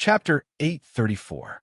Chapter 834.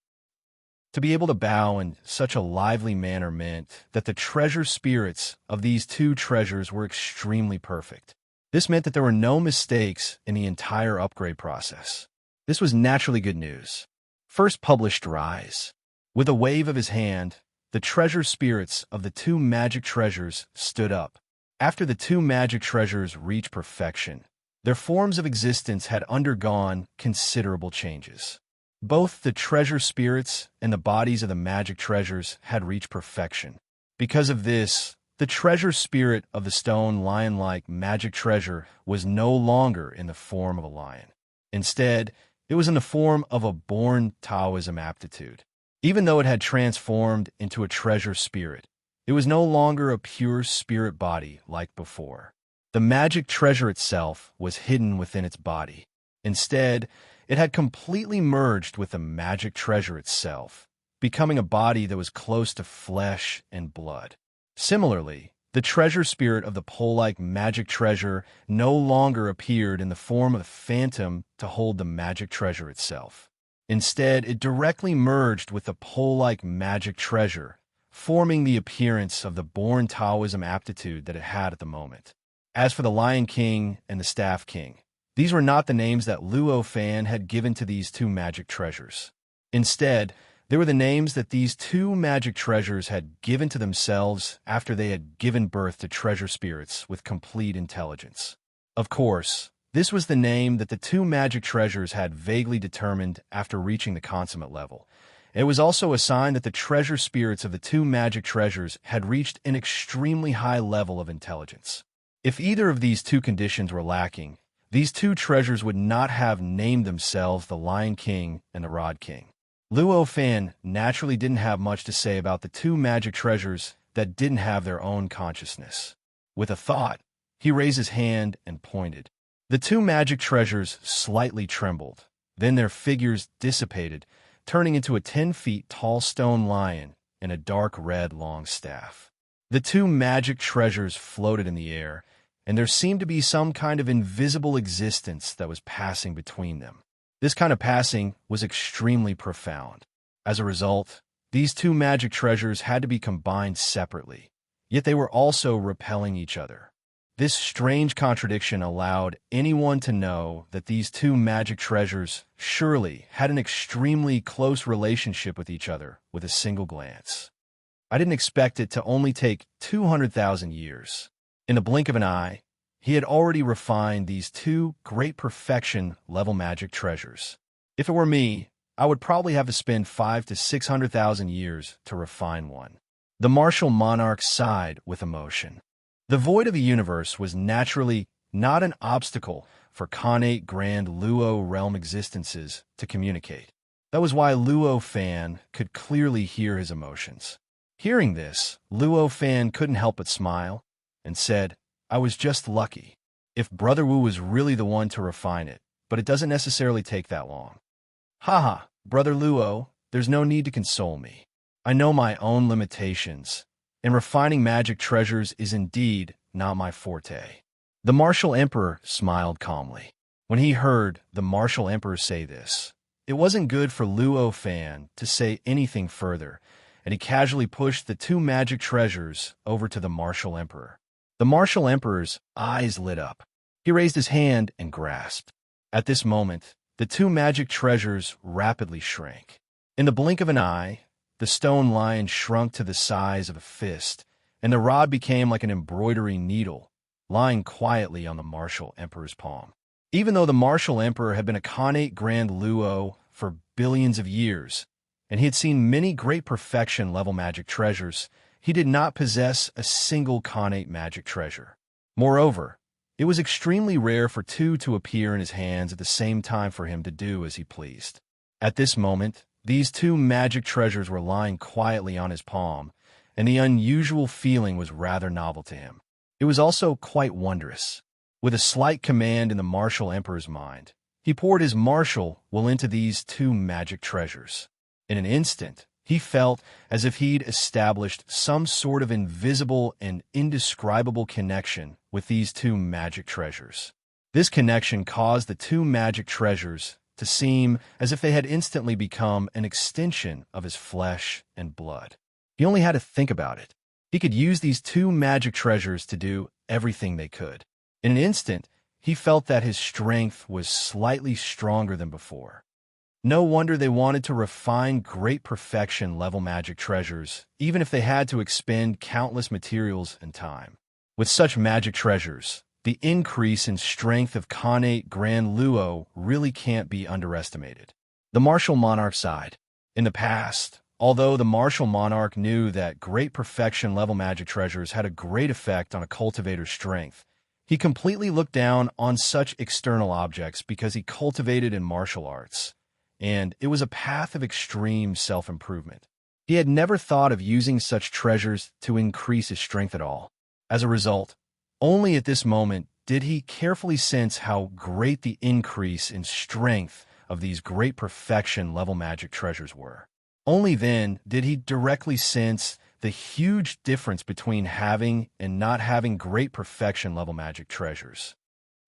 To be able to bow in such a lively manner meant that the treasure spirits of these two treasures were extremely perfect. This meant that there were no mistakes in the entire upgrade process. This was naturally good news. First published Rise. With a wave of his hand, the treasure spirits of the two magic treasures stood up. After the two magic treasures reached perfection, their forms of existence had undergone considerable changes. Both the treasure spirits and the bodies of the magic treasures had reached perfection. Because of this, the treasure spirit of the stone lion-like magic treasure was no longer in the form of a lion. Instead, it was in the form of a born Taoism aptitude. Even though it had transformed into a treasure spirit, it was no longer a pure spirit body like before. The magic treasure itself was hidden within its body. Instead, it had completely merged with the magic treasure itself, becoming a body that was close to flesh and blood. Similarly, the treasure spirit of the pole-like magic treasure no longer appeared in the form of a phantom to hold the magic treasure itself. Instead, it directly merged with the pole-like magic treasure, forming the appearance of the born Taoism aptitude that it had at the moment. As for the Lion King and the Staff King, these were not the names that Luo Fan had given to these two magic treasures. Instead, they were the names that these two magic treasures had given to themselves after they had given birth to treasure spirits with complete intelligence. Of course, this was the name that the two magic treasures had vaguely determined after reaching the consummate level. It was also a sign that the treasure spirits of the two magic treasures had reached an extremely high level of intelligence. If either of these two conditions were lacking, these two treasures would not have named themselves the Lion King and the Rod King. Luo Fan naturally didn't have much to say about the two magic treasures that didn't have their own consciousness. With a thought, he raised his hand and pointed. The two magic treasures slightly trembled. Then their figures dissipated, turning into a 10 feet tall stone lion and a dark red long staff. The two magic treasures floated in the air, and there seemed to be some kind of invisible existence that was passing between them. This kind of passing was extremely profound. As a result, these two magic treasures had to be combined separately, yet they were also repelling each other. This strange contradiction allowed anyone to know that these two magic treasures surely had an extremely close relationship with each other with a single glance. I didn't expect it to only take 200,000 years. In the blink of an eye, he had already refined these two great perfection level magic treasures. If it were me, I would probably have to spend 500,000 to 600,000 years to refine one. The martial monarch sighed with emotion. The void of the universe was naturally not an obstacle for Khanate Grand Luo realm existences to communicate. That was why Luo Fan could clearly hear his emotions. Hearing this, Luo Fan couldn't help but smile and said, "I was just lucky. If Brother Wu was really the one to refine it, but it doesn't necessarily take that long." "Haha, Brother Luo, there's no need to console me. I know my own limitations, and refining magic treasures is indeed not my forte." The Martial Emperor smiled calmly. When he heard the Martial Emperor say this, it wasn't good for Luo Fan to say anything further, and he casually pushed the two magic treasures over to the Martial Emperor. The Martial Emperor's eyes lit up. He raised his hand and grasped. At this moment, the two magic treasures rapidly shrank. In the blink of an eye, the stone lion shrunk to the size of a fist, and the rod became like an embroidery needle, lying quietly on the Martial Emperor's palm. Even though the Martial Emperor had been a Khanate Grand Luo for billions of years, and he had seen many great perfection-level magic treasures, he did not possess a single Khanate magic treasure. Moreover, it was extremely rare for two to appear in his hands at the same time for him to do as he pleased. At this moment, these two magic treasures were lying quietly on his palm, and the unusual feeling was rather novel to him. It was also quite wondrous. With a slight command in the Martial Emperor's mind, he poured his martial will into these two magic treasures. In an instant, he felt as if he'd established some sort of invisible and indescribable connection with these two magic treasures. This connection caused the two magic treasures to seem as if they had instantly become an extension of his flesh and blood. He only had to think about it. He could use these two magic treasures to do everything they could. In an instant, he felt that his strength was slightly stronger than before. No wonder they wanted to refine great perfection level magic treasures, even if they had to expend countless materials and time. With such magic treasures, the increase in strength of Khanate Grand Luo really can't be underestimated. The martial monarch sighed. In the past, although the martial monarch knew that great perfection level magic treasures had a great effect on a cultivator's strength, he completely looked down on such external objects because he cultivated in martial arts, and it was a path of extreme self-improvement. He had never thought of using such treasures to increase his strength at all. As a result, only at this moment did he carefully sense how great the increase in strength of these great perfection level magic treasures were. Only then did he directly sense the huge difference between having and not having great perfection level magic treasures.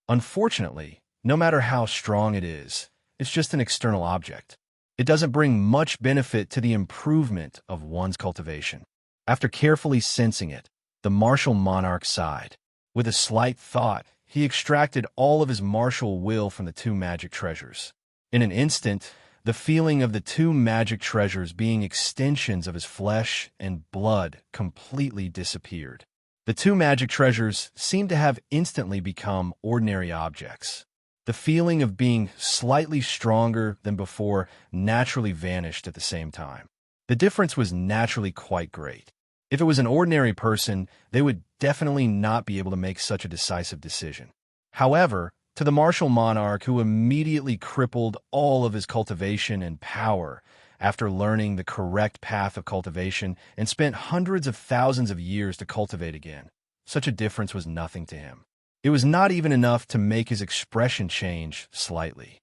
Unfortunately, no matter how strong it is, it's just an external object. It doesn't bring much benefit to the improvement of one's cultivation. After carefully sensing it, the martial monarch sighed. With a slight thought, he extracted all of his martial will from the two magic treasures. In an instant, the feeling of the two magic treasures being extensions of his flesh and blood completely disappeared. The two magic treasures seemed to have instantly become ordinary objects. The feeling of being slightly stronger than before naturally vanished at the same time. The difference was naturally quite great. If it was an ordinary person, they would definitely not be able to make such a decisive decision. However, to the martial monarch who immediately crippled all of his cultivation and power after learning the correct path of cultivation and spent hundreds of thousands of years to cultivate again, such a difference was nothing to him. It was not even enough to make his expression change slightly.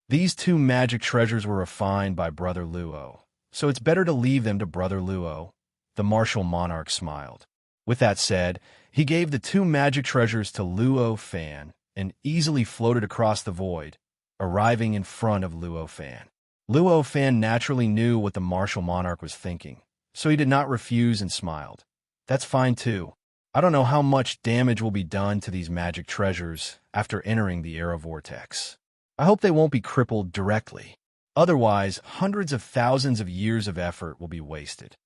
These two magic treasures were refined by Brother Luo, so it's better to leave them to Brother Luo. The martial monarch smiled. With that said, he gave the two magic treasures to Luo Fan and easily floated across the void, arriving in front of Luo Fan. Luo Fan naturally knew what the martial monarch was thinking, so he did not refuse and smiled. That's fine too. I don't know how much damage will be done to these magic treasures after entering the era vortex. I hope they won't be crippled directly. Otherwise, hundreds of thousands of years of effort will be wasted.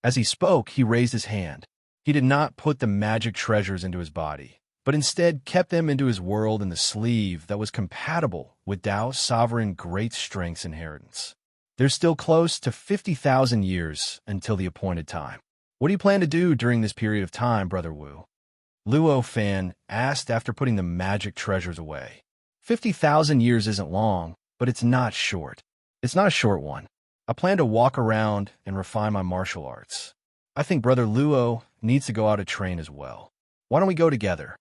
As he spoke, he raised his hand. He did not put the magic treasures into his body, but instead kept them into his world in the sleeve that was compatible with Tao's sovereign great strength's inheritance. There's still close to 50,000 years until the appointed time. What do you plan to do during this period of time, Brother Wu? Luo Fan asked after putting the magic treasures away. 50,000 years isn't long, but it's not short. It's not a short one. I plan to walk around and refine my martial arts. I think Brother Luo needs to go out to train as well. Why don't we go together?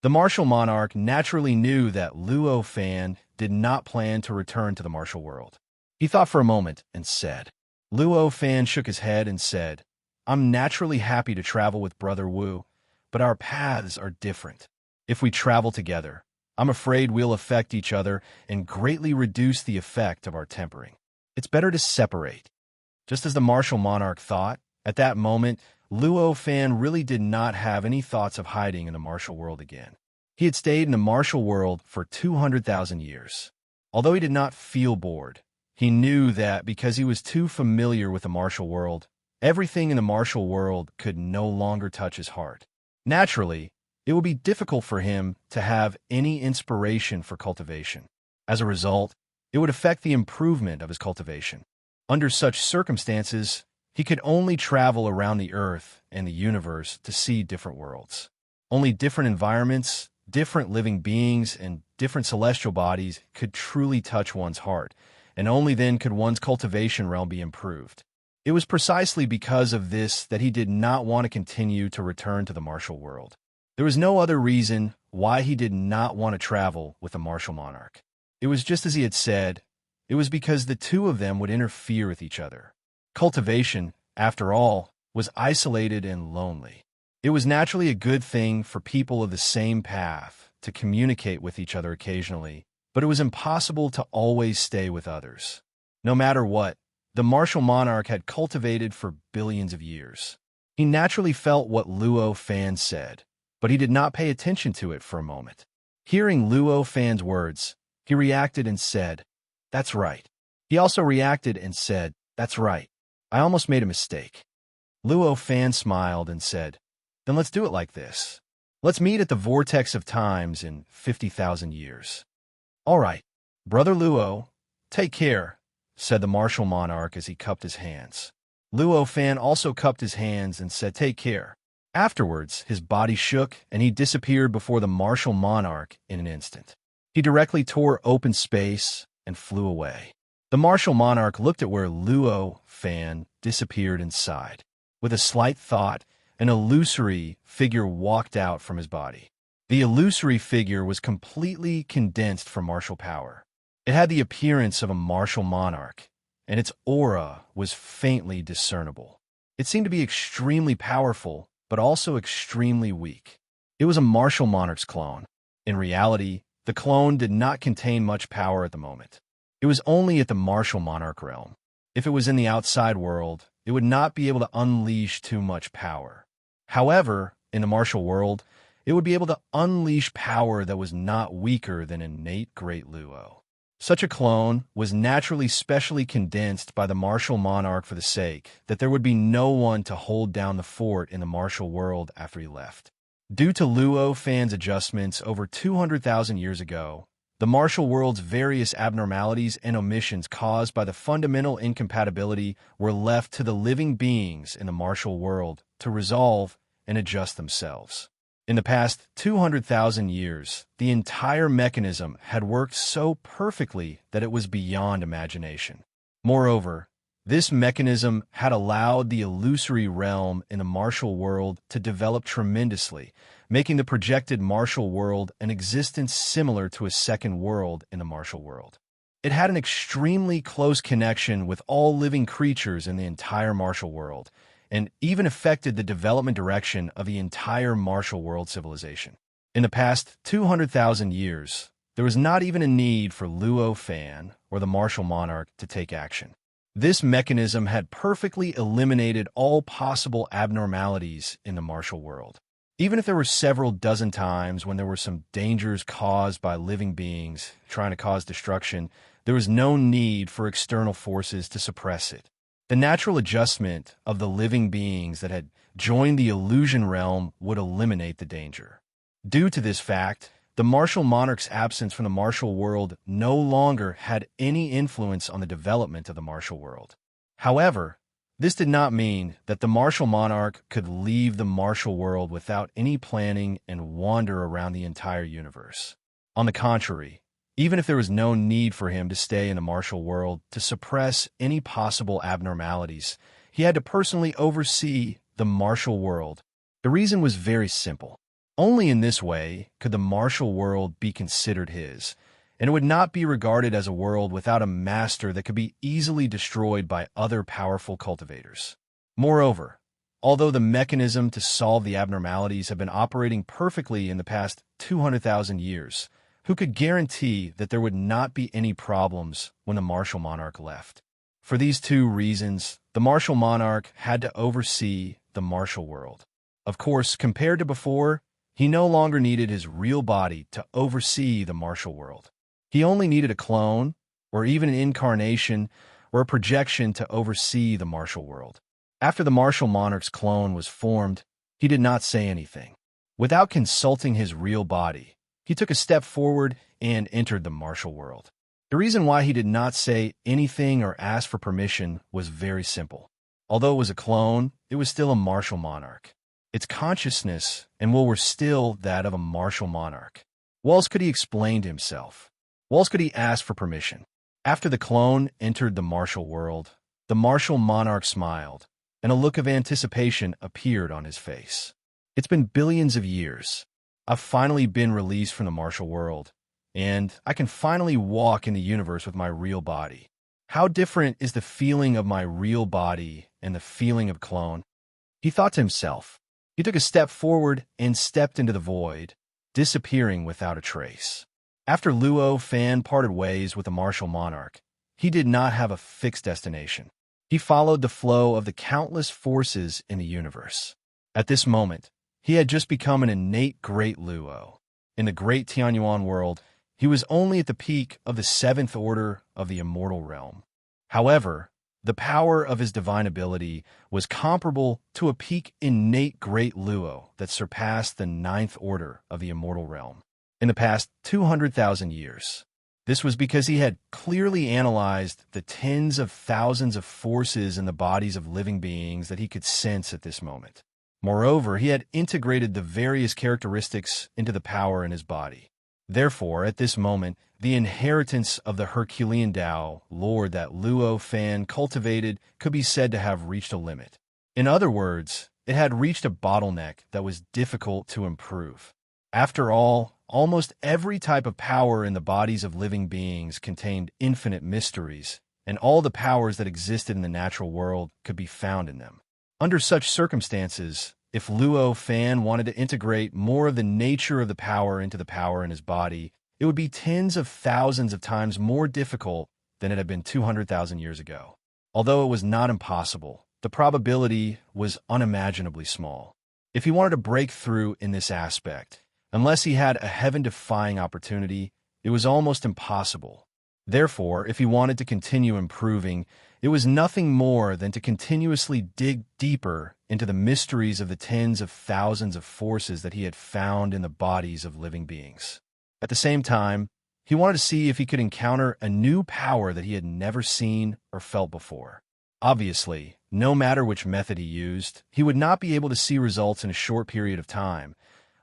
The martial monarch naturally knew that Luo Fan did not plan to return to the martial world. He thought for a moment and said. Luo Fan shook his head and said, I'm naturally happy to travel with Brother Wu, but our paths are different. If we travel together, I'm afraid we'll affect each other and greatly reduce the effect of our tempering. It's better to separate. Just as the martial monarch thought, at that moment, Luo Fan really did not have any thoughts of hiding in the martial world again. He had stayed in the martial world for 200,000 years. Although he did not feel bored, he knew that because he was too familiar with the martial world, everything in the martial world could no longer touch his heart. Naturally, it would be difficult for him to have any inspiration for cultivation. As a result, it would affect the improvement of his cultivation. Under such circumstances, he could only travel around the Earth and the universe to see different worlds. Only different environments, different living beings, and different celestial bodies could truly touch one's heart, and only then could one's cultivation realm be improved. It was precisely because of this that he did not want to continue to return to the martial world. There was no other reason why he did not want to travel with the martial monarch. It was just as he had said, it was because the two of them would interfere with each other. Cultivation, after all, was isolated and lonely. It was naturally a good thing for people of the same path to communicate with each other occasionally but it was impossible to always stay with others. No matter what, the martial monarch had cultivated for billions of years. He naturally felt what Luo Fan said, but he did not pay attention to it for a moment. Hearing Luo Fan's words, he reacted and said, "That's right." He also reacted and said, "That's right. I almost made a mistake." Luo Fan smiled and said, "Then let's do it like this. Let's meet at the vortex of times in 50,000 years." "All right, Brother Luo, take care," said the martial monarch as he cupped his hands. Luo Fan also cupped his hands and said, "Take care." Afterwards, his body shook and he disappeared before the martial monarch in an instant. He directly tore open space and flew away. The martial monarch looked at where Luo Fan disappeared and sighed. With a slight thought, an illusory figure walked out from his body. The illusory figure was completely condensed from martial power. It had the appearance of a martial monarch, and its aura was faintly discernible. It seemed to be extremely powerful, but also extremely weak. It was a martial monarch's clone. In reality, the clone did not contain much power at the moment. It was only at the martial monarch realm. If it was in the outside world, it would not be able to unleash too much power. However, in the martial world, it would be able to unleash power that was not weaker than innate Great Luo. Such a clone was naturally specially condensed by the martial monarch for the sake that there would be no one to hold down the fort in the martial world after he left. Due to Luo Fan's adjustments over 200,000 years ago, the martial world's various abnormalities and omissions caused by the fundamental incompatibility were left to the living beings in the martial world to resolve and adjust themselves. In the past 200,000 years, the entire mechanism had worked so perfectly that it was beyond imagination. Moreover, this mechanism had allowed the illusory realm in the martial world to develop tremendously, making the projected martial world an existence similar to a second world in the martial world. It had an extremely close connection with all living creatures in the entire martial world, and even affected the development direction of the entire martial world civilization. In the past 200,000 years, there was not even a need for Luo Fan or the martial monarch to take action. This mechanism had perfectly eliminated all possible abnormalities in the martial world. Even if there were several dozen times when there were some dangers caused by living beings trying to cause destruction, there was no need for external forces to suppress it. The natural adjustment of the living beings that had joined the illusion realm would eliminate the danger. Due to this fact, the martial monarch's absence from the martial world no longer had any influence on the development of the martial world. However, this did not mean that the martial monarch could leave the martial world without any planning and wander around the entire universe. On the contrary, even if there was no need for him to stay in the martial world to suppress any possible abnormalities, he had to personally oversee the martial world. The reason was very simple. Only in this way could the martial world be considered his, and it would not be regarded as a world without a master that could be easily destroyed by other powerful cultivators. Moreover, although the mechanism to solve the abnormalities had been operating perfectly in the past 200,000 years, who could guarantee that there would not be any problems when the martial monarch left? For these two reasons, the martial monarch had to oversee the martial world. Of course, compared to before, he no longer needed his real body to oversee the martial world. He only needed a clone, or even an incarnation, or a projection to oversee the martial world. After the martial monarch's clone was formed, he did not say anything. Without consulting his real body, he took a step forward and entered the martial world. The reason why he did not say anything or ask for permission was very simple. Although it was a clone, it was still a martial monarch. Its consciousness and will were still that of a martial monarch. What else could he explain to himself? What else could he ask for permission? After the clone entered the martial world, the martial monarch smiled, and a look of anticipation appeared on his face. It's been billions of years. I've finally been released from the martial world, and I can finally walk in the universe with my real body. How different is the feeling of my real body and the feeling of clone? He thought to himself. He took a step forward and stepped into the void, disappearing without a trace. After Luo Fan parted ways with the martial monarch, he did not have a fixed destination. He followed the flow of the countless forces in the universe. At this moment, he had just become an innate great Luo. In the great Tianyuan world, he was only at the peak of the seventh order of the immortal realm. However, the power of his divine ability was comparable to a peak innate great Luo that surpassed the ninth order of the immortal realm in the past 200,000 years. This was because he had clearly analyzed the tens of thousands of forces in the bodies of living beings that he could sense at this moment. Moreover, he had integrated the various characteristics into the power in his body. Therefore, at this moment, the inheritance of the Herculean Tao, Lord, that Luo Fan cultivated could be said to have reached a limit. In other words, it had reached a bottleneck that was difficult to improve. After all, almost every type of power in the bodies of living beings contained infinite mysteries, and all the powers that existed in the natural world could be found in them. Under such circumstances, if Luo Fan wanted to integrate more of the nature of the power into the power in his body, it would be tens of thousands of times more difficult than it had been 200,000 years ago. Although it was not impossible, the probability was unimaginably small. If he wanted to break through in this aspect, unless he had a heaven-defying opportunity, it was almost impossible. Therefore, if he wanted to continue improving, it was nothing more than to continuously dig deeper into the mysteries of the tens of thousands of forces that he had found in the bodies of living beings. At the same time, he wanted to see if he could encounter a new power that he had never seen or felt before. Obviously, no matter which method he used, he would not be able to see results in a short period of time.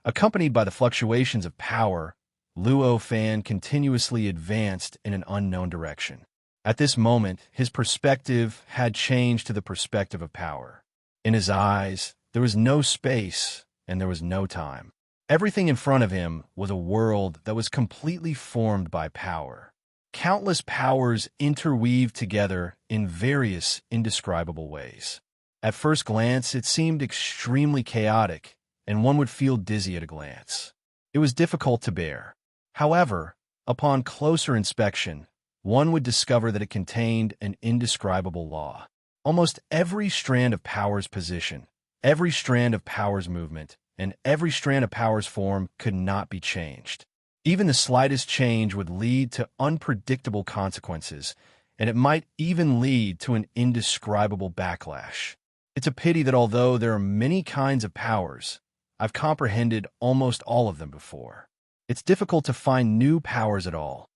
Accompanied by the fluctuations of power, Luo Fan continuously advanced in an unknown direction. At this moment, his perspective had changed to the perspective of power. In his eyes, there was no space and there was no time. Everything in front of him was a world that was completely formed by power. Countless powers interweaved together in various indescribable ways. At first glance, it seemed extremely chaotic, and one would feel dizzy at a glance. It was difficult to bear. However, upon closer inspection, one would discover that it contained an indescribable law. Almost every strand of power's position, every strand of power's movement, and every strand of power's form could not be changed. Even the slightest change would lead to unpredictable consequences, and it might even lead to an indescribable backlash. It's a pity that although there are many kinds of powers, I've comprehended almost all of them before. It's difficult to find new powers at all.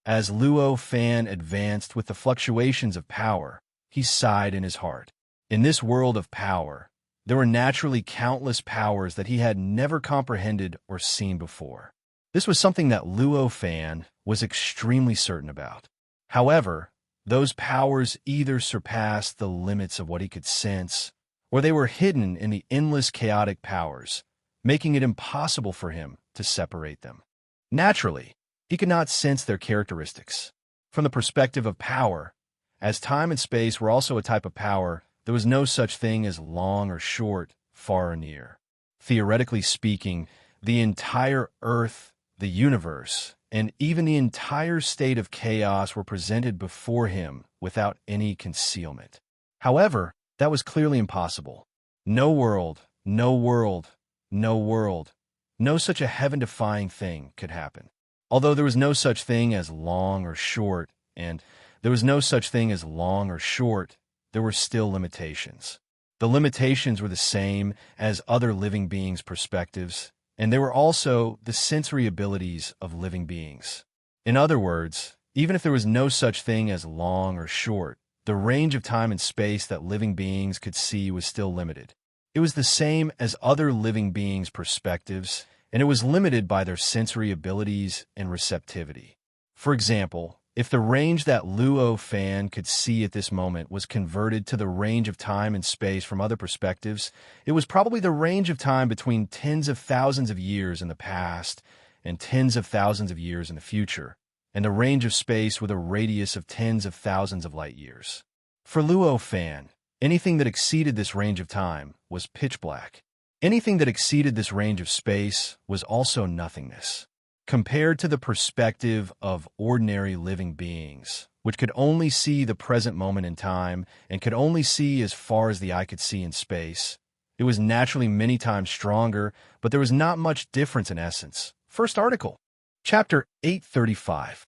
As Luo Fan advanced with the fluctuations of power, he sighed in his heart. In this world of power, there were naturally countless powers that he had never comprehended or seen before. This was something that Luo Fan was extremely certain about. However, those powers either surpassed the limits of what he could sense, or they were hidden in the endless chaotic powers, making it impossible for him to separate them. Naturally, he could not sense their characteristics. From the perspective of power, as time and space were also a type of power, there was no such thing as long or short, far or near. Theoretically speaking, the entire Earth, the universe, and even the entire state of chaos were presented before him without any concealment. However, that was clearly impossible. No world, no world, no world, no such a heaven-defying thing could happen. Although there was no such thing as long or short, and there was no such thing as long or short, there were still limitations. The limitations were the same as other living beings' perspectives, and they were also the sensory abilities of living beings. In other words, even if there was no such thing as long or short, the range of time and space that living beings could see was still limited. It was the same as other living beings' perspectives, and it was limited by their sensory abilities and receptivity. For example, if the range that Luo Fan could see at this moment was converted to the range of time and space from other perspectives, it was probably the range of time between tens of thousands of years in the past and tens of thousands of years in the future, and the range of space with a radius of tens of thousands of light years. For Luo Fan, anything that exceeded this range of time was pitch black. Anything that exceeded this range of space was also nothingness. Compared to the perspective of ordinary living beings, which could only see the present moment in time and could only see as far as the eye could see in space, it was naturally many times stronger, but there was not much difference in essence. First article, Chapter 835.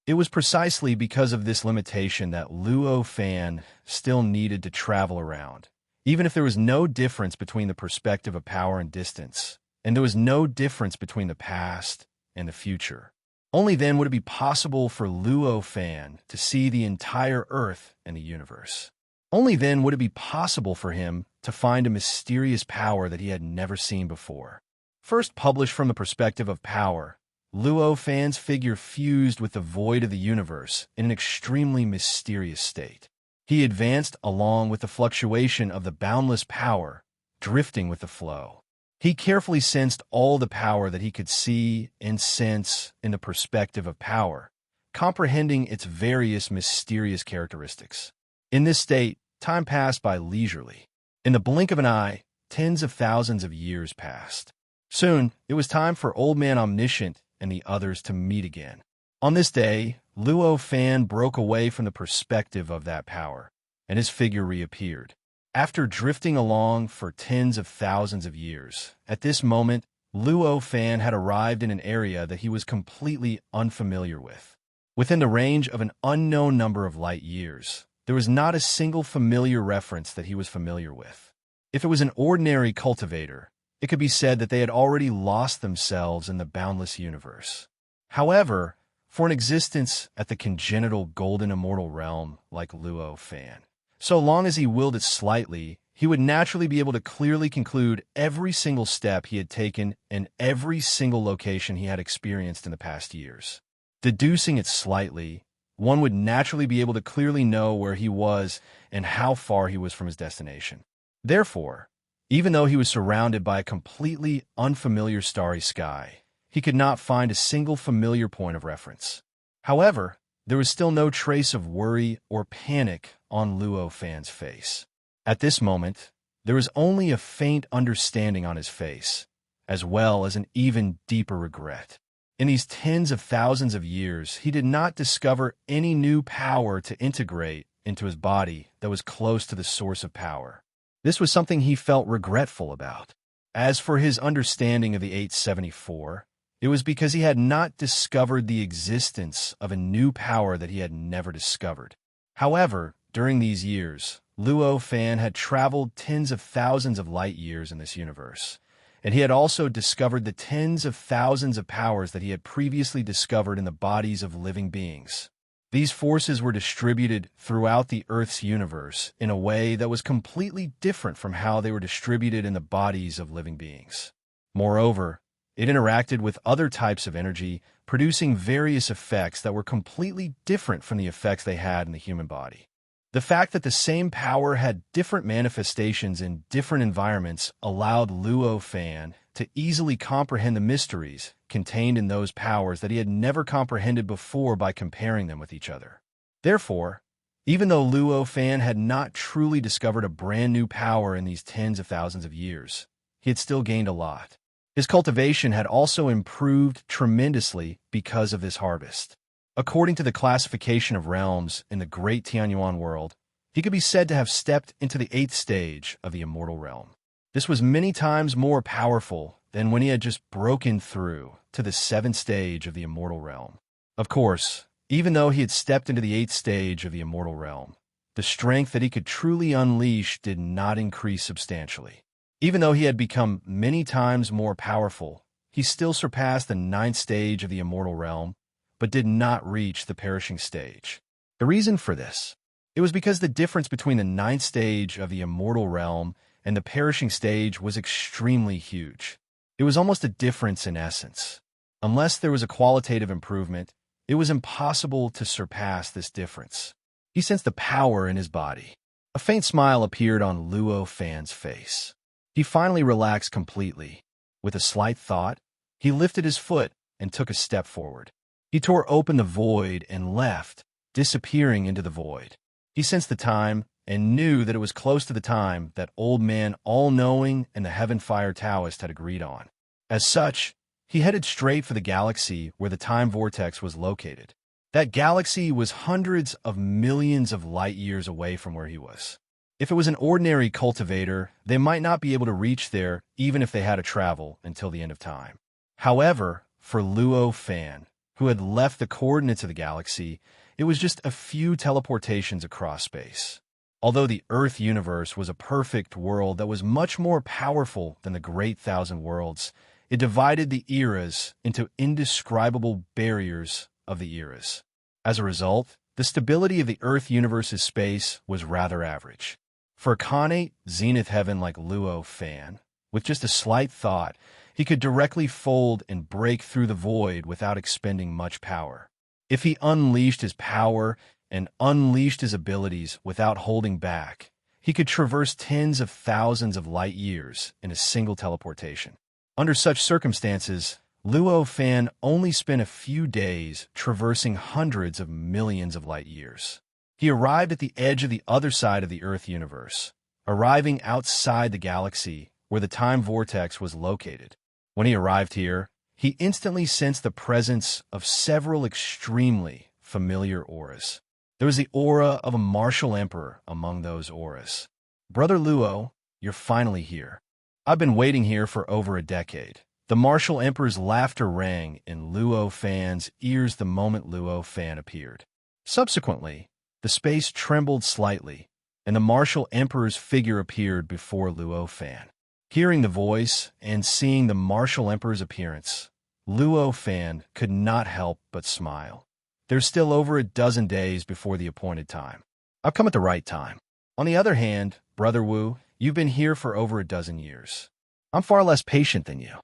It was precisely because of this limitation that Luo Fan still needed to travel around, even if there was no difference between the perspective of power and distance, and there was no difference between the past and the future. Only then would it be possible for Luo Fan to see the entire Earth and the universe. Only then would it be possible for him to find a mysterious power that he had never seen before. First published from the perspective of power, Luo Fan's figure fused with the void of the universe in an extremely mysterious state. He advanced along with the fluctuation of the boundless power, drifting with the flow. He carefully sensed all the power that he could see and sense in the perspective of power, comprehending its various mysterious characteristics. In this state, time passed by leisurely. In the blink of an eye, tens of thousands of years passed. Soon, it was time for Old Man Omniscient and the others to meet again. On this day, Luo Fan broke away from the perspective of that power, and his figure reappeared. After drifting along for tens of thousands of years, at this moment, Luo Fan had arrived in an area that he was completely unfamiliar with. Within the range of an unknown number of light years, there was not a single familiar reference that he was familiar with. If it was an ordinary cultivator, it could be said that they had already lost themselves in the boundless universe. However, for an existence at the congenital golden immortal realm like Luo Fan, so long as he willed it slightly, he would naturally be able to clearly conclude every single step he had taken and every single location he had experienced in the past years. Deducing it slightly, one would naturally be able to clearly know where he was and how far he was from his destination. Therefore, even though he was surrounded by a completely unfamiliar starry sky, he could not find a single familiar point of reference. However, there was still no trace of worry or panic on Luo Fan's face. At this moment, there was only a faint understanding on his face, as well as an even deeper regret. In these tens of thousands of years, he did not discover any new power to integrate into his body that was close to the source of power. This was something he felt regretful about. As for his understanding of the 874, it was because he had not discovered the existence of a new power that he had never discovered. However, during these years, Luo Fan had traveled tens of thousands of light years in this universe, and he had also discovered the tens of thousands of powers that he had previously discovered in the bodies of living beings. These forces were distributed throughout the Earth's universe in a way that was completely different from how they were distributed in the bodies of living beings. Moreover, it interacted with other types of energy, producing various effects that were completely different from the effects they had in the human body. The fact that the same power had different manifestations in different environments allowed Luo Fan to easily comprehend the mysteries contained in those powers that he had never comprehended before by comparing them with each other. Therefore, even though Luo Fan had not truly discovered a brand new power in these tens of thousands of years, he had still gained a lot. His cultivation had also improved tremendously because of this harvest. According to the classification of realms in the Great Tianyuan world, he could be said to have stepped into the 8th stage of the immortal realm. This was many times more powerful than when he had just broken through to the 7th stage of the immortal realm. Of course, even though he had stepped into the 8th stage of the immortal realm, the strength that he could truly unleash did not increase substantially. Even though he had become many times more powerful, he still surpassed the 9th stage of the immortal realm, but did not reach the perishing stage. The reason for this, it was because the difference between the 9th stage of the immortal realm and the perishing stage was extremely huge. It was almost a difference in essence. Unless there was a qualitative improvement, it was impossible to surpass this difference. He sensed the power in his body. A faint smile appeared on Luo Fan's face. He finally relaxed completely. With a slight thought, he lifted his foot and took a step forward. He tore open the void and left, disappearing into the void. He sensed the time and knew that it was close to the time that Old Man All-Knowing and the Heaven Fire Taoist had agreed on. As such, he headed straight for the galaxy where the time vortex was located. That galaxy was hundreds of millions of light years away from where he was. If it was an ordinary cultivator, they might not be able to reach there even if they had to travel until the end of time. However, for Luo Fan, who had left the coordinates of the galaxy, it was just a few teleportations across space. Although the Earth universe was a perfect world that was much more powerful than the Great Thousand Worlds, it divided the eras into indescribable barriers of the eras. As a result, the stability of the Earth universe's space was rather average. For a connate zenith heaven like Luo Fan, with just a slight thought, he could directly fold and break through the void without expending much power. If he unleashed his power and unleashed his abilities without holding back, he could traverse tens of thousands of light years in a single teleportation. Under such circumstances, Luo Fan only spent a few days traversing hundreds of millions of light years. He arrived at the edge of the other side of the Earth universe, arriving outside the galaxy where the time vortex was located. When he arrived here, he instantly sensed the presence of several extremely familiar auras. There was the aura of a martial emperor among those auras. Brother Luo, you're finally here. I've been waiting here for over a decade. The martial emperor's laughter rang in Luo Fan's ears the moment Luo Fan appeared. Subsequently, the space trembled slightly, and the martial emperor's figure appeared before Luo Fan. Hearing the voice and seeing the martial emperor's appearance, Luo Fan could not help but smile. There's still over a dozen days before the appointed time. I've come at the right time. On the other hand, Brother Wu, you've been here for over a dozen years. I'm far less patient than you.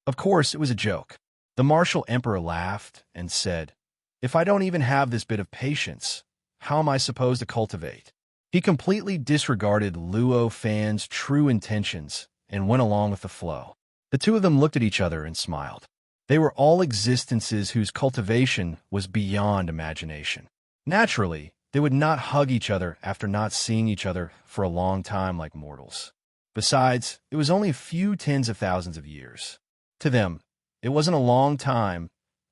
Of course, it was a joke. The martial emperor laughed and said, if I don't even have this bit of patience, how am I supposed to cultivate? He completely disregarded Luo Fan's true intentions and went along with the flow. The two of them looked at each other and smiled. They were all existences whose cultivation was beyond imagination. Naturally, they would not hug each other after not seeing each other for a long time like mortals. Besides, it was only a few tens of thousands of years. To them, it wasn't a long time.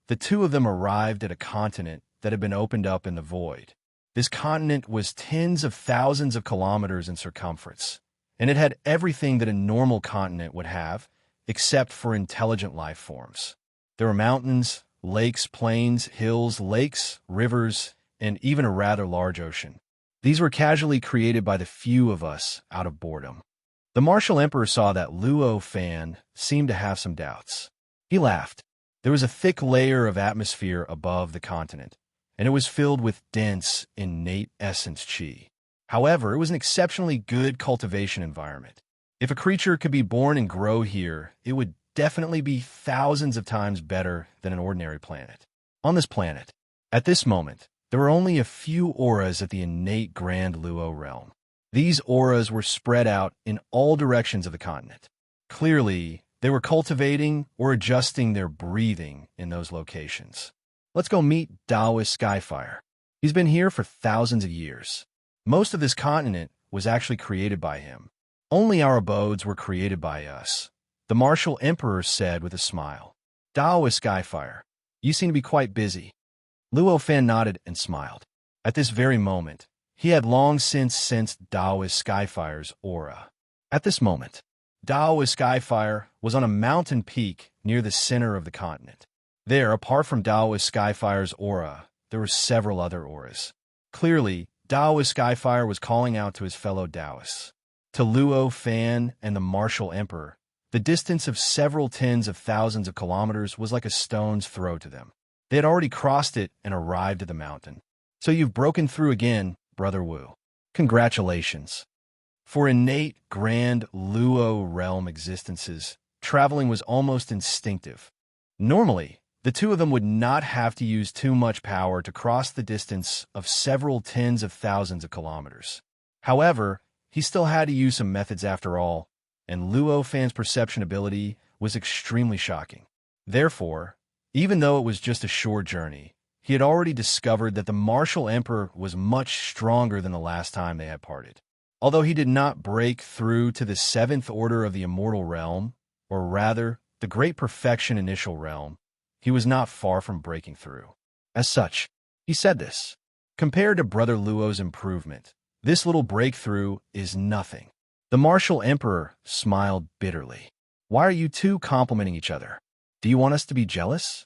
The two of them arrived at a continent that had been opened up in the void. This continent was tens of thousands of kilometers in circumference, and it had everything that a normal continent would have, except for intelligent life forms. There were mountains, lakes, plains, hills, lakes, rivers, and even a rather large ocean. These were casually created by the few of us out of boredom. The martial emperor saw that Luo Fan seemed to have some doubts. He laughed. There was a thick layer of atmosphere above the continent, and it was filled with dense, innate essence chi. However, it was an exceptionally good cultivation environment. If a creature could be born and grow here, it would definitely be thousands of times better than an ordinary planet. On this planet, at this moment, there were only a few auras at the innate Grand Luo realm. These auras were spread out in all directions of the continent. Clearly, they were cultivating or adjusting their breathing in those locations. Let's go meet Taoist Skyfire. He's been here for thousands of years. Most of this continent was actually created by him. Only our abodes were created by us, the martial emperor said with a smile. Taoist Skyfire, you seem to be quite busy. Luo Fan nodded and smiled. At this very moment, he had long since sensed Taoist Skyfire's aura. At this moment, Taoist Skyfire was on a mountain peak near the center of the continent. There, apart from Taoist Skyfire's aura, there were several other auras. Clearly, Taoist Skyfire was calling out to his fellow Taoists. To Luo Fan and the martial emperor, the distance of several tens of thousands of kilometers was like a stone's throw to them. They had already crossed it and arrived at the mountain. So you've broken through again, Brother Wu. Congratulations. For innate Grand Luo realm existences, traveling was almost instinctive. Normally, the two of them would not have to use too much power to cross the distance of several tens of thousands of kilometers. However, he still had to use some methods after all, and Luo Fan's perception ability was extremely shocking. Therefore, even though it was just a short journey, he had already discovered that the martial emperor was much stronger than the last time they had parted. Although he did not break through to the seventh order of the immortal realm, or rather, the great perfection initial realm, he was not far from breaking through. As such, he said this. Compared to Brother Luo's improvement, this little breakthrough is nothing. The martial emperor smiled bitterly. Why are you two complimenting each other? Do you want us to be jealous?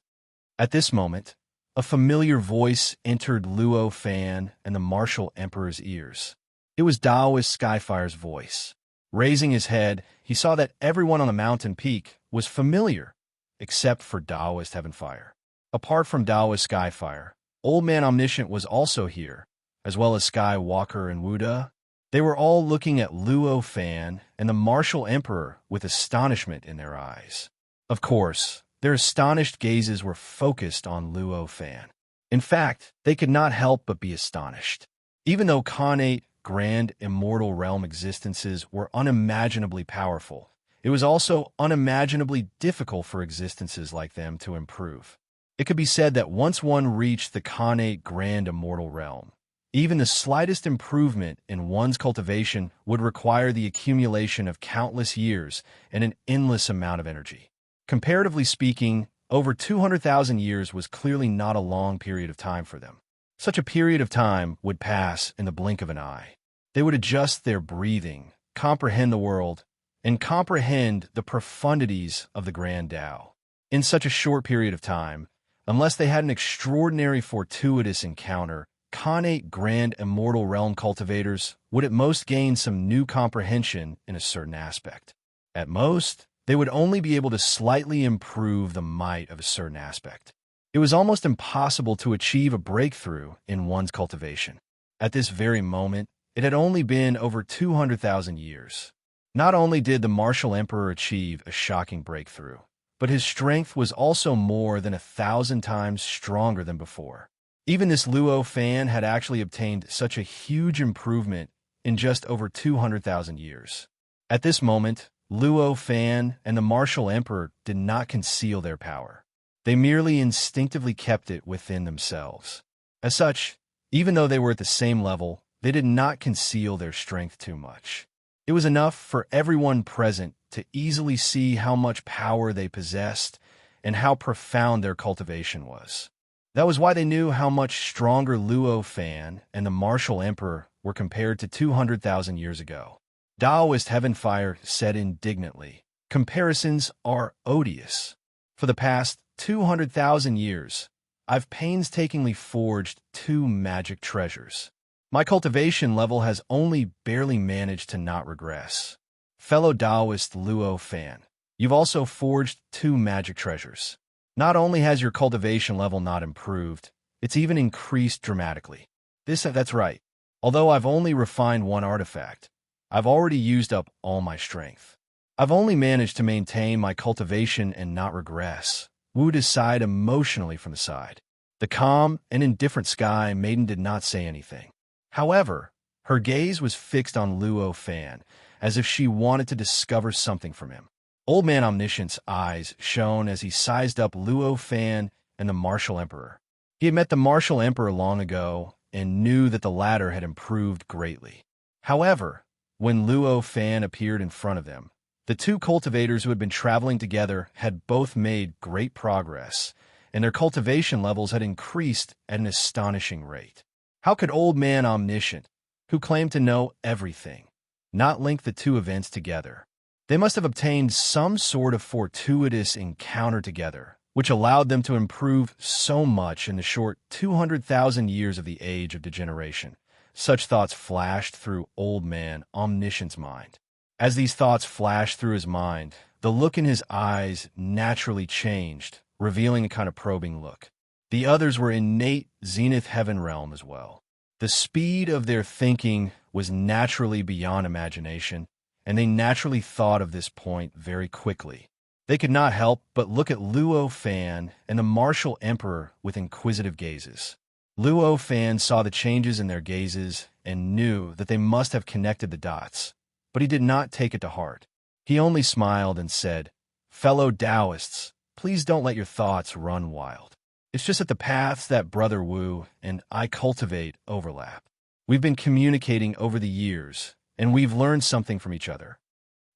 At this moment, a familiar voice entered Luo Fan and the martial emperor's ears. It was Daoist Skyfire's voice. Raising his head, he saw that everyone on the mountain peak was familiar, except for Daoist Heavenfire. Apart from Daoist Skyfire, Old Man Omniscient was also here, as well as Skywalker and Wuda. They were all looking at Luo Fan and the martial emperor with astonishment in their eyes. Of course, their astonished gazes were focused on Luo Fan. In fact, they could not help but be astonished. Even though Khanate grand immortal realm existences were unimaginably powerful, it was also unimaginably difficult for existences like them to improve. It could be said that once one reached the Khanate grand immortal realm, even the slightest improvement in one's cultivation would require the accumulation of countless years and an endless amount of energy. Comparatively speaking, over 200,000 years was clearly not a long period of time for them. Such a period of time would pass in the blink of an eye. They would adjust their breathing, comprehend the world, and comprehend the profundities of the Grand Tao. In such a short period of time, unless they had an extraordinary fortuitous encounter, Khanate Grand Immortal Realm cultivators would at most gain some new comprehension in a certain aspect. At most, they would only be able to slightly improve the might of a certain aspect. It was almost impossible to achieve a breakthrough in one's cultivation. At this very moment, it had only been over 200,000 years. Not only did the martial emperor achieve a shocking breakthrough, but his strength was also more than 1,000 times stronger than before. Even this Luo Fan had actually obtained such a huge improvement in just over 200,000 years. At this moment, Luo Fan and the martial emperor did not conceal their power. They merely instinctively kept it within themselves. As such, even though they were at the same level, they did not conceal their strength too much. It was enough for everyone present to easily see how much power they possessed and how profound their cultivation was. That was why they knew how much stronger Luo Fan and the martial emperor were compared to 200,000 years ago. Daoist Heavenfire said indignantly, "Comparisons are odious. For the past 200,000 years, I've painstakingly forged 2 magic treasures. My cultivation level has only barely managed to not regress. Fellow Daoist Luo Fan, you've also forged 2 magic treasures. Not only has your cultivation level not improved, it's even increased dramatically. That's right. Although I've only refined 1 artifact, I've already used up all my strength. I've only managed to maintain my cultivation and not regress." Wu sighed emotionally from the side. The calm and indifferent Sky Maiden did not say anything. However, her gaze was fixed on Luo Fan, as if she wanted to discover something from him. Old Man Omniscient's eyes shone as he sized up Luo Fan and the martial emperor. He had met the martial emperor long ago and knew that the latter had improved greatly. However, when Luo Fan appeared in front of them, the 2 cultivators who had been traveling together had both made great progress, and their cultivation levels had increased at an astonishing rate. How could Old Man Omniscient, who claimed to know everything, not link the 2 events together? They must have obtained some sort of fortuitous encounter together, which allowed them to improve so much in the short 200,000 years of the Age of Degeneration. Such thoughts flashed through Old Man Omniscient's mind. As these thoughts flashed through his mind, the look in his eyes naturally changed, revealing a kind of probing look. The others were innate Zenith Heaven realm as well. The speed of their thinking was naturally beyond imagination, and they naturally thought of this point very quickly. They could not help but look at Luo Fan and the martial emperor with inquisitive gazes. Luo Fan saw the changes in their gazes and knew that they must have connected the dots, but he did not take it to heart. He only smiled and said, "Fellow Taoists, please don't let your thoughts run wild. It's just that the paths that Brother Wu and I cultivate overlap. We've been communicating over the years, and we've learned something from each other.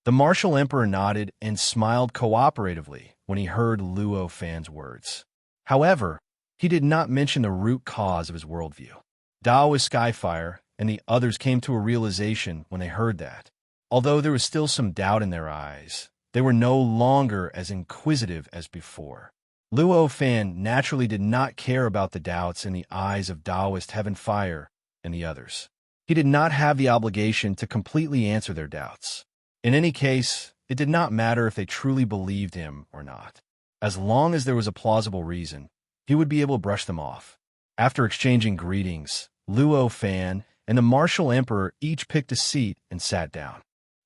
The martial emperor nodded and smiled cooperatively when he heard Luo Fan's words. However, he did not mention the root cause of his worldview. Daoist Skyfire and the others came to a realization when they heard that. Although there was still some doubt in their eyes, they were no longer as inquisitive as before. Luo Fan naturally did not care about the doubts in the eyes of Daoist Heaven Fire and the others. He did not have the obligation to completely answer their doubts. In any case, it did not matter if they truly believed him or not. As long as there was a plausible reason, he would be able to brush them off. After exchanging greetings, Luo Fan and the martial emperor each picked a seat and sat down.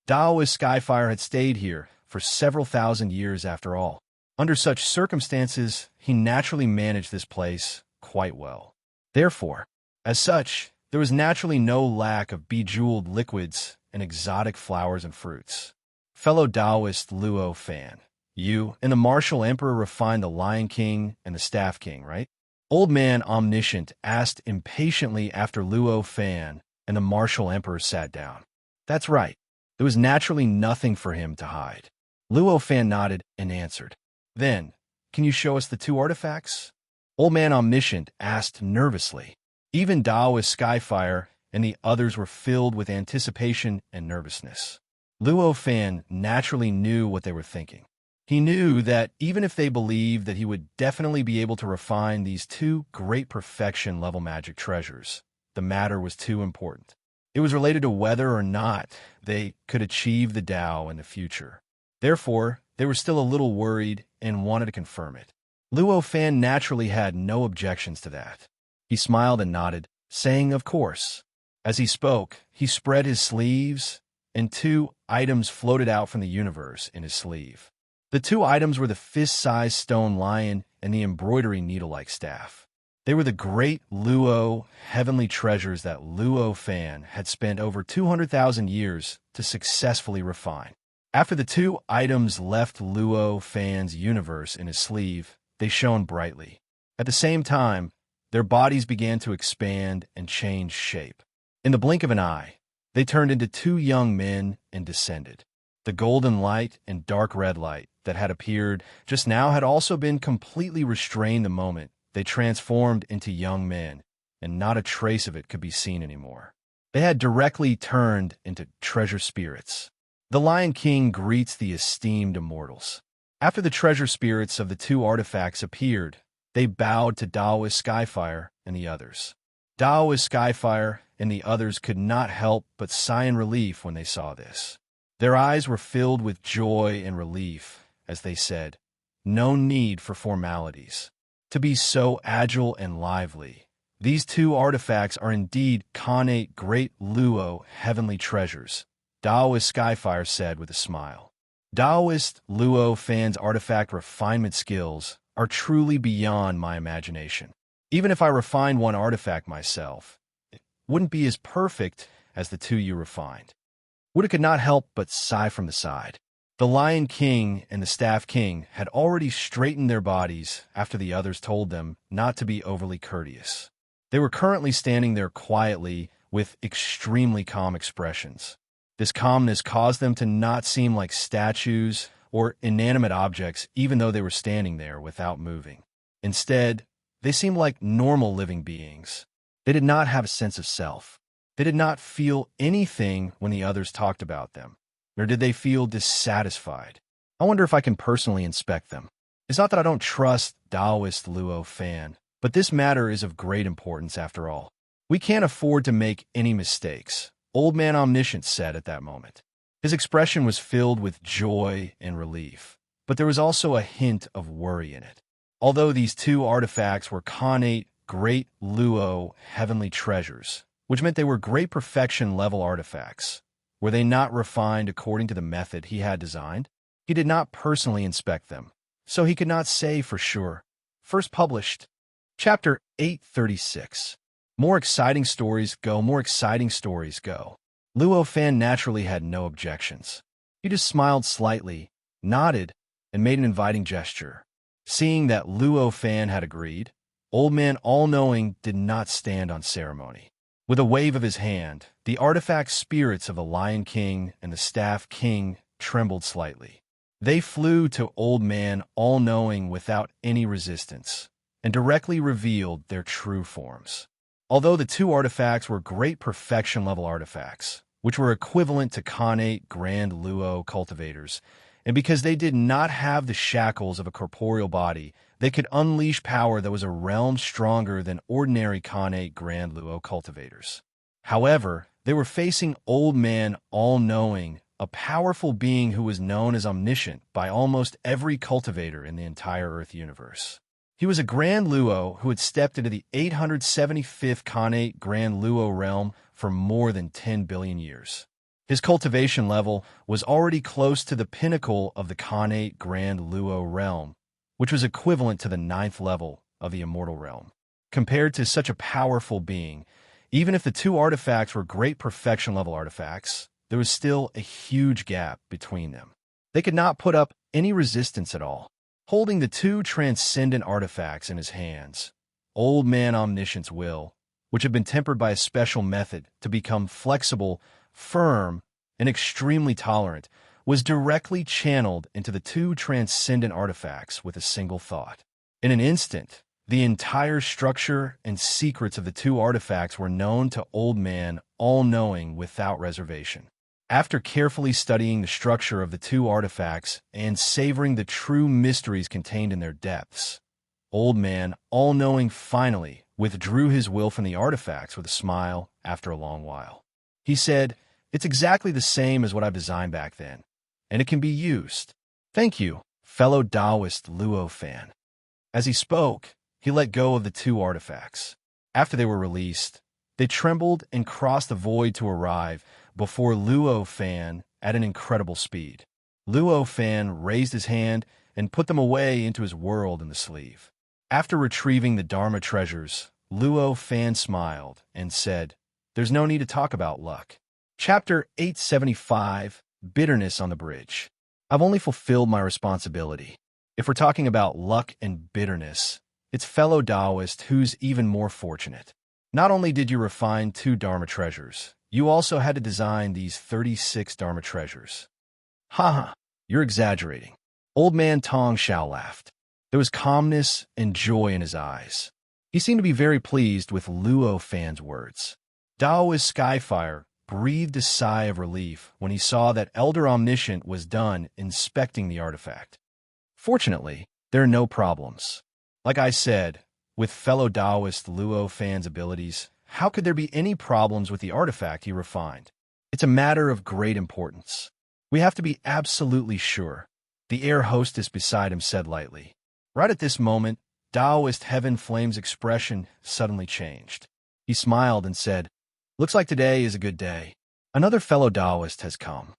Daoist Skyfire had stayed here for several thousand years after all. Under such circumstances, he naturally managed this place quite well. Therefore, as such, there was naturally no lack of bejeweled liquids and exotic flowers and fruits. Fellow Taoist Luo Fan, you and the martial emperor refined the Lion King and the Staff King, right? Old Man Omniscient asked impatiently after Luo Fan and the martial emperor sat down. That's right. There was naturally nothing for him to hide. Luo Fan nodded and answered. Then, can you show us the two artifacts? Old Man Omniscient asked nervously. Even Daoist Skyfire and the others were filled with anticipation and nervousness. Luo Fan naturally knew what they were thinking. He knew that even if they believed that he would definitely be able to refine these two great perfection level magic treasures, the matter was too important. It was related to whether or not they could achieve the Tao in the future. Therefore, they were still a little worried and wanted to confirm it. Luo Fan naturally had no objections to that. He smiled and nodded, saying, of course. As he spoke, he spread his sleeves, and two items floated out from the universe in his sleeve. The two items were the fist-sized stone lion and the embroidery needle-like staff. They were the great Luo heavenly treasures that Luo Fan had spent over 200,000 years to successfully refine. After the two items left Luo Fan's universe in his sleeve, they shone brightly. At the same time, their bodies began to expand and change shape. In the blink of an eye, they turned into two young men and descended. The golden light and dark red light that had appeared just now had also been completely restrained the moment they transformed into young men, and not a trace of it could be seen anymore. They had directly turned into treasure spirits. The Lion King greets the esteemed immortals. After the treasure spirits of the two artifacts appeared, they bowed to Daoist Skyfire and the others. Daoist Skyfire and the others could not help but sigh in relief when they saw this. Their eyes were filled with joy and relief as they said, no need for formalities. To be so agile and lively, these two artifacts are indeed connate great Luo heavenly treasures, Daoist Skyfire said with a smile. Daoist Luo Fan's artifact refinement skills are truly beyond my imagination. Even if I refined one artifact myself, it wouldn't be as perfect as the two you refined. Wuda could not help but sigh from the side. The Lion King and the Staff King had already straightened their bodies after the others told them not to be overly courteous. They were currently standing there quietly with extremely calm expressions. This calmness caused them to not seem like statues or inanimate objects even though they were standing there without moving. Instead, they seemed like normal living beings. They did not have a sense of self. They did not feel anything when the others talked about them, nor did they feel dissatisfied. I wonder if I can personally inspect them. It's not that I don't trust Daoist Luo Fan, but this matter is of great importance after all. We can't afford to make any mistakes, Old Man Omniscient said at that moment. His expression was filled with joy and relief, but there was also a hint of worry in it. Although these two artifacts were connate great Luo heavenly treasures, which meant they were great perfection level artifacts, were they not refined according to the method he had designed? He did not personally inspect them, so he could not say for sure. First published, Chapter 836. More exciting stories go, more exciting stories go. Luo Fan naturally had no objections. He just smiled slightly, nodded, and made an inviting gesture. Seeing that Luo Fan had agreed, Old Man All-Knowing did not stand on ceremony. With a wave of his hand, the artifact spirits of the Lion King and the Staff King trembled slightly. They flew to Old Man All-Knowing without any resistance, and directly revealed their true forms. Although the two artifacts were great perfection-level artifacts, which were equivalent to Khanate Grand Luo cultivators, and because they did not have the shackles of a corporeal body, they could unleash power that was a realm stronger than ordinary Khanate Grand Luo cultivators. However, they were facing Old Man All-Knowing, a powerful being who was known as omniscient by almost every cultivator in the entire Earth universe. He was a Grand Luo who had stepped into the 875th Khanate Grand Luo realm for more than 10 billion years. His cultivation level was already close to the pinnacle of the Khanate Grand Luo realm, which was equivalent to the 9th level of the Immortal realm. Compared to such a powerful being, even if the two artifacts were great perfection-level artifacts, there was still a huge gap between them. They could not put up any resistance at all. Holding the two transcendent artifacts in his hands, Old Man Omniscient's will, which had been tempered by a special method to become flexible, firm, and extremely tolerant, was directly channeled into the two transcendent artifacts with a single thought. In an instant, the entire structure and secrets of the two artifacts were known to Old Man All-Knowing without reservation. After carefully studying the structure of the two artifacts and savoring the true mysteries contained in their depths, Old Man All-Knowing finally withdrew his will from the artifacts with a smile after a long while. He said, "It's exactly the same as what I've designed back then, and it can be used. Thank you, fellow Taoist Luo fan." As he spoke, he let go of the two artifacts. After they were released, they trembled and crossed the void to arrive before Luo Fan at an incredible speed. Luo Fan raised his hand and put them away into his world in the sleeve. After retrieving the Dharma treasures, Luo Fan smiled and said, "There's no need to talk about luck." Chapter 875, Bitterness on the Bridge. I've only fulfilled my responsibility. If we're talking about luck and bitterness, it's fellow Taoist who's even more fortunate. Not only did you refine two Dharma treasures, you also had to design these 36 Dharma treasures. Haha, you're exaggerating. Old Man Tong Xiao laughed. There was calmness and joy in his eyes. He seemed to be very pleased with Luo Fan's words. Taoist Skyfire breathed a sigh of relief when he saw that Elder Omniscient was done inspecting the artifact. Fortunately, there are no problems. Like I said, with fellow Taoist Luo Fan's abilities, how could there be any problems with the artifact he refined? It's a matter of great importance. We have to be absolutely sure, the air hostess beside him said lightly. Right at this moment, Taoist Heaven Flame's expression suddenly changed. He smiled and said, "Looks like today is a good day. Another fellow Taoist has come."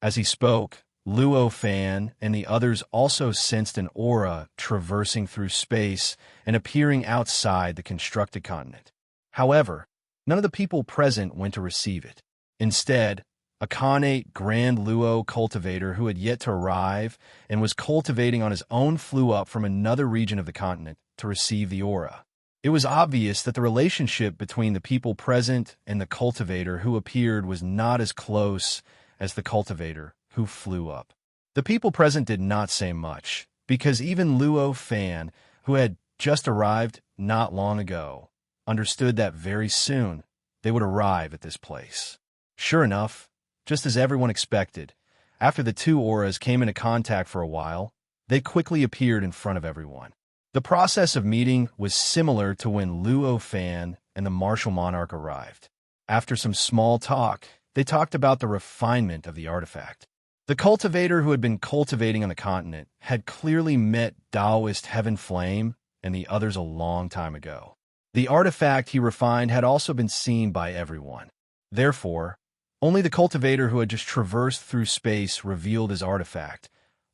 As he spoke, Luo Fan and the others also sensed an aura traversing through space and appearing outside the constructed continent. However, none of the people present went to receive it. Instead, a Khanate Grand Luo cultivator who had yet to arrive and was cultivating on his own flew up from another region of the continent to receive the aura. It was obvious that the relationship between the people present and the cultivator who appeared was not as close as the cultivator who flew up. The people present did not say much, because even Luo Fan, who had just arrived not long ago, understood that very soon they would arrive at this place. Sure enough, just as everyone expected, after the two auras came into contact for a while, they quickly appeared in front of everyone. The process of meeting was similar to when Luo Fan and the Martial Monarch arrived. After some small talk, they talked about the refinement of the artifact. The cultivator who had been cultivating on the continent had clearly met Taoist Heaven Flame and the others a long time ago. The artifact he refined had also been seen by everyone. Therefore, only the cultivator who had just traversed through space revealed his artifact.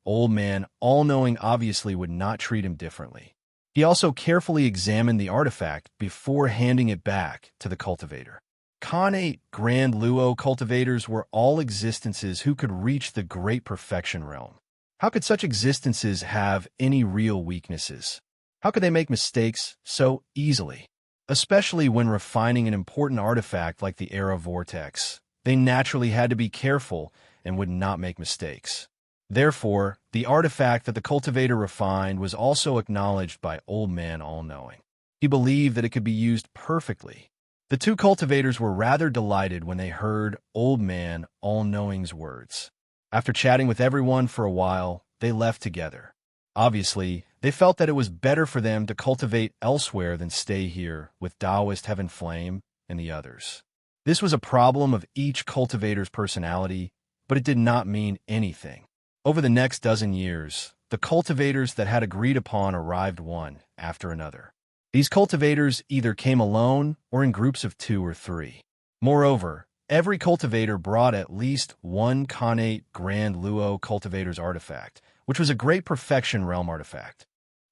Old Man All-Knowing obviously would not treat him differently. He also carefully examined the artifact before handing it back to the cultivator. Khanate Grand Luo cultivators were all existences who could reach the great perfection realm. How could such existences have any real weaknesses? How could they make mistakes so easily? Especially when refining an important artifact like the Era Vortex, they naturally had to be careful and would not make mistakes. Therefore, the artifact that the cultivator refined was also acknowledged by Old Man All-Knowing. He believed that it could be used perfectly. The two cultivators were rather delighted when they heard Old Man All-Knowing's words. After chatting with everyone for a while, they left together. Obviously, they felt that it was better for them to cultivate elsewhere than stay here with Taoist Heaven Flame and the others. This was a problem of each cultivator's personality, but it did not mean anything. Over the next dozen years, the cultivators that had agreed upon arrived one after another. These cultivators either came alone or in groups of 2 or 3. Moreover, every cultivator brought at least one Khanate Grand Luo cultivator's artifact, which was a Great Perfection Realm artifact.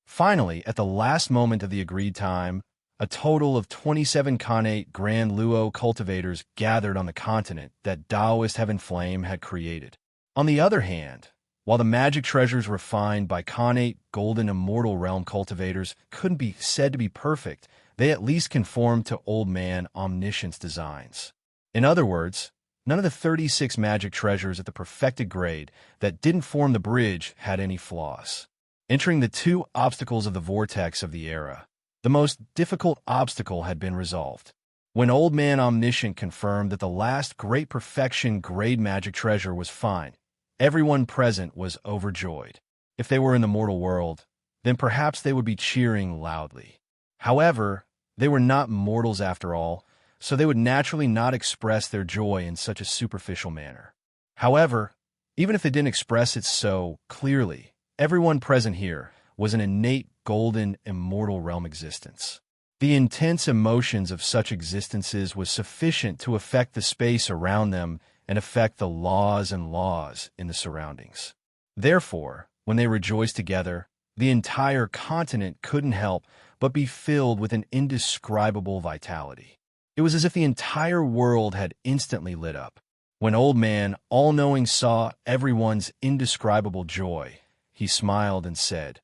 Finally, at the last moment of the agreed time, a total of 27 Khanate Grand Luo cultivators gathered on the continent that Taoist Heaven Flame had created. On the other hand, while the magic treasures refined by Khanate Golden Immortal Realm cultivators couldn't be said to be perfect, they at least conformed to Old Man Omniscient's designs. In other words, none of the 36 magic treasures at the perfected grade that didn't form the bridge had any flaws. Entering the 2 obstacles of the vortex of the era, the most difficult obstacle had been resolved. When Old Man Omniscient confirmed that the last Great Perfection grade magic treasure was fine, everyone present was overjoyed. If they were in the mortal world, then perhaps they would be cheering loudly. However, they were not mortals after all, so they would naturally not express their joy in such a superficial manner. However, even if they didn't express it so clearly, everyone present here was an innate golden immortal realm existence. The intense emotions of such existences was sufficient to affect the space around them and affect the laws in the surroundings. Therefore, when they rejoiced together, the entire continent couldn't help but be filled with an indescribable vitality. It was as if the entire world had instantly lit up. When Old Man All-Knowing saw everyone's indescribable joy, he smiled and said,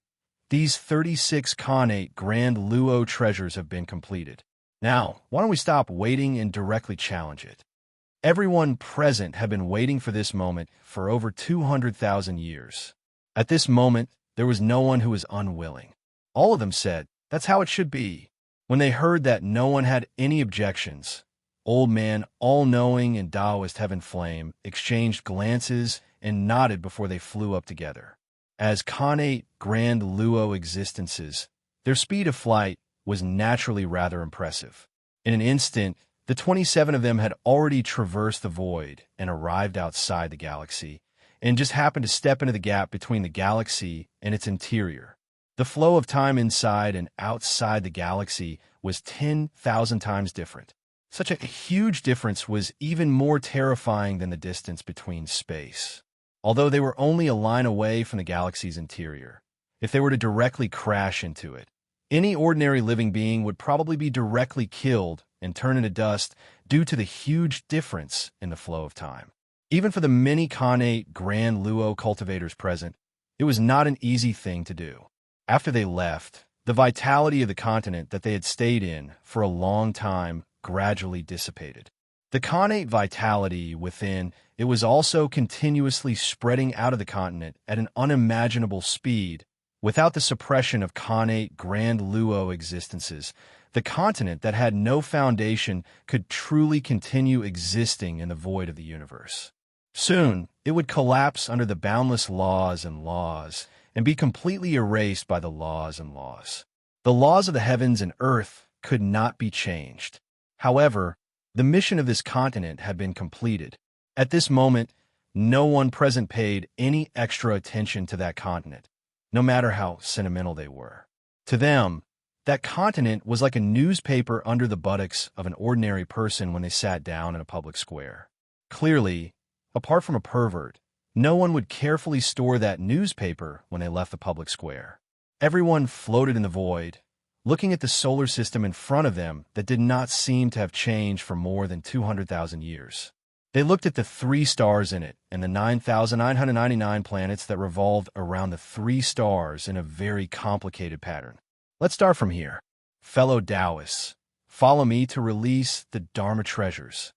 "These 36 Khanate Grand Luo treasures have been completed. Now, why don't we stop waiting and directly challenge it?" Everyone present had been waiting for this moment for over 200,000 years. At this moment, there was no one who was unwilling. All of them said, "That's how it should be." When they heard that no one had any objections, Old Man All-Knowing and Taoist Heaven Flame exchanged glances and nodded before they flew up together. As Khanate Grand Luo existences, their speed of flight was naturally rather impressive. In an instant, the 27 of them had already traversed the void and arrived outside the galaxy, and just happened to step into the gap between the galaxy and its interior. The flow of time inside and outside the galaxy was 10,000 times different. Such a huge difference was even more terrifying than the distance between space. Although they were only a line away from the galaxy's interior, if they were to directly crash into it, any ordinary living being would probably be directly killed and turn into dust due to the huge difference in the flow of time. Even for the many Khanate Grand Luo cultivators present, it was not an easy thing to do. After they left, the vitality of the continent that they had stayed in for a long time gradually dissipated. The Khanate vitality within it was also continuously spreading out of the continent at an unimaginable speed. Without the suppression of Khanate Grand Luo existences, the continent that had no foundation could truly continue existing in the void of the universe. Soon, it would collapse under the boundless laws and be completely erased by the laws. The laws of the heavens and earth could not be changed. However, the mission of this continent had been completed. At this moment, no one present paid any extra attention to that continent, no matter how sentimental they were. To them, that continent was like a newspaper under the buttocks of an ordinary person when they sat down in a public square. Clearly, apart from a pervert, no one would carefully store that newspaper when they left the public square. Everyone floated in the void, looking at the solar system in front of them that did not seem to have changed for more than 200,000 years. They looked at the 3 stars in it and the 9,999 planets that revolved around the 3 stars in a very complicated pattern. Let's start from here. Fellow Taoists, follow me to release the Dharma treasures.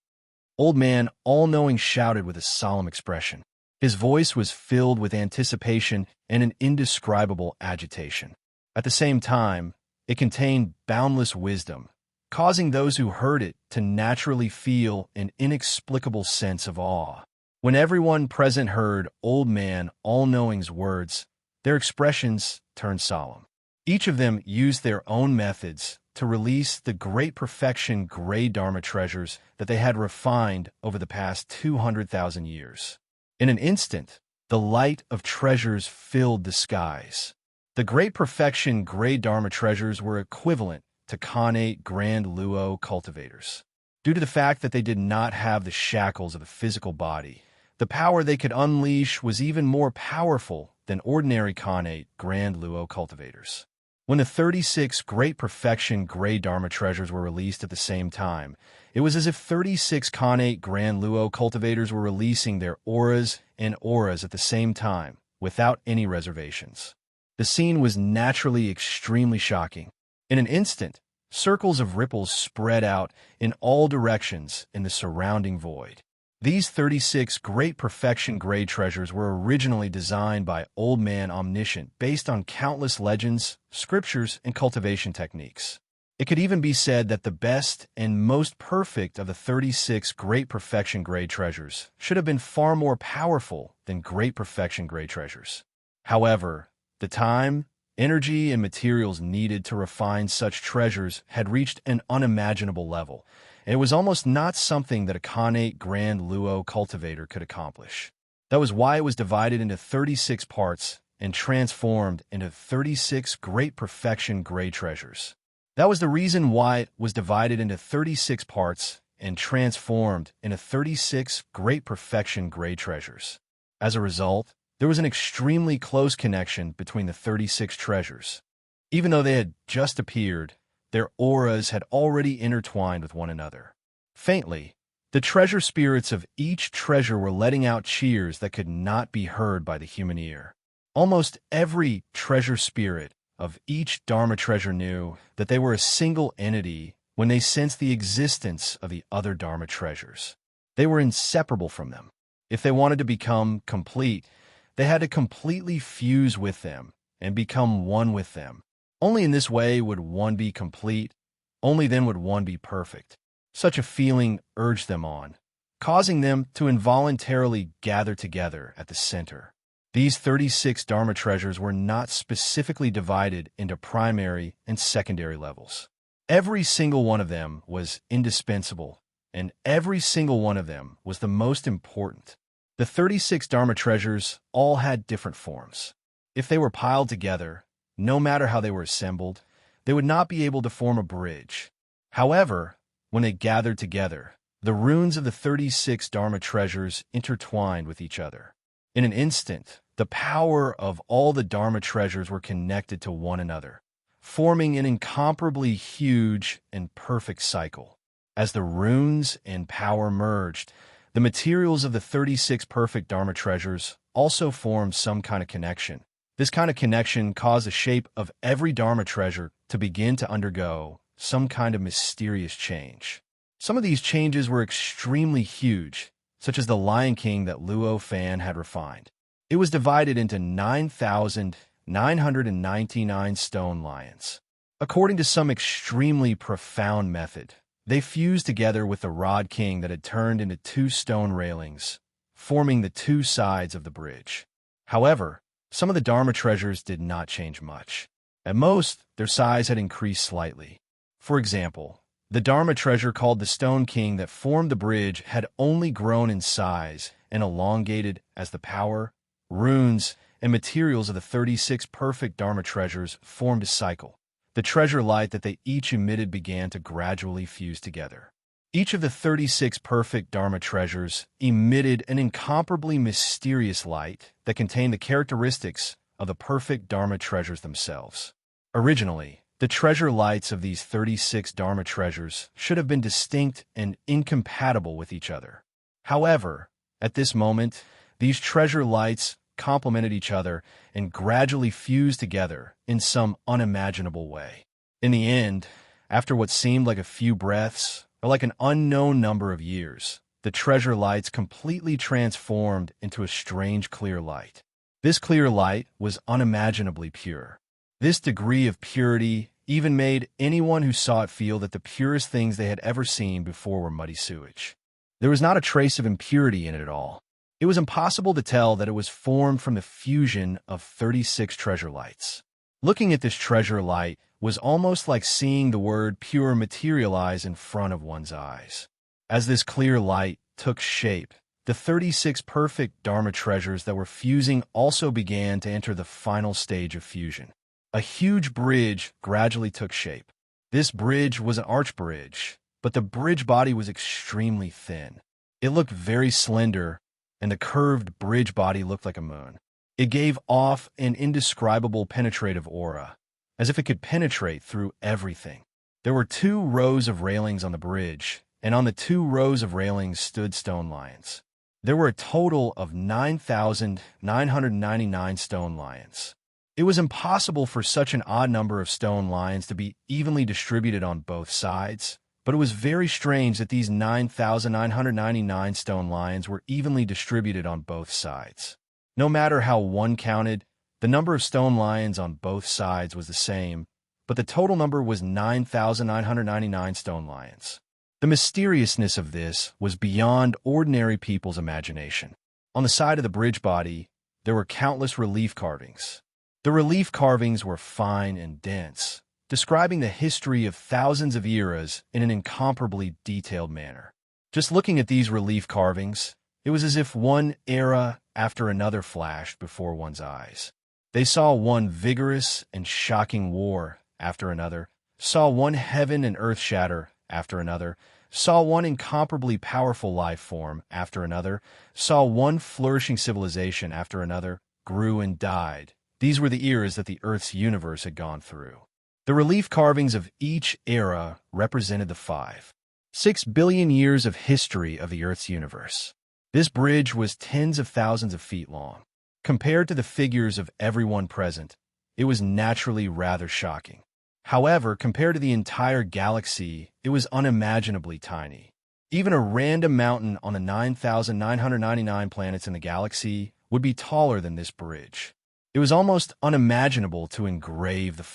Old Man All-Knowing shouted with a solemn expression. His voice was filled with anticipation and an indescribable agitation. At the same time, it contained boundless wisdom, causing those who heard it to naturally feel an inexplicable sense of awe. When everyone present heard Old Man All-Knowing's words, their expressions turned solemn. Each of them used their own methods to release the great perfection gray Dharma treasures that they had refined over the past 200,000 years. In an instant, the light of treasures filled the skies. The great perfection gray Dharma treasures were equivalent to Khanate Grand Luo cultivators. Due to the fact that they did not have the shackles of the physical body, the power they could unleash was even more powerful than ordinary Khanate Grand Luo cultivators. When the 36 Great Perfection Gray Dharma treasures were released at the same time, it was as if 36 Khanate Grand Luo cultivators were releasing their auras and auras at the same time, without any reservations. The scene was naturally extremely shocking. In an instant, circles of ripples spread out in all directions in the surrounding void. These 36 Great Perfection Gray treasures were originally designed by Old Man Omniscient based on countless legends, scriptures, and cultivation techniques. It could even be said that the best and most perfect of the 36 Great Perfection Gray treasures should have been far more powerful than Great Perfection Gray treasures. However, the time, energy, and materials needed to refine such treasures had reached an unimaginable level. It was almost not something that a Khanate Grand Luo cultivator could accomplish. That was why it was divided into 36 parts and transformed into 36 Great Perfection Gray treasures. That was the reason why it was divided into 36 parts and transformed into 36 Great Perfection Gray treasures. As a result, there was an extremely close connection between the 36 treasures. Even though they had just appeared, their auras had already intertwined with one another. Faintly, the treasure spirits of each treasure were letting out cheers that could not be heard by the human ear. Almost every treasure spirit of each Dharma treasure knew that they were a single entity when they sensed the existence of the other Dharma treasures. They were inseparable from them. If they wanted to become complete, they had to completely fuse with them and become one with them. Only in this way would one be complete, only then would one be perfect. Such a feeling urged them on, causing them to involuntarily gather together at the center. These 36 Dharma treasures were not specifically divided into primary and secondary levels. Every single one of them was indispensable, and every single one of them was the most important. The 36 Dharma treasures all had different forms. If they were piled together, no matter how they were assembled, they would not be able to form a bridge. However, when they gathered together, the runes of the 36 Dharma treasures intertwined with each other. In an instant, the power of all the Dharma treasures were connected to one another, forming an incomparably huge and perfect cycle. As the runes and power merged, the materials of the 36 perfect Dharma treasures also formed some kind of connection. This kind of connection caused the shape of every Dharma treasure to begin to undergo some kind of mysterious change. Some of these changes were extremely huge, such as the Lion King that Luo Fan had refined. It was divided into 9,999 stone lions. According to some extremely profound method, they fused together with the Rod King that had turned into 2 stone railings, forming the 2 sides of the bridge. However, some of the Dharma treasures did not change much. At most, their size had increased slightly. For example, the Dharma treasure called the Stone King that formed the bridge had only grown in size and elongated as the power, runes, and materials of the 36 perfect Dharma treasures formed a cycle. The treasure light that they each emitted began to gradually fuse together. Each of the 36 perfect Dharma treasures emitted an incomparably mysterious light that contained the characteristics of the perfect Dharma treasures themselves. Originally, the treasure lights of these 36 Dharma treasures should have been distinct and incompatible with each other. However, at this moment, these treasure lights complemented each other and gradually fused together in some unimaginable way. In the end, after what seemed like a few breaths, or like an unknown number of years, the treasure lights completely transformed into a strange clear light. This clear light was unimaginably pure. This degree of purity even made anyone who saw it feel that the purest things they had ever seen before were muddy sewage. There was not a trace of impurity in it at all. It was impossible to tell that it was formed from the fusion of 36 treasure lights. Looking at this treasure light was almost like seeing the word pure materialize in front of one's eyes. As this clear light took shape, the 36 perfect Dharma treasures that were fusing also began to enter the final stage of fusion. A huge bridge gradually took shape. This bridge was an arch bridge, but the bridge body was extremely thin. It looked very slender, and the curved bridge body looked like a moon. It gave off an indescribable penetrative aura, as if it could penetrate through everything. There were 2 rows of railings on the bridge, and on the 2 rows of railings stood stone lions. There were a total of 9,999 stone lions. It was impossible for such an odd number of stone lions to be evenly distributed on both sides, but it was very strange that these 9,999 stone lions were evenly distributed on both sides. No matter how one counted, the number of stone lions on both sides was the same, but the total number was 9,999 stone lions. The mysteriousness of this was beyond ordinary people's imagination. On the side of the bridge body, there were countless relief carvings. The relief carvings were fine and dense, describing the history of thousands of eras in an incomparably detailed manner. Just looking at these relief carvings, it was as if one era after another flashed before one's eyes. They saw one vigorous and shocking war after another, saw one heaven and earth shatter after another, saw one incomparably powerful life form after another, saw one flourishing civilization after another, grew and died. These were the eras that the Earth's universe had gone through. The relief carvings of each era represented the 6 billion years of history of the Earth's universe. This bridge was tens of thousands of feet long. Compared to the figures of everyone present, it was naturally rather shocking. However, compared to the entire galaxy, it was unimaginably tiny. Even a random mountain on the 9,999 planets in the galaxy would be taller than this bridge. It was almost unimaginable to engrave the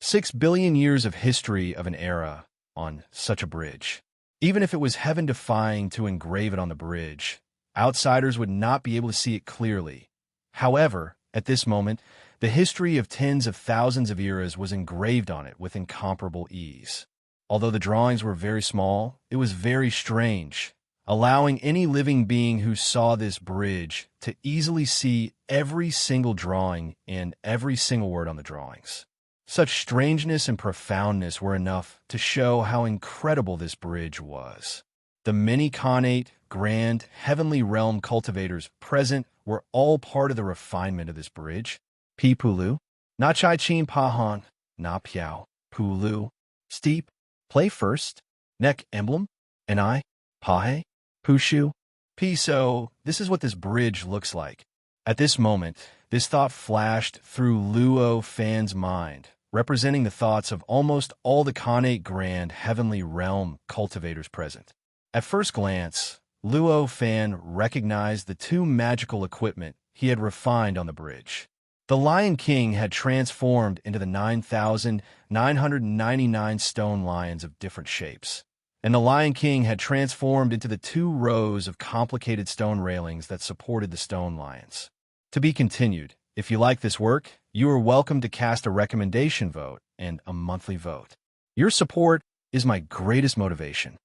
6 billion years of history of an era on such a bridge. Even if it was heaven-defying to engrave it on the bridge, outsiders would not be able to see it clearly. However, at this moment, the history of tens of thousands of eras was engraved on it with incomparable ease. Although the drawings were very small, it was very strange, allowing any living being who saw this bridge to easily see every single drawing and every single word on the drawings. Such strangeness and profoundness were enough to show how incredible this bridge was. The many connate, grand, heavenly realm cultivators present were all part of the refinement of this bridge. Pi Pulu, Na Chai Chin Pahan, Na Piao, Pulu, Steep, Play First, Neck Emblem, and I, Pahe, Pushu, Pi. So, this is what this bridge looks like. At this moment, this thought flashed through Luo Fan's mind, representing the thoughts of almost all the connate grand heavenly realm cultivators present. At first glance, Luo Fan recognized the 2 magical equipment he had refined on the bridge. The Lion King had transformed into the 9,999 stone lions of different shapes, and the Lion King had transformed into the 2 rows of complicated stone railings that supported the stone lions. To be continued. If you like this work, you are welcome to cast a recommendation vote and a monthly vote. Your support is my greatest motivation.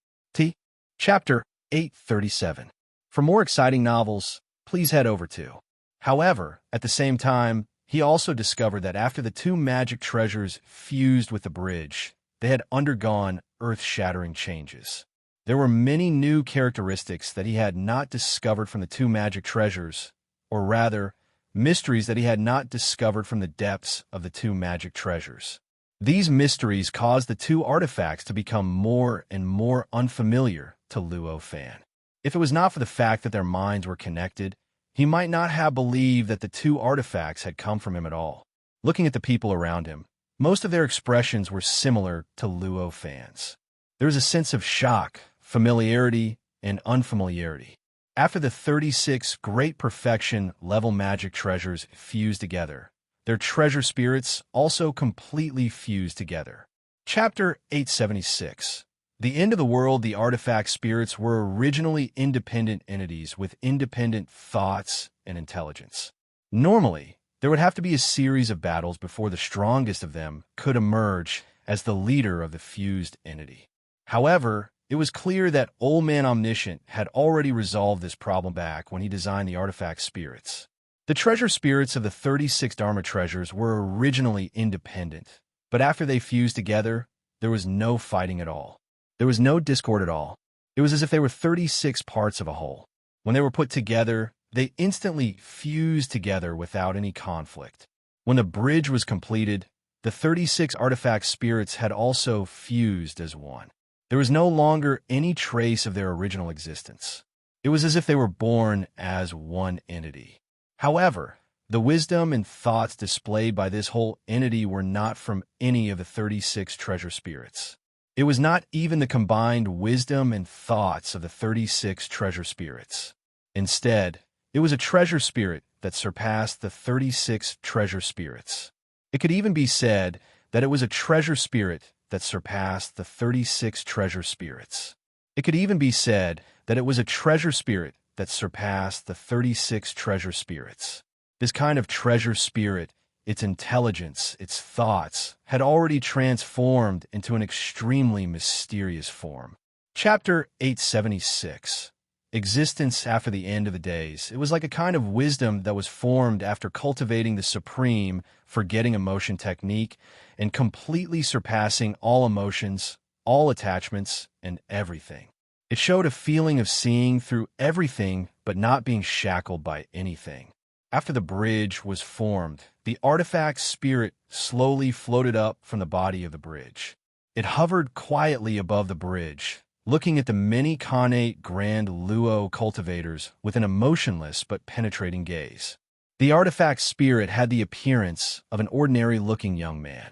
Chapter 837. For more exciting novels, please head over to. However, at the same time, he also discovered that after the 2 magic treasures fused with the bridge, they had undergone earth-shattering changes. There were many new characteristics that he had not discovered from the 2 magic treasures, or rather, mysteries that he had not discovered from the depths of the 2 magic treasures. These mysteries caused the 2 artifacts to become more and more unfamiliar to Luo Fan. If it was not for the fact that their minds were connected, he might not have believed that the 2 artifacts had come from him at all. Looking at the people around him, most of their expressions were similar to Luo Fan's. There was a sense of shock, familiarity, and unfamiliarity. After the 36 great perfection level magic treasures fused together, their treasure spirits also completely fused together. Chapter 876. The end of the world. The artifact spirits were originally independent entities with independent thoughts and intelligence. Normally, there would have to be a series of battles before the strongest of them could emerge as the leader of the fused entity. However, it was clear that Old Man Omniscient had already resolved this problem back when he designed the artifact spirits. The treasure spirits of the 36 Dharma treasures were originally independent, but after they fused together, there was no fighting at all. There was no discord at all. It was as if they were 36 parts of a whole. When they were put together, they instantly fused together without any conflict. When the bridge was completed, the 36 artifact spirits had also fused as one. There was no longer any trace of their original existence. It was as if they were born as one entity. However, the wisdom and thoughts displayed by this whole entity were not from any of the 36 treasure spirits. It was not even the combined wisdom and thoughts of the 36 treasure spirits. Instead, it was a treasure spirit that surpassed the 36 treasure spirits. It could even be said that it was a treasure spirit that surpassed the 36 treasure spirits. It could even be said that it was a treasure spirit that surpassed the 36 treasure spirits. This kind of treasure spirit, its intelligence, its thoughts, had already transformed into an extremely mysterious form. Chapter 876. Existence after the end of the days. It was like a kind of wisdom that was formed after cultivating the supreme forgetting emotion technique and completely surpassing all emotions, all attachments, and everything. It showed a feeling of seeing through everything but not being shackled by anything. After the bridge was formed, the artifact spirit slowly floated up from the body of the bridge. It hovered quietly above the bridge, looking at the many connate grand luo cultivators with an emotionless but penetrating gaze. The artifact spirit had the appearance of an ordinary-looking young man.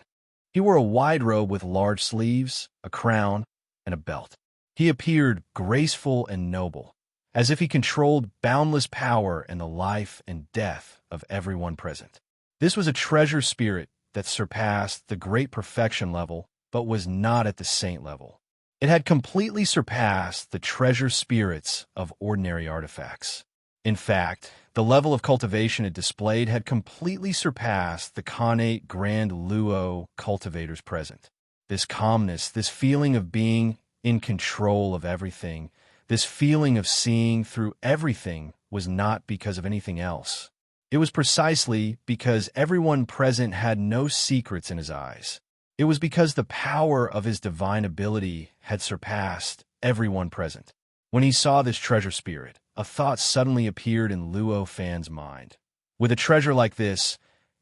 He wore a wide robe with large sleeves, a crown, and a belt. He appeared graceful and noble, as if he controlled boundless power and the life and death of everyone present. This was a treasure spirit that surpassed the great perfection level, but was not at the saint level. It had completely surpassed the treasure spirits of ordinary artifacts. In fact, the level of cultivation it displayed had completely surpassed the connate grand luo cultivators present. This calmness, this feeling of being in control of everything, this feeling of seeing through everything was not because of anything else. It was precisely because everyone present had no secrets in his eyes. It was because the power of his divine ability had surpassed everyone present. When he saw this treasure spirit, a thought suddenly appeared in Luo Fan's mind. With a treasure like this,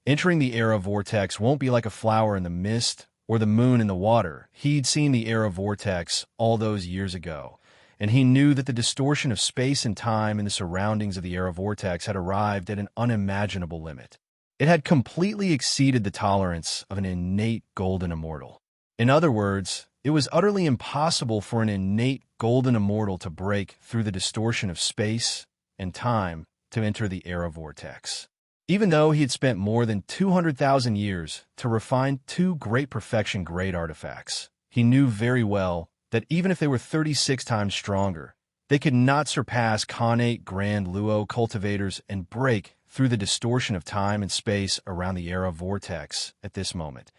entering the era vortex won't be like a flower in the mist or the moon in the water. He'd seen the era vortex all those years ago, and he knew that the distortion of space and time in the surroundings of the era vortex had arrived at an unimaginable limit. It had completely exceeded the tolerance of an innate golden immortal. In other words, it was utterly impossible for an innate golden immortal to break through the distortion of space and time to enter the era vortex. Even though he had spent more than 200,000 years to refine two great perfection great artifacts, he knew very well that even if they were 36 times stronger, they could not surpass connate grand luo cultivators and break through the distortion of time and space around the era vortex at this moment.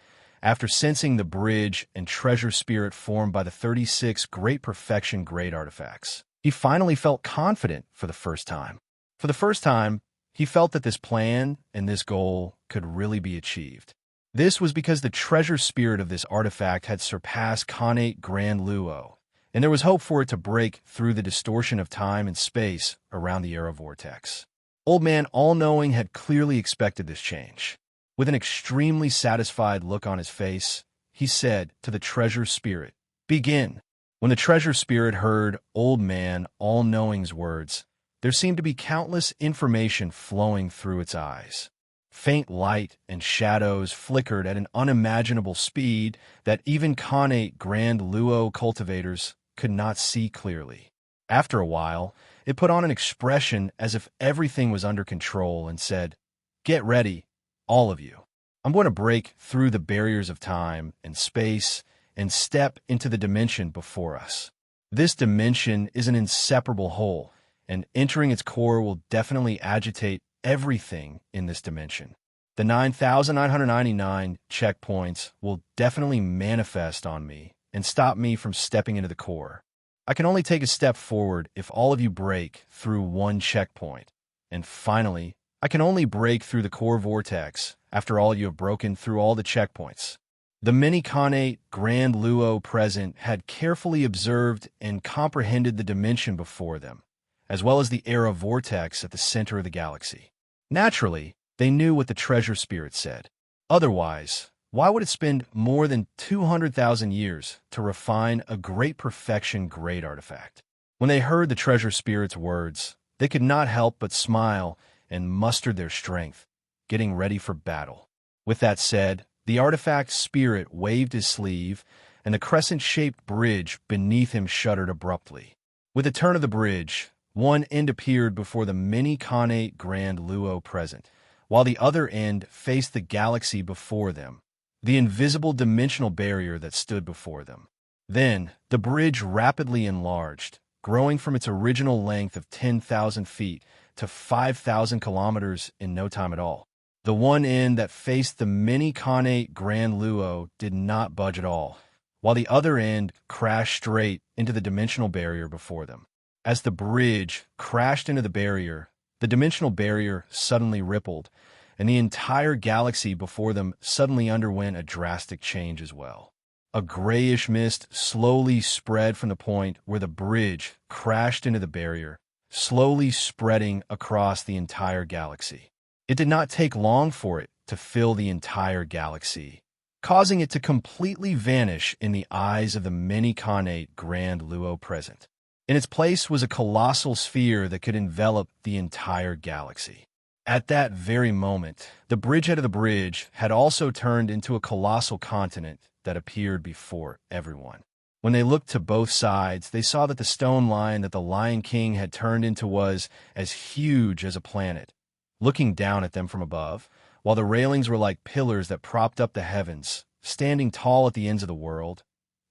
After sensing the bridge and treasure spirit formed by the 36 great perfection great artifacts, he finally felt confident for the first time. For the first time, he felt that this plan and this goal could really be achieved. This was because the treasure spirit of this artifact had surpassed connate grand luo, and there was hope for it to break through the distortion of time and space around the era vortex. Old Man All-Knowing had clearly expected this change. With an extremely satisfied look on his face, he said to the treasure spirit, "Begin." When the treasure spirit heard Old Man All-Knowing's words, there seemed to be countless information flowing through its eyes. Faint light and shadows flickered at an unimaginable speed that even connate grand luo cultivators could not see clearly. After a while, it put on an expression as if everything was under control and said, "Get ready, all of you. I'm going to break through the barriers of time and space and step into the dimension before us. This dimension is an inseparable whole, and entering its core will definitely agitate everything in this dimension. The 9,999 checkpoints will definitely manifest on me and stop me from stepping into the core. I can only take a step forward if all of you break through one checkpoint. And finally, I can only break through the core vortex after all you have broken through all the checkpoints." The many-connate Grand Luo present had carefully observed and comprehended the dimension before them, as well as the era vortex at the center of the galaxy. Naturally, they knew what the treasure spirit said. Otherwise, why would it spend more than 200,000 years to refine a great perfection great artifact? When they heard the treasure spirit's words, they could not help but smile and mustered their strength, getting ready for battle. With that said, the artifact spirit waved his sleeve, and the crescent-shaped bridge beneath him shuddered abruptly. With a turn of the bridge, one end appeared before the many-connate Grand Luo present, while the other end faced the galaxy before them, the invisible dimensional barrier that stood before them. Then, the bridge rapidly enlarged, growing from its original length of 10,000 feet to 5,000 kilometers in no time at all. The one end that faced the many-connate Grand Luo did not budge at all, while the other end crashed straight into the dimensional barrier before them. As the bridge crashed into the barrier, the dimensional barrier suddenly rippled, and the entire galaxy before them suddenly underwent a drastic change as well. A grayish mist slowly spread from the point where the bridge crashed into the barrier, slowly spreading across the entire galaxy. It did not take long for it to fill the entire galaxy, causing it to completely vanish in the eyes of the many-connate Grand Luo present. In its place was a colossal sphere that could envelop the entire galaxy. At that very moment, the bridgehead of the bridge had also turned into a colossal continent that appeared before everyone. When they looked to both sides, they saw that the stone lion that the Lion King had turned into was as huge as a planet, looking down at them from above, while the railings were like pillars that propped up the heavens, standing tall at the ends of the world.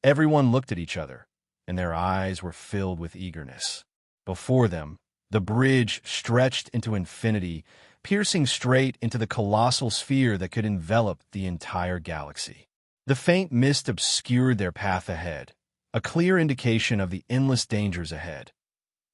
Everyone looked at each other, and their eyes were filled with eagerness. Before them, the bridge stretched into infinity, piercing straight into the colossal sphere that could envelop the entire galaxy. The faint mist obscured their path ahead, a clear indication of the endless dangers ahead.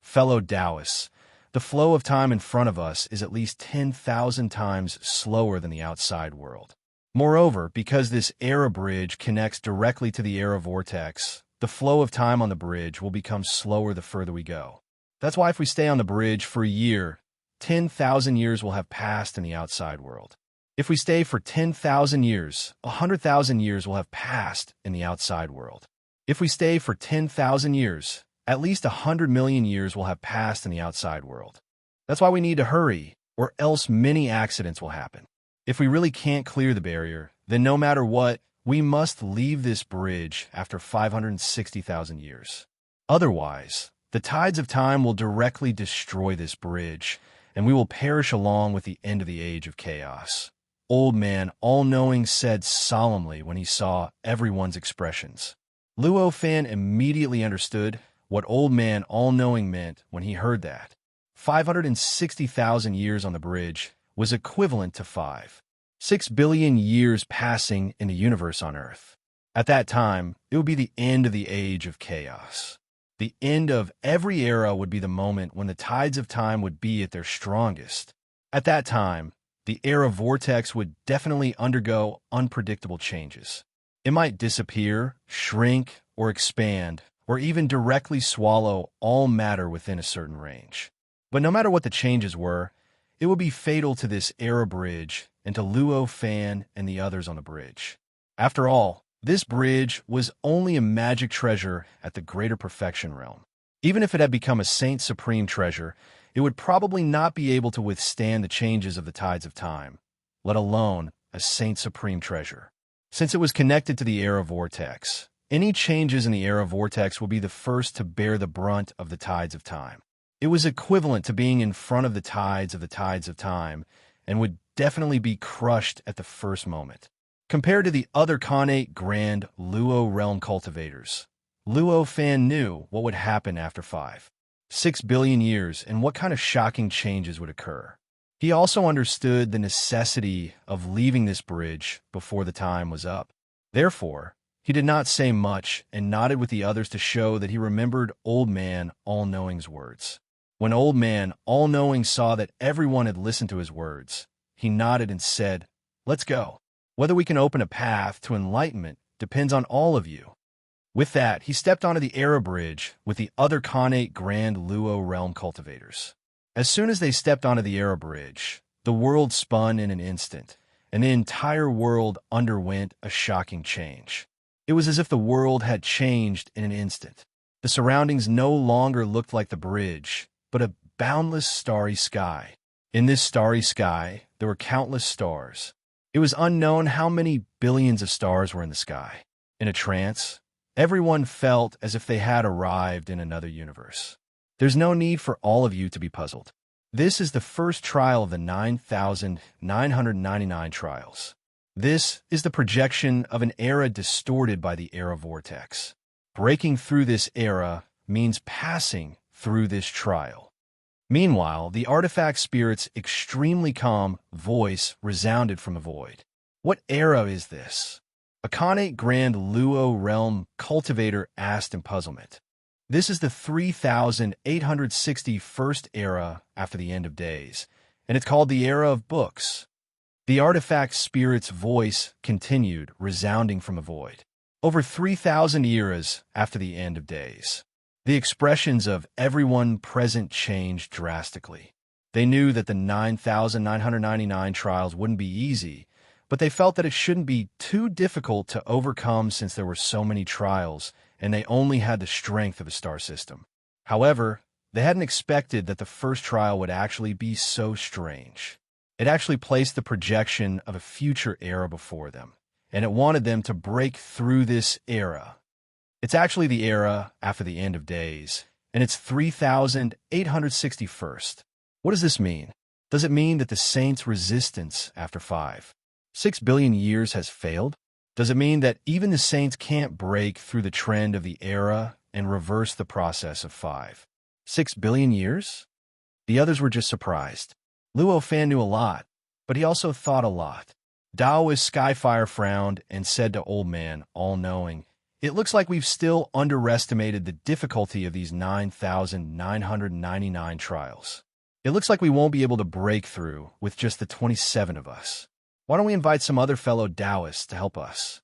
Fellow Taoists, the flow of time in front of us is at least 10,000 times slower than the outside world. Moreover, because this era bridge connects directly to the era vortex, the flow of time on the bridge will become slower the further we go. That's why if we stay on the bridge for a year, 10,000 years will have passed in the outside world. If we stay for 10,000 years, 100,000 years will have passed in the outside world. If we stay for 10,000 years, at least 100 million years will have passed in the outside world. That's why we need to hurry, or else many accidents will happen. If we really can't clear the barrier, then no matter what, we must leave this bridge after 560,000 years. Otherwise, the tides of time will directly destroy this bridge, and we will perish along with the end of the age of chaos. Old Man All-Knowing said solemnly when he saw everyone's expressions. Luo Fan immediately understood what Old Man All-Knowing meant when he heard that. 560,000 years on the bridge was equivalent to 6 billion years passing in the universe on Earth. At that time, it would be the end of the age of chaos. The end of every era would be the moment when the tides of time would be at their strongest. At that time, the era vortex would definitely undergo unpredictable changes. It might disappear, shrink, or expand, or even directly swallow all matter within a certain range. But no matter what the changes were, it would be fatal to this era bridge and to Luo Fan and the others on the bridge. After all, this bridge was only a magic treasure at the greater perfection realm. Even if it had become a Saint Supreme treasure, it would probably not be able to withstand the changes of the tides of time, let alone a Saint Supreme treasure. Since it was connected to the era vortex, Any changes in the era vortex will be the first to bear the brunt of the tides of time. It was equivalent to being in front of the tides of time, and would definitely be crushed at the first moment. Compared to the other Khanate Grand Luo realm cultivators, Luo Fan knew what would happen after 6 billion years and what kind of shocking changes would occur. He also understood the necessity of leaving this bridge before the time was up. Therefore, he did not say much and nodded with the others to show that he remembered Old Man All-Knowing's words. When Old Man All-Knowing saw that everyone had listened to his words, he nodded and said, "Let's go. Whether we can open a path to enlightenment depends on all of you." With that, he stepped onto the era bridge with the other Khanate Grand Luo realm cultivators. As soon as they stepped onto the era bridge, the world spun in an instant, and the entire world underwent a shocking change. It was as if the world had changed in an instant. The surroundings no longer looked like the bridge, but a boundless starry sky. In this starry sky, there were countless stars. It was unknown how many billions of stars were in the sky. In a trance, everyone felt as if they had arrived in another universe. There's no need for all of you to be puzzled. This is the first trial of the 9,999 trials. This is the projection of an era distorted by the era vortex. Breaking through this era means passing through this trial. Meanwhile, the artifact spirit's extremely calm voice resounded from the void. "What era is this?" A Khanate Grand Luo realm cultivator asked in puzzlement. "This is the 3,861st era after the end of days, and it's called the Era of Books." The artifact spirit's voice continued, resounding from the void. "Over 3,000 eras after the end of days." The expressions of everyone present changed drastically. They knew that the 9,999 trials wouldn't be easy, but they felt that it shouldn't be too difficult to overcome since there were so many trials, and they only had the strength of a star system. However, they hadn't expected that the first trial would actually be so strange. It actually placed the projection of a future era before them, and it wanted them to break through this era. It's actually the era after the end of days, and it's 3,861st. What does this mean? Does it mean that the saints' resistance after 6 billion years has failed? Does it mean that even the saints can't break through the trend of the era and reverse the process of 6 billion years? The others were just surprised. Luo Fan knew a lot, but he also thought a lot. Daoist Skyfire frowned and said to Old Man All-Knowing, "It looks like we've still underestimated the difficulty of these 9,999 trials. It looks like we won't be able to break through with just the 27 of us. Why don't we invite some other fellow Taoists to help us?"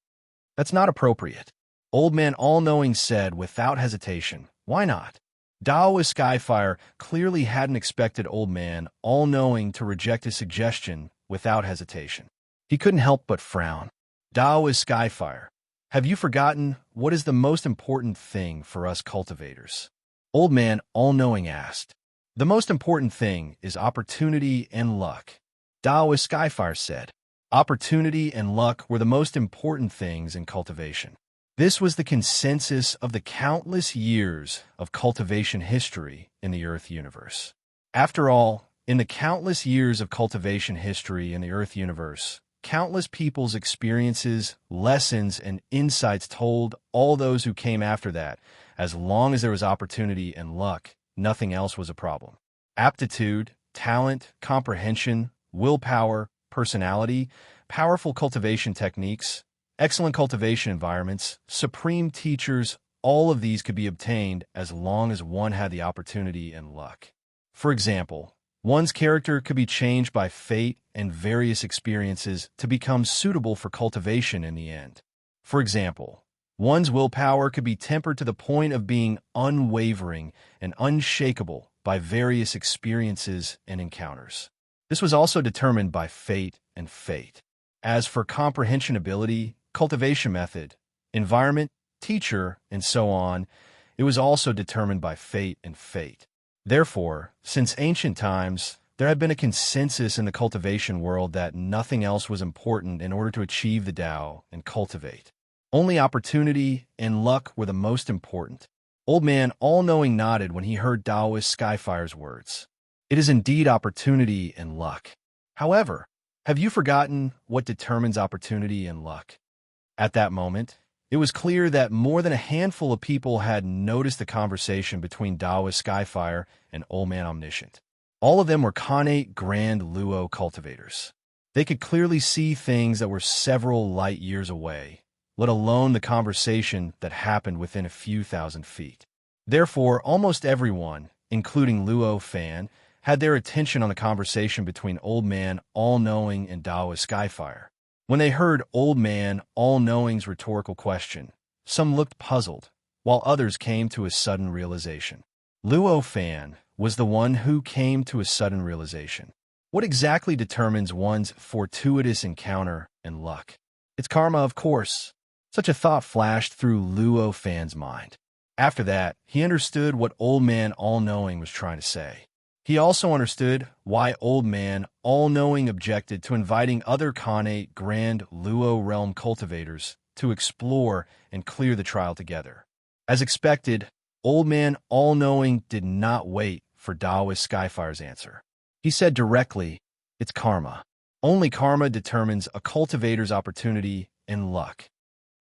"That's not appropriate," Old Man All-Knowing said without hesitation. "Why not?" Daoist Skyfire clearly hadn't expected Old Man All-Knowing to reject his suggestion without hesitation. He couldn't help but frown. Daoist Skyfire, have you forgotten what is the most important thing for us cultivators? Old Man All-Knowing asked. "The most important thing is opportunity and luck," Daoist Skyfire said. Opportunity and luck were the most important things in cultivation. This was the consensus of the countless years of cultivation history in the Earth universe. After all, in the countless years of cultivation history in the Earth universe, countless people's experiences, lessons, and insights told all those who came after that, as long as there was opportunity and luck, nothing else was a problem. Aptitude, talent, comprehension, willpower, personality, powerful cultivation techniques, excellent cultivation environments, supreme teachers, all of these could be obtained as long as one had the opportunity and luck. For example, one's character could be changed by fate and various experiences to become suitable for cultivation in the end. For example, one's willpower could be tempered to the point of being unwavering and unshakable by various experiences and encounters. This was also determined by fate and fate. As for comprehension ability, cultivation method, environment, teacher, and so on, it was also determined by fate and fate. Therefore, since ancient times, there had been a consensus in the cultivation world that nothing else was important in order to achieve the Tao and cultivate. Only opportunity and luck were the most important. Old Man All-Knowing nodded when he heard Taoist Skyfire's words. It is indeed opportunity and luck. However, have you forgotten what determines opportunity and luck? At that moment, it was clear that more than a handful of people had noticed the conversation between Taoist Skyfire and Old Man Omniscient. All of them were Khanate Grand Luo cultivators. They could clearly see things that were several light years away, let alone the conversation that happened within a few thousand feet. Therefore, almost everyone, including Luo Fan, had their attention on the conversation between Old Man All-Knowing and Taoist Skyfire. When they heard Old Man All-Knowing's rhetorical question, some looked puzzled, while others came to a sudden realization. Luo Fan was the one who came to a sudden realization. What exactly determines one's fortuitous encounter and luck? It's karma, of course. Such a thought flashed through Luo Fan's mind. After that, he understood what Old Man All-Knowing was trying to say. He also understood why Old Man All-Knowing objected to inviting other Khanate Grand Luo realm cultivators to explore and clear the trial together. As expected, Old Man All-Knowing did not wait for Taoist Skyfire's answer. He said directly, "It's karma. Only karma determines a cultivator's opportunity and luck."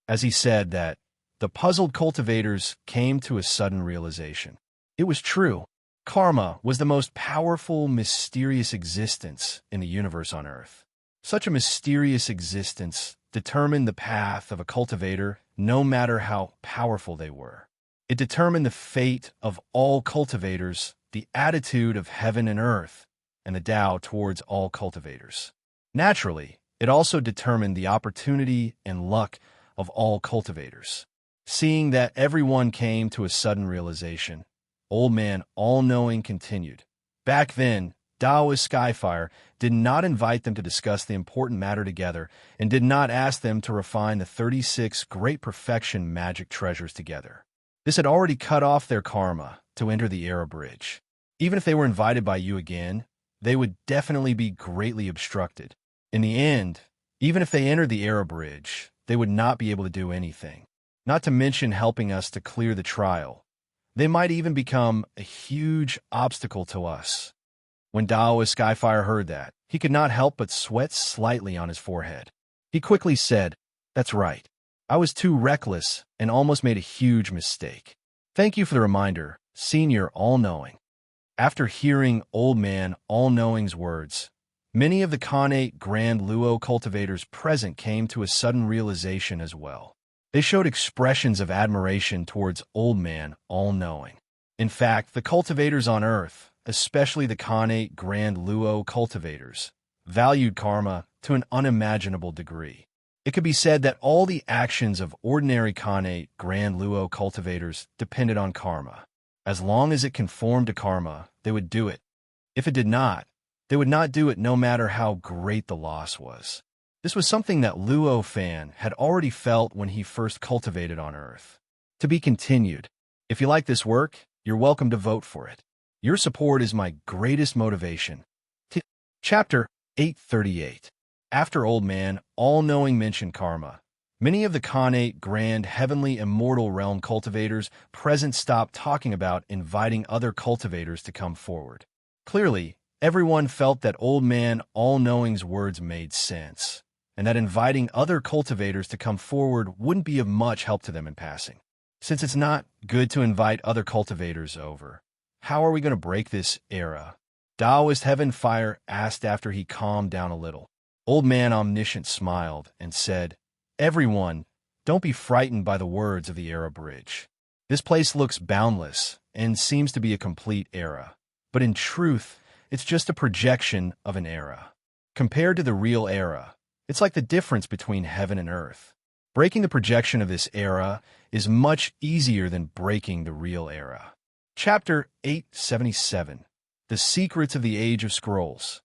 As he said that, the puzzled cultivators came to a sudden realization. It was true. Karma was the most powerful, mysterious existence in the universe on Earth. Such a mysterious existence determined the path of a cultivator no matter how powerful they were. It determined the fate of all cultivators, the attitude of heaven and earth, and the Tao towards all cultivators. Naturally, it also determined the opportunity and luck of all cultivators. Seeing that everyone came to a sudden realization, Old Man All-Knowing continued. Back then, Taoist Skyfire did not invite them to discuss the important matter together and did not ask them to refine the 36 great perfection magic treasures together. This had already cut off their karma to enter the era bridge. Even if they were invited by you again, they would definitely be greatly obstructed. In the end, even if they entered the era bridge, they would not be able to do anything, not to mention helping us to clear the trial. They might even become a huge obstacle to us. When Taoist Skyfire heard that, he could not help but sweat slightly on his forehead. He quickly said, "That's right. I was too reckless and almost made a huge mistake. Thank you for the reminder, Senior All-Knowing." After hearing Old Man All-Knowing's words, many of the Khanate Grand Luo cultivators present came to a sudden realization as well. They showed expressions of admiration towards Old Man All-Knowing. In fact, the cultivators on Earth, especially the Khanate Grand Luo cultivators, valued karma to an unimaginable degree. It could be said that all the actions of ordinary Khanate Grand Luo cultivators depended on karma. As long as it conformed to karma, they would do it. If it did not, they would not do it no matter how great the loss was. This was something that Luo Fan had already felt when he first cultivated on Earth. To be continued. If you like this work, you're welcome to vote for it. Your support is my greatest motivation. Chapter 838. After Old Man All-Knowing mentioned karma, many of the Khanate Grand Heavenly Immortal Realm cultivators present stopped talking about inviting other cultivators to come forward. Clearly, everyone felt that Old Man All-Knowing's words made sense, and that inviting other cultivators to come forward wouldn't be of much help to them in passing. Since it's not good to invite other cultivators over, how are we going to break this era? Taoist Heaven Fire asked after he calmed down a little. Old Man Omniscient smiled and said, "Everyone, don't be frightened by the words of the era bridge. This place looks boundless and seems to be a complete era, but in truth, it's just a projection of an era. Compared to the real era, it's like the difference between heaven and earth. Breaking the projection of this era is much easier than breaking the real era." Chapter 877. The Secrets of the Age of Scrolls.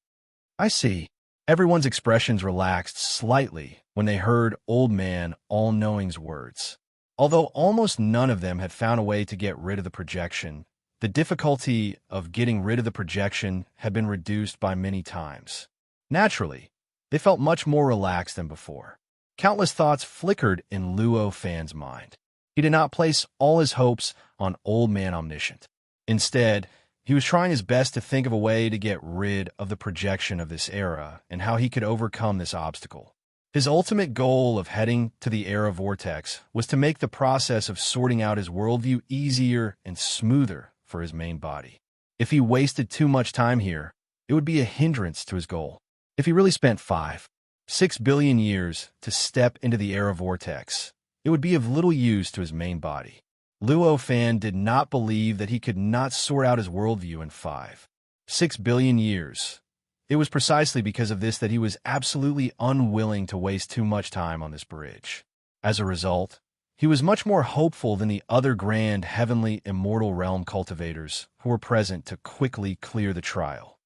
I see. Everyone's expressions relaxed slightly when they heard Old Man All-Knowing's words. Although almost none of them had found a way to get rid of the projection, the difficulty of getting rid of the projection had been reduced by many times. Naturally, they felt much more relaxed than before. Countless thoughts flickered in Luo Fan's mind. He did not place all his hopes on Old Man Omniscient. Instead, he was trying his best to think of a way to get rid of the projection of this era and how he could overcome this obstacle. His ultimate goal of heading to the era vortex was to make the process of sorting out his worldview easier and smoother for his main body. If he wasted too much time here, it would be a hindrance to his goal. If he really spent 5-6 billion years to step into the era vortex, it would be of little use to his main body. Luo Fan did not believe that he could not sort out his worldview in 5-6 billion years. It was precisely because of this that he was absolutely unwilling to waste too much time on this bridge. As a result, he was much more hopeful than the other grand, heavenly, immortal realm cultivators who were present to quickly clear the trial.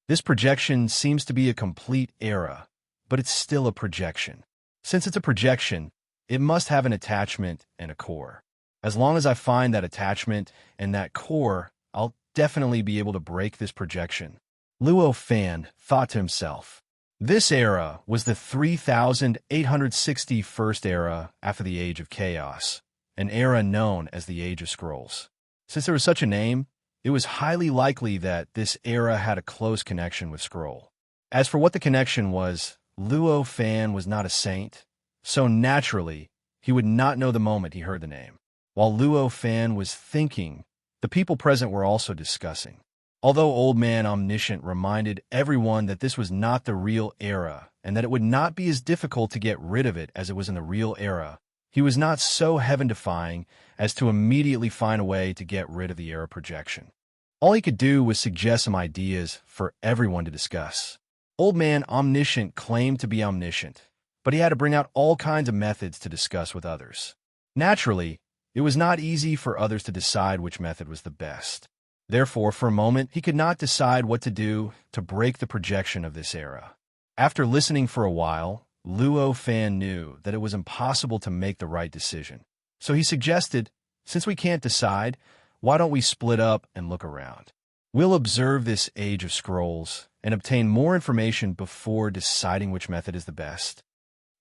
This projection seems to be a complete era, but it's still a projection. Since it's a projection, it must have an attachment and a core. As long as I find that attachment and that core, I'll definitely be able to break this projection. Luo Fan thought to himself. This era was the 3861st era after the Age of Chaos, an era known as the Age of Scrolls. Since there was such a name, it was highly likely that this era had a close connection with Scroll. As for what the connection was, Luo Fan was not a saint, so naturally, he would not know the moment he heard the name. While Luo Fan was thinking, the people present were also discussing. Although Old Man Omniscient reminded everyone that this was not the real era and that it would not be as difficult to get rid of it as it was in the real era, he was not so heaven-defying as to immediately find a way to get rid of the era projection. All he could do was suggest some ideas for everyone to discuss. Old Man Omniscient claimed to be omniscient, but he had to bring out all kinds of methods to discuss with others. Naturally, it was not easy for others to decide which method was the best. Therefore, for a moment, he could not decide what to do to break the projection of this era. After listening for a while, Luo Fan knew that it was impossible to make the right decision. So he suggested, since we can't decide, why don't we split up and look around? We'll observe this Age of Scrolls and obtain more information before deciding which method is the best.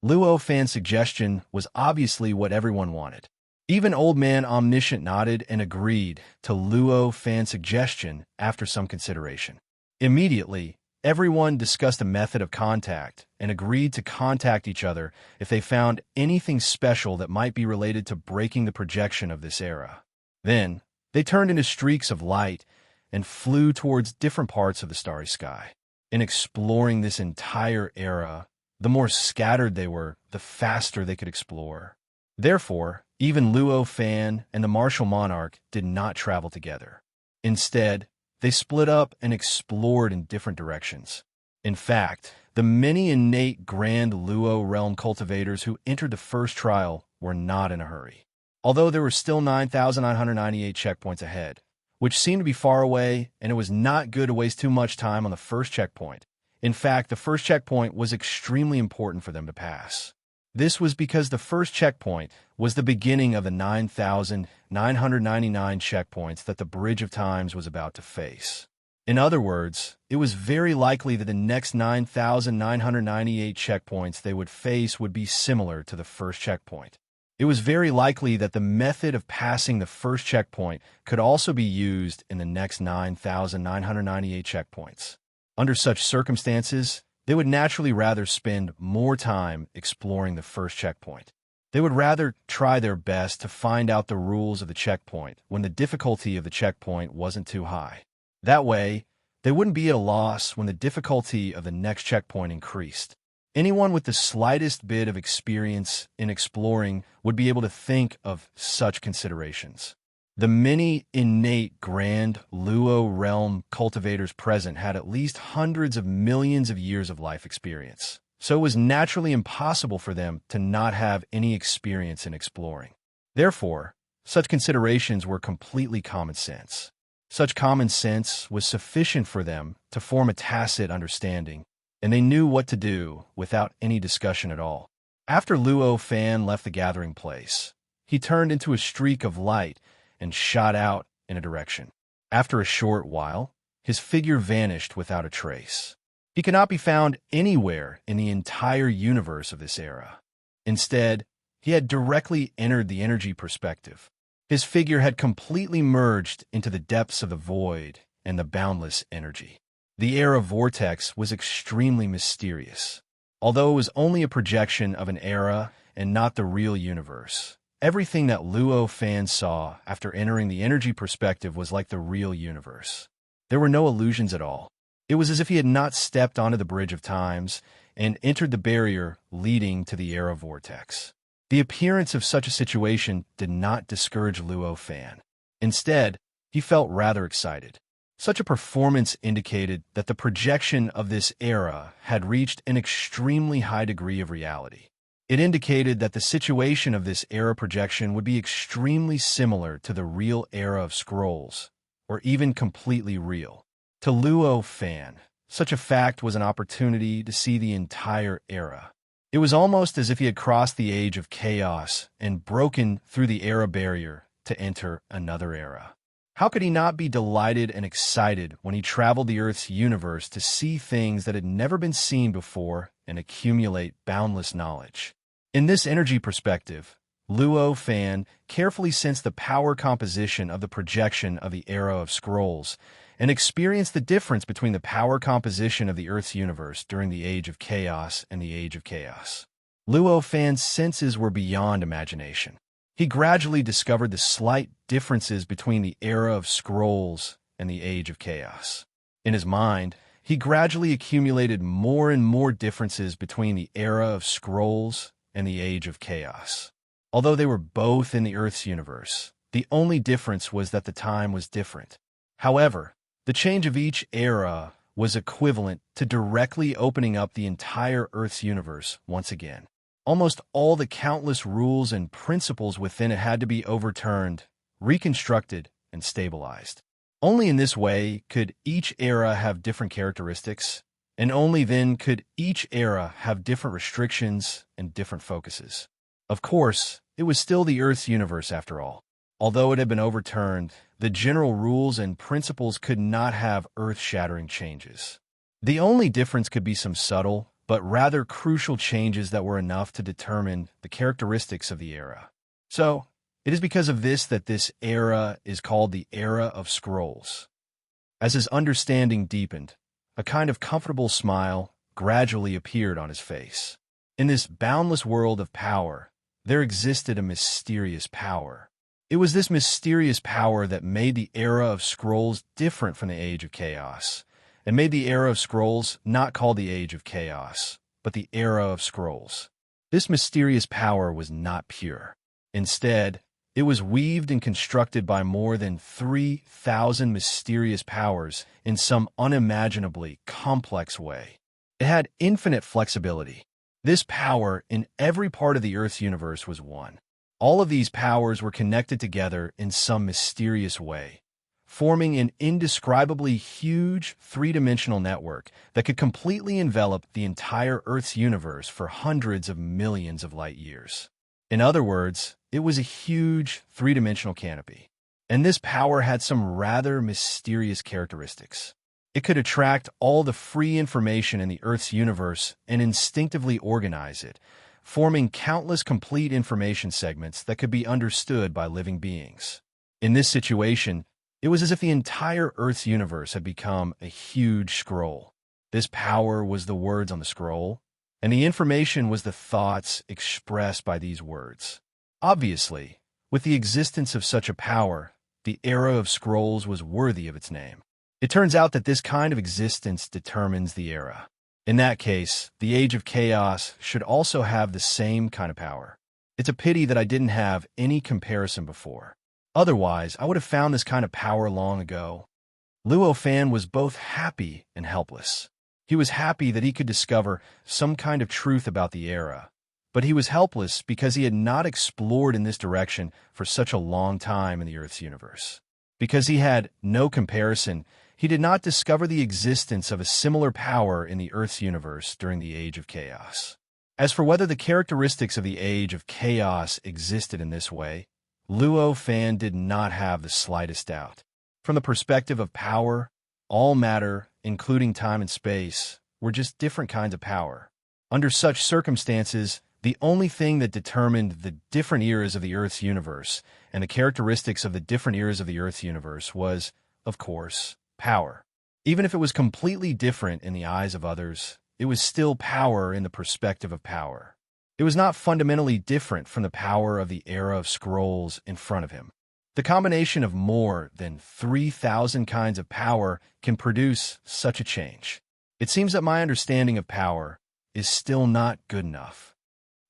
Luo Fan's suggestion was obviously what everyone wanted. Even Old Man Omniscient nodded and agreed to Luo Fan's suggestion after some consideration. Immediately, everyone discussed a method of contact and agreed to contact each other if they found anything special that might be related to breaking the projection of this era. Then, they turned into streaks of light and flew towards different parts of the starry sky. In exploring this entire era, the more scattered they were, the faster they could explore. Therefore, even Luo Fan and the Martial Monarch did not travel together. Instead, they split up and explored in different directions. In fact, the many innate grand Luo realm cultivators who entered the first trial were not in a hurry. Although there were still 9,998 checkpoints ahead, which seemed to be far away, and it was not good to waste too much time on the first checkpoint. In fact, the first checkpoint was extremely important for them to pass. This was because the first checkpoint was the beginning of the 9,999 checkpoints that the Bridge of Times was about to face. In other words, it was very likely that the next 9,998 checkpoints they would face would be similar to the first checkpoint. It was very likely that the method of passing the first checkpoint could also be used in the next 9,998 checkpoints. Under such circumstances, they would naturally rather spend more time exploring the first checkpoint. They would rather try their best to find out the rules of the checkpoint when the difficulty of the checkpoint wasn't too high. That way, they wouldn't be at a loss when the difficulty of the next checkpoint increased. Anyone with the slightest bit of experience in exploring would be able to think of such considerations. The many innate grand Luo realm cultivators present had at least hundreds of millions of years of life experience, so it was naturally impossible for them to not have any experience in exploring. Therefore, such considerations were completely common sense. Such common sense was sufficient for them to form a tacit understanding, and they knew what to do without any discussion at all. After Luo Fan left the gathering place, he turned into a streak of light and shot out in a direction. After a short while, his figure vanished without a trace. He could not be found anywhere in the entire universe of this era. Instead, he had directly entered the energy perspective. His figure had completely merged into the depths of the void and the boundless energy. The era vortex was extremely mysterious. Although it was only a projection of an era and not the real universe, everything that Luo Fan saw after entering the energy perspective was like the real universe. There were no illusions at all. It was as if he had not stepped onto the bridge of times and entered the barrier leading to the era vortex. The appearance of such a situation did not discourage Luo Fan. Instead, he felt rather excited. Such a performance indicated that the projection of this era had reached an extremely high degree of reality. It indicated that the situation of this era projection would be extremely similar to the real era of scrolls, or even completely real. To Luo Fan, such a fact was an opportunity to see the entire era. It was almost as if he had crossed the age of chaos and broken through the era barrier to enter another era. How could he not be delighted and excited when he traveled the Earth's universe to see things that had never been seen before and accumulate boundless knowledge? In this energy perspective, Luo Fan carefully sensed the power composition of the projection of the era of scrolls and experienced the difference between the power composition of the Earth's universe during the Age of Chaos and the Age of Chaos. Luo Fan's senses were beyond imagination. He gradually discovered the slight differences between the era of scrolls and the Age of Chaos. In his mind, he gradually accumulated more and more differences between the era of scrolls and the Age of Chaos. Although they were both in the Earth's universe, the only difference was that the time was different. However, the change of each era was equivalent to directly opening up the entire Earth's universe once again. Almost all the countless rules and principles within it had to be overturned, reconstructed, and stabilized. Only in this way could each era have different characteristics, and only then could each era have different restrictions and different focuses. Of course, it was still the Earth's universe after all. Although it had been overturned, the general rules and principles could not have earth-shattering changes. The only difference could be some subtle, but rather crucial changes that were enough to determine the characteristics of the era. So, it is because of this that this era is called the Era of Scrolls. As his understanding deepened, a kind of comfortable smile gradually appeared on his face. In this boundless world of power, there existed a mysterious power. It was this mysterious power that made the Era of Scrolls different from the Age of Chaos, and made the Era of Scrolls not called the Age of Chaos, but the Era of Scrolls. This mysterious power was not pure. Instead, it was weaved and constructed by more than 3,000 mysterious powers in some unimaginably complex way. It had infinite flexibility. This power in every part of the Earth's universe was one. All of these powers were connected together in some mysterious way, forming an indescribably huge three-dimensional network that could completely envelop the entire Earth's universe for hundreds of millions of light years. In other words, it was a huge three-dimensional canopy. And this power had some rather mysterious characteristics. It could attract all the free information in the Earth's universe and instinctively organize it, forming countless complete information segments that could be understood by living beings. In this situation, it was as if the entire Earth's universe had become a huge scroll. This power was the words on the scroll, and the information was the thoughts expressed by these words. Obviously, with the existence of such a power, the Era of Scrolls was worthy of its name. It turns out that this kind of existence determines the era. In that case, the Age of Chaos should also have the same kind of power. It's a pity that I didn't have any comparison before. Otherwise, I would have found this kind of power long ago. Luo Fan was both happy and helpless. He was happy that he could discover some kind of truth about the era, but he was helpless because he had not explored in this direction for such a long time in the Earth's universe. Because he had no comparison, he did not discover the existence of a similar power in the Earth's universe during the Age of Chaos. As for whether the characteristics of the Age of Chaos existed in this way, Luo Fan did not have the slightest doubt. From the perspective of power, all matter, including time and space, were just different kinds of power. Under such circumstances, The only thing that determined the different eras of the Earth's universe and the characteristics of the different eras of the Earth's universe was, of course, power. Even if it was completely different in the eyes of others, it was still power in the perspective of power. It was not fundamentally different from the power of the era of scrolls in front of him. The combination of more than 3,000 kinds of power can produce such a change. It seems that my understanding of power is still not good enough.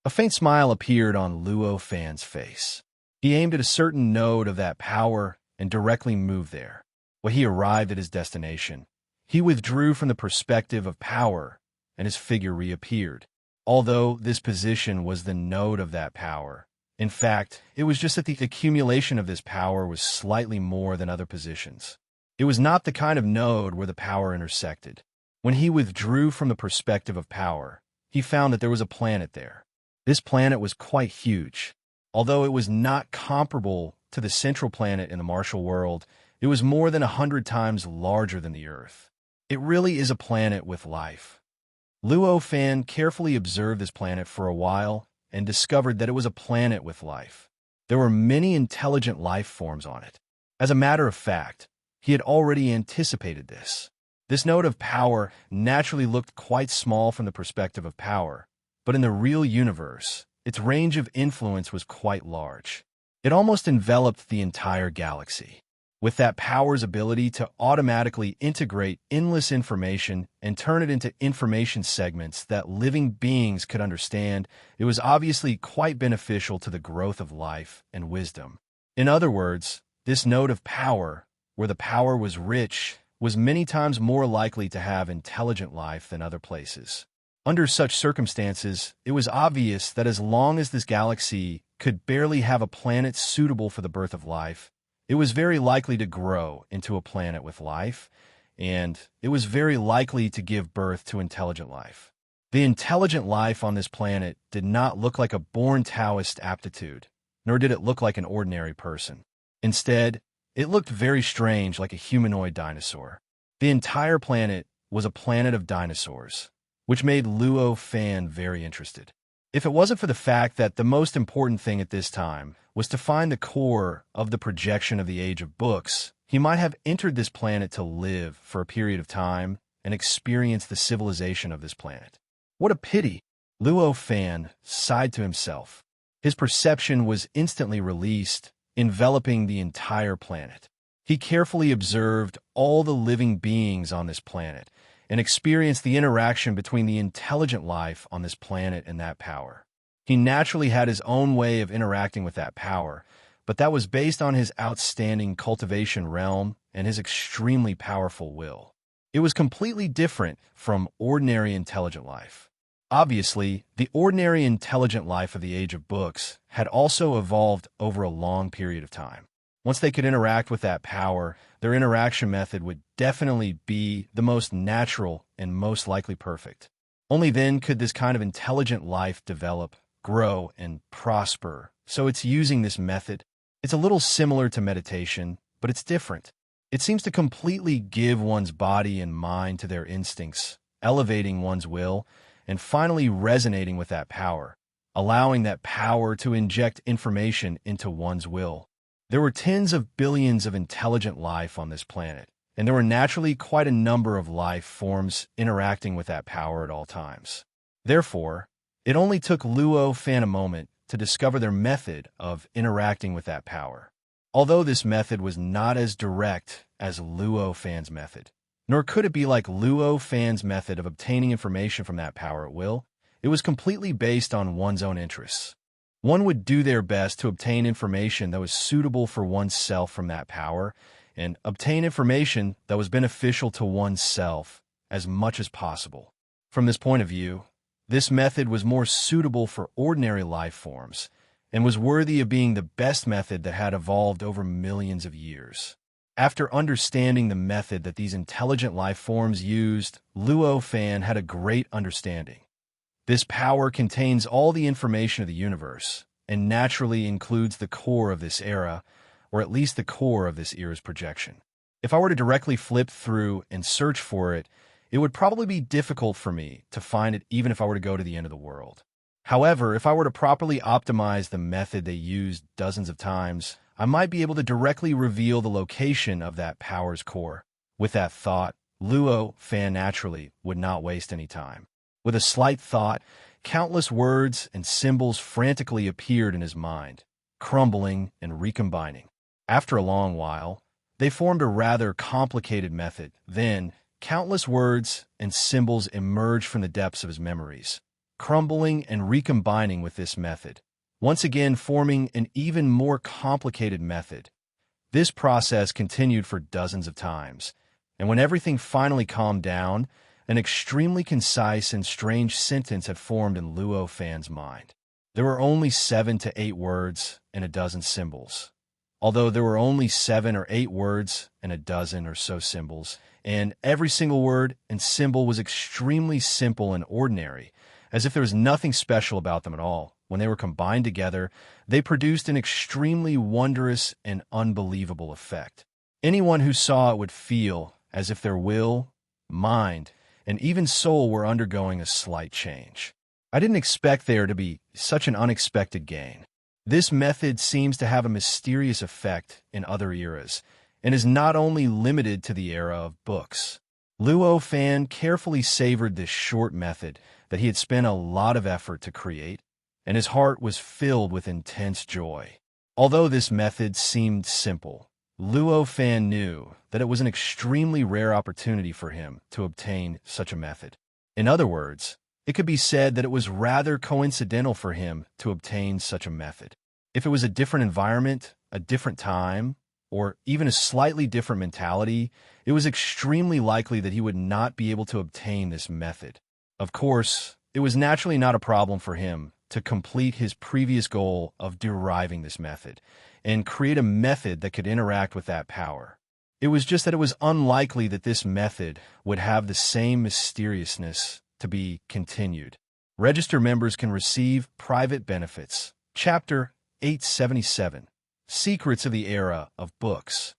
A faint smile appeared on Luo Fan's face. He aimed at a certain node of that power and directly moved there. When he arrived at his destination, he withdrew from the perspective of power, and his figure reappeared. Although this position was the node of that power, in fact, it was just that the accumulation of this power was slightly more than other positions. It was not the kind of node where the power intersected. When he withdrew from the perspective of power, he found that there was a planet there. This planet was quite huge. Although it was not comparable to the central planet in the Martial world, it was more than 100 times larger than the Earth. It really is a planet with life. Luo Fan carefully observed this planet for a while and discovered that it was a planet with life. There were many intelligent life forms on it. As a matter of fact, he had already anticipated this. This node of power naturally looked quite small from the perspective of power, but in the real universe, its range of influence was quite large. It almost enveloped the entire galaxy. With that power's ability to automatically integrate endless information and turn it into information segments that living beings could understand, it was obviously quite beneficial to the growth of life and wisdom. In other words, this node of power, where the power was rich, was many times more likely to have intelligent life than other places. Under such circumstances, it was obvious that as long as this galaxy could barely have a planet suitable for the birth of life, it was very likely to grow into a planet with life, and it was very likely to give birth to intelligent life. The intelligent life on this planet did not look like a born Taoist aptitude, nor did it look like an ordinary person. Instead, it looked very strange, like a humanoid dinosaur. The entire planet was a planet of dinosaurs, which made Luo Fan very interested. If it wasn't for the fact that the most important thing at this time was to find the core of the projection of the Age of Books, he might have entered this planet to live for a period of time and experience the civilization of this planet. What a pity! Luo Fan sighed to himself. His perception was instantly released, enveloping the entire planet. He carefully observed all the living beings on this planet and experienced the interaction between the intelligent life on this planet and that power. He naturally had his own way of interacting with that power, but that was based on his outstanding cultivation realm and his extremely powerful will. It was completely different from ordinary intelligent life. Obviously, the ordinary intelligent life of the Age of Books had also evolved over a long period of time. Once they could interact with that power, their interaction method would definitely be the most natural and most likely perfect. Only then could this kind of intelligent life develop, grow, and prosper. So it's using this method. It's a little similar to meditation, but it's different. It seems to completely give one's body and mind to their instincts, elevating one's will, and finally resonating with that power, allowing that power to inject information into one's will. There were tens of billions of intelligent life on this planet, and there were naturally quite a number of life forms interacting with that power at all times. Therefore, it only took Luo Fan a moment to discover their method of interacting with that power. Although this method was not as direct as Luo Fan's method, nor could it be like Luo Fan's method of obtaining information from that power at will, it was completely based on one's own interests. One would do their best to obtain information that was suitable for oneself from that power, and obtain information that was beneficial to oneself as much as possible. From this point of view, this method was more suitable for ordinary life forms, and was worthy of being the best method that had evolved over millions of years. After understanding the method that these intelligent life forms used, Luo Fan had a great understanding. This power contains all the information of the universe, and naturally includes the core of this era, or at least the core of this era's projection. If I were to directly flip through and search for it, it would probably be difficult for me to find it even if I were to go to the end of the world. However, if I were to properly optimize the method they used dozens of times, I might be able to directly reveal the location of that power's core. With that thought, Luo Fan naturally would not waste any time. With a slight thought, countless words and symbols frantically appeared in his mind, crumbling and recombining. After a long while, they formed a rather complicated method. Then, countless words and symbols emerged from the depths of his memories, crumbling and recombining with this method, once again forming an even more complicated method. This process continued for dozens of times, and when everything finally calmed down, an extremely concise and strange sentence had formed in Luo Fan's mind. There were only 7 to 8 words and a dozen symbols. Although there were only 7 or 8 words and a dozen or so symbols, and every single word and symbol was extremely simple and ordinary, as if there was nothing special about them at all. When they were combined together, they produced an extremely wondrous and unbelievable effect. Anyone who saw it would feel as if their will, mind, and even soul were undergoing a slight change. I didn't expect there to be such an unexpected gain. This method seems to have a mysterious effect in other eras, and is not only limited to the era of books. Luo Fan carefully savored this short method that he had spent a lot of effort to create, and his heart was filled with intense joy. Although this method seemed simple, Luo Fan knew that it was an extremely rare opportunity for him to obtain such a method. In other words, it could be said that it was rather coincidental for him to obtain such a method. If it was a different environment, a different time, or even a slightly different mentality, it was extremely likely that he would not be able to obtain this method. Of course, it was naturally not a problem for him to complete his previous goal of deriving this method and create a method that could interact with that power. It was just that it was unlikely that this method would have the same mysteriousness to be continued. Register members can receive private benefits. Chapter 877, Secrets of the Era of Books.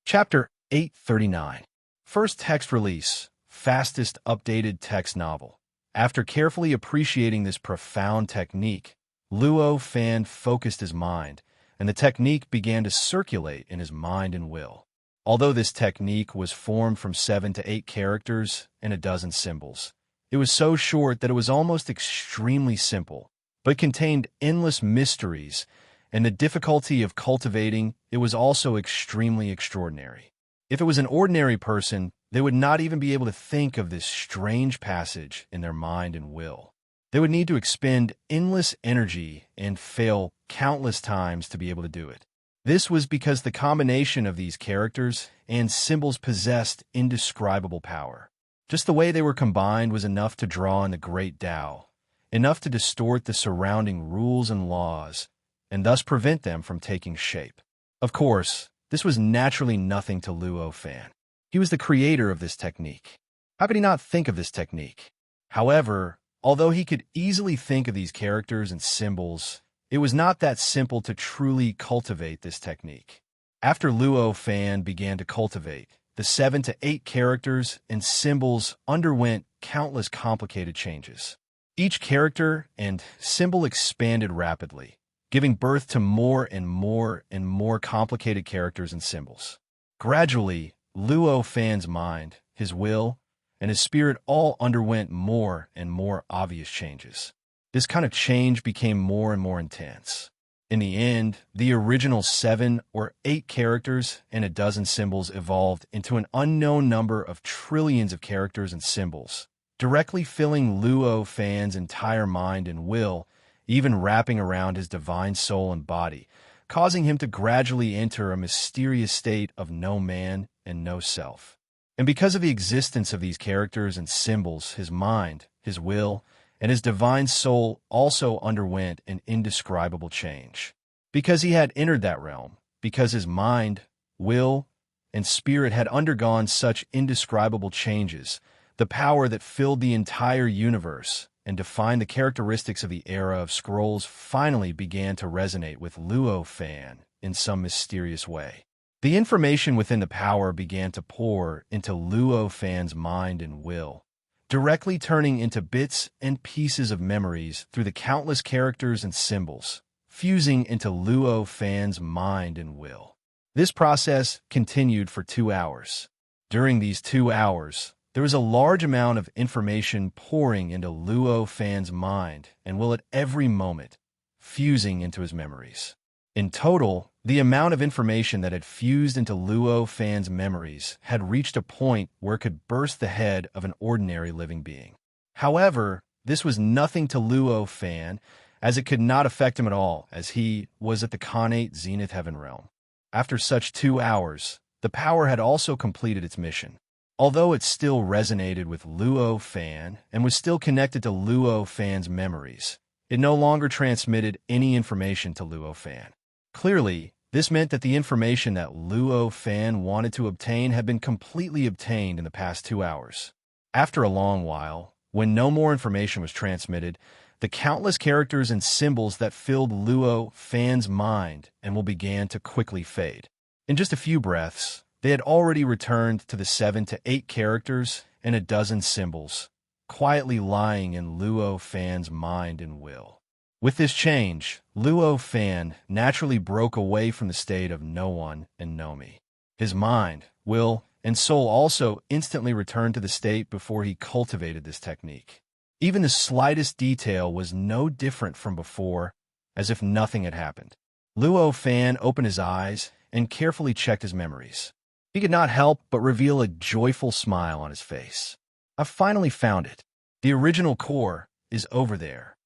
Chapter 839, First Text Release, Fastest Updated Text Novel. After carefully appreciating this profound technique, Luo Fan focused his mind, and the technique began to circulate in his mind and will. Although this technique was formed from 7 to 8 characters and a dozen symbols, it was so short that it was almost extremely simple, but contained endless mysteries, and the difficulty of cultivating it was also extremely extraordinary. If it was an ordinary person, they would not even be able to think of this strange passage in their mind and will. They would need to expend endless energy and fail countless times to be able to do it. This was because the combination of these characters and symbols possessed indescribable power. Just the way they were combined was enough to draw in the great Tao, enough to distort the surrounding rules and laws, and thus prevent them from taking shape. Of course, this was naturally nothing to Luo Fan. He was the creator of this technique. How could he not think of this technique? However, although he could easily think of these characters and symbols, it was not that simple to truly cultivate this technique. After Luo Fan began to cultivate, the 7 to 8 characters and symbols underwent countless complicated changes. Each character and symbol expanded rapidly, giving birth to more and more and more complicated characters and symbols. Gradually, Luo Fan's mind, his will, and his spirit all underwent more and more obvious changes. This kind of change became more and more intense. In the end, the original 7 or 8 characters and a dozen symbols evolved into an unknown number of trillions of characters and symbols, directly filling Luo Fan's entire mind and will, even wrapping around his divine soul and body, causing him to gradually enter a mysterious state of no man and no self. And because of the existence of these characters and symbols, his mind, his will, and his divine soul also underwent an indescribable change. Because he had entered that realm, because his mind, will, and spirit had undergone such indescribable changes, the power that filled the entire universe and defined the characteristics of the era of scrolls finally began to resonate with Luo Fan in some mysterious way. The information within the power began to pour into Luo Fan's mind and will, directly turning into bits and pieces of memories through the countless characters and symbols, fusing into Luo Fan's mind and will. This process continued for 2 hours. During these 2 hours, there was a large amount of information pouring into Luo Fan's mind and will at every moment, fusing into his memories. In total, the amount of information that had fused into Luo Fan's memories had reached a point where it could burst the head of an ordinary living being. However, this was nothing to Luo Fan, as it could not affect him at all, as he was at the Khanate Zenith Heaven realm. After such 2 hours, the power had also completed its mission. Although it still resonated with Luo Fan and was still connected to Luo Fan's memories, it no longer transmitted any information to Luo Fan. Clearly, this meant that the information that Luo Fan wanted to obtain had been completely obtained in the past 2 hours. After a long while, when no more information was transmitted, the countless characters and symbols that filled Luo Fan's mind and will began to quickly fade. In just a few breaths, they had already returned to the 7 to 8 characters and a dozen symbols, quietly lying in Luo Fan's mind and will. With this change, Luo Fan naturally broke away from the state of no one and no me. His mind, will, and soul also instantly returned to the state before he cultivated this technique. Even the slightest detail was no different from before, as if nothing had happened. Luo Fan opened his eyes and carefully checked his memories. He could not help but reveal a joyful smile on his face. "I've finally found it. The original core is over there."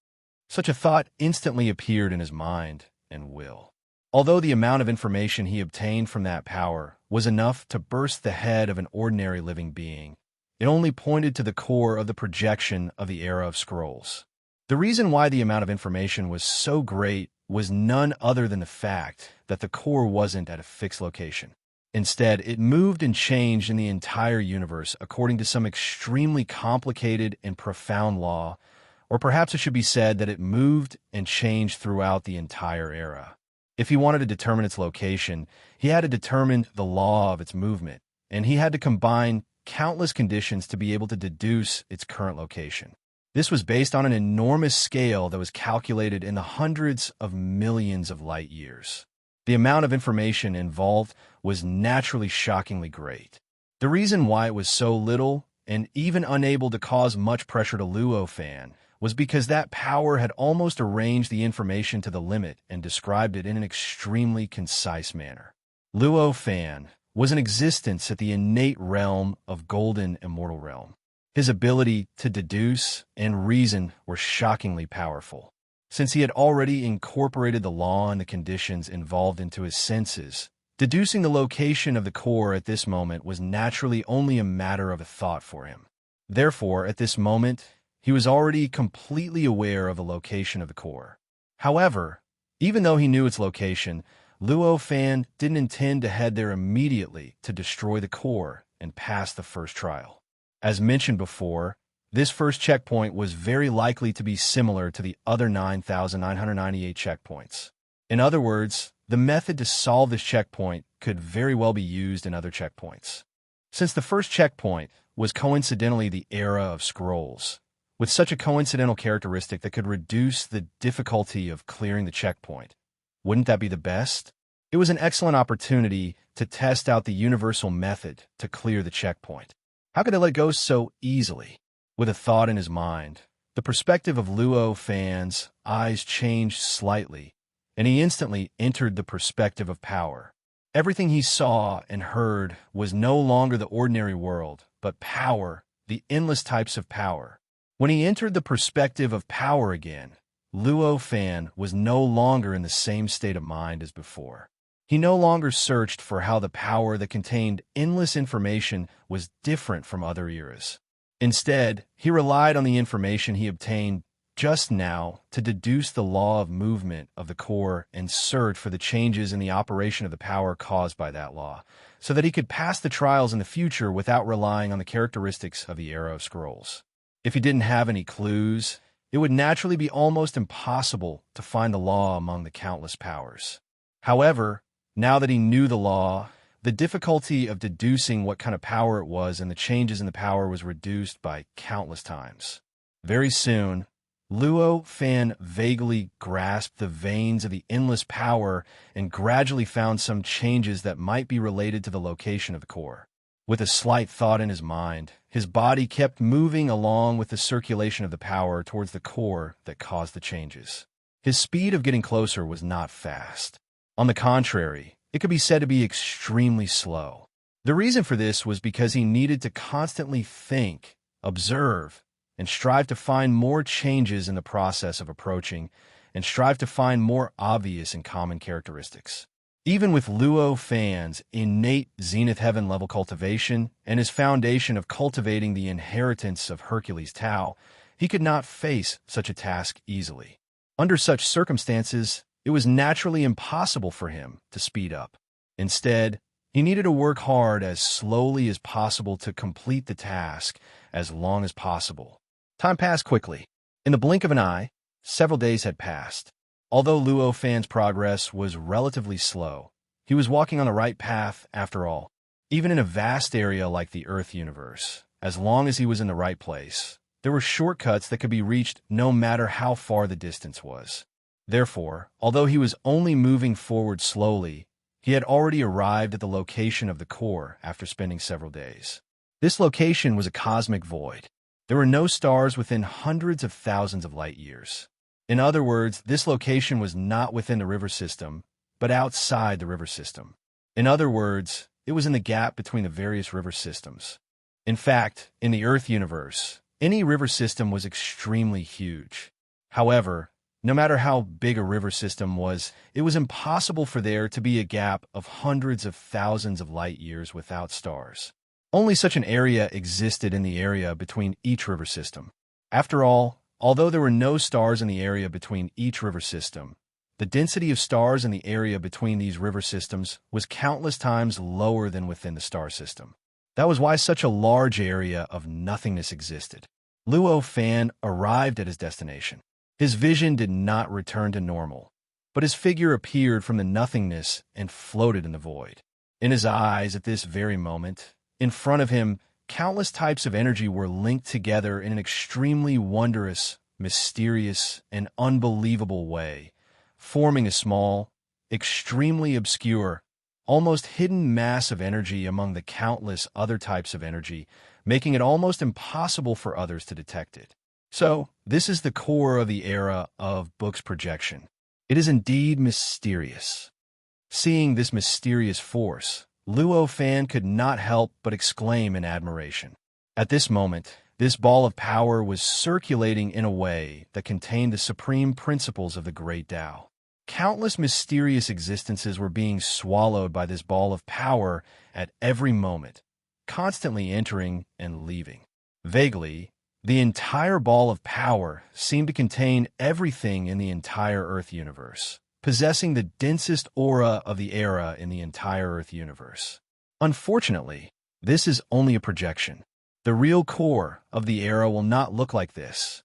Such a thought instantly appeared in his mind and will. Although the amount of information he obtained from that power was enough to burst the head of an ordinary living being, it only pointed to the core of the projection of the era of scrolls. The reason why the amount of information was so great was none other than the fact that the core wasn't at a fixed location. Instead, it moved and changed in the entire universe according to some extremely complicated and profound law, or perhaps it should be said that it moved and changed throughout the entire era. If he wanted to determine its location, he had to determine the law of its movement, and he had to combine countless conditions to be able to deduce its current location. This was based on an enormous scale that was calculated in the hundreds of millions of light years. The amount of information involved was naturally shockingly great. The reason why it was so little, and even unable to cause much pressure to Luo Fan, was because that power had almost arranged the information to the limit and described it in an extremely concise manner. Luo Fan was in existence at the innate realm of Golden Immortal Realm. His ability to deduce and reason were shockingly powerful. Since he had already incorporated the law and the conditions involved into his senses, deducing the location of the core at this moment was naturally only a matter of a thought for him. Therefore, at this moment, he was already completely aware of the location of the core. However, even though he knew its location, Luo Fan didn't intend to head there immediately to destroy the core and pass the first trial. As mentioned before, this first checkpoint was very likely to be similar to the other 9,998 checkpoints. In other words, the method to solve this checkpoint could very well be used in other checkpoints. Since the first checkpoint was coincidentally the era of scrolls, with such a coincidental characteristic that could reduce the difficulty of clearing the checkpoint, wouldn't that be the best? It was an excellent opportunity to test out the universal method to clear the checkpoint. How could they let go so easily? With a thought in his mind, the perspective of Luo Fan's eyes changed slightly, and he instantly entered the perspective of power. Everything he saw and heard was no longer the ordinary world, but power, the endless types of power. When he entered the perspective of power again, Luo Fan was no longer in the same state of mind as before. He no longer searched for how the power that contained endless information was different from other eras. Instead, he relied on the information he obtained just now to deduce the law of movement of the core and search for the changes in the operation of the power caused by that law, so that he could pass the trials in the future without relying on the characteristics of the era of scrolls. If he didn't have any clues, it would naturally be almost impossible to find the law among the countless powers. However, now that he knew the law, the difficulty of deducing what kind of power it was and the changes in the power was reduced by countless times. Very soon, Luo Fan vaguely grasped the veins of the endless power and gradually found some changes that might be related to the location of the core. With a slight thought in his mind, his body kept moving along with the circulation of the power towards the core that caused the changes. His speed of getting closer was not fast. On the contrary, it could be said to be extremely slow. The reason for this was because he needed to constantly think, observe, and strive to find more changes in the process of approaching, and strive to find more obvious and common characteristics. Even with Luo Fan's innate Zenith Heaven level cultivation and his foundation of cultivating the inheritance of Hercules Tau, he could not face such a task easily. Under such circumstances, it was naturally impossible for him to speed up. Instead, he needed to work hard as slowly as possible to complete the task as long as possible. Time passed quickly. In the blink of an eye, several days had passed. Although Luo Fan's progress was relatively slow, he was walking on the right path after all. Even in a vast area like the Earth universe, as long as he was in the right place, there were shortcuts that could be reached no matter how far the distance was. Therefore, although he was only moving forward slowly, he had already arrived at the location of the core after spending several days. This location was a cosmic void. There were no stars within hundreds of thousands of light years. In other words, this location was not within the river system, but outside the river system. In other words, it was in the gap between the various river systems. In fact, in the Earth universe, any river system was extremely huge. However, no matter how big a river system was, it was impossible for there to be a gap of hundreds of thousands of light years without stars. Only such an area existed in the area between each river system. After all, although there were no stars in the area between each river system, the density of stars in the area between these river systems was countless times lower than within the star system. That was why such a large area of nothingness existed. Luo Fan arrived at his destination. His vision did not return to normal, but his figure appeared from the nothingness and floated in the void. In his eyes at this very moment, in front of him, countless types of energy were linked together in an extremely wondrous, mysterious, and unbelievable way, forming a small, extremely obscure, almost hidden mass of energy among the countless other types of energy, making it almost impossible for others to detect it. So, this is the core of the era of Book's projection. It is indeed mysterious. Seeing this mysterious force, Luo Fan could not help but exclaim in admiration. At this moment, this ball of power was circulating in a way that contained the supreme principles of the Great Tao. Countless mysterious existences were being swallowed by this ball of power at every moment, constantly entering and leaving. Vaguely, the entire ball of power seemed to contain everything in the entire Earth universe, possessing the densest aura of the era in the entire Earth universe. Unfortunately, this is only a projection. The real core of the era will not look like this.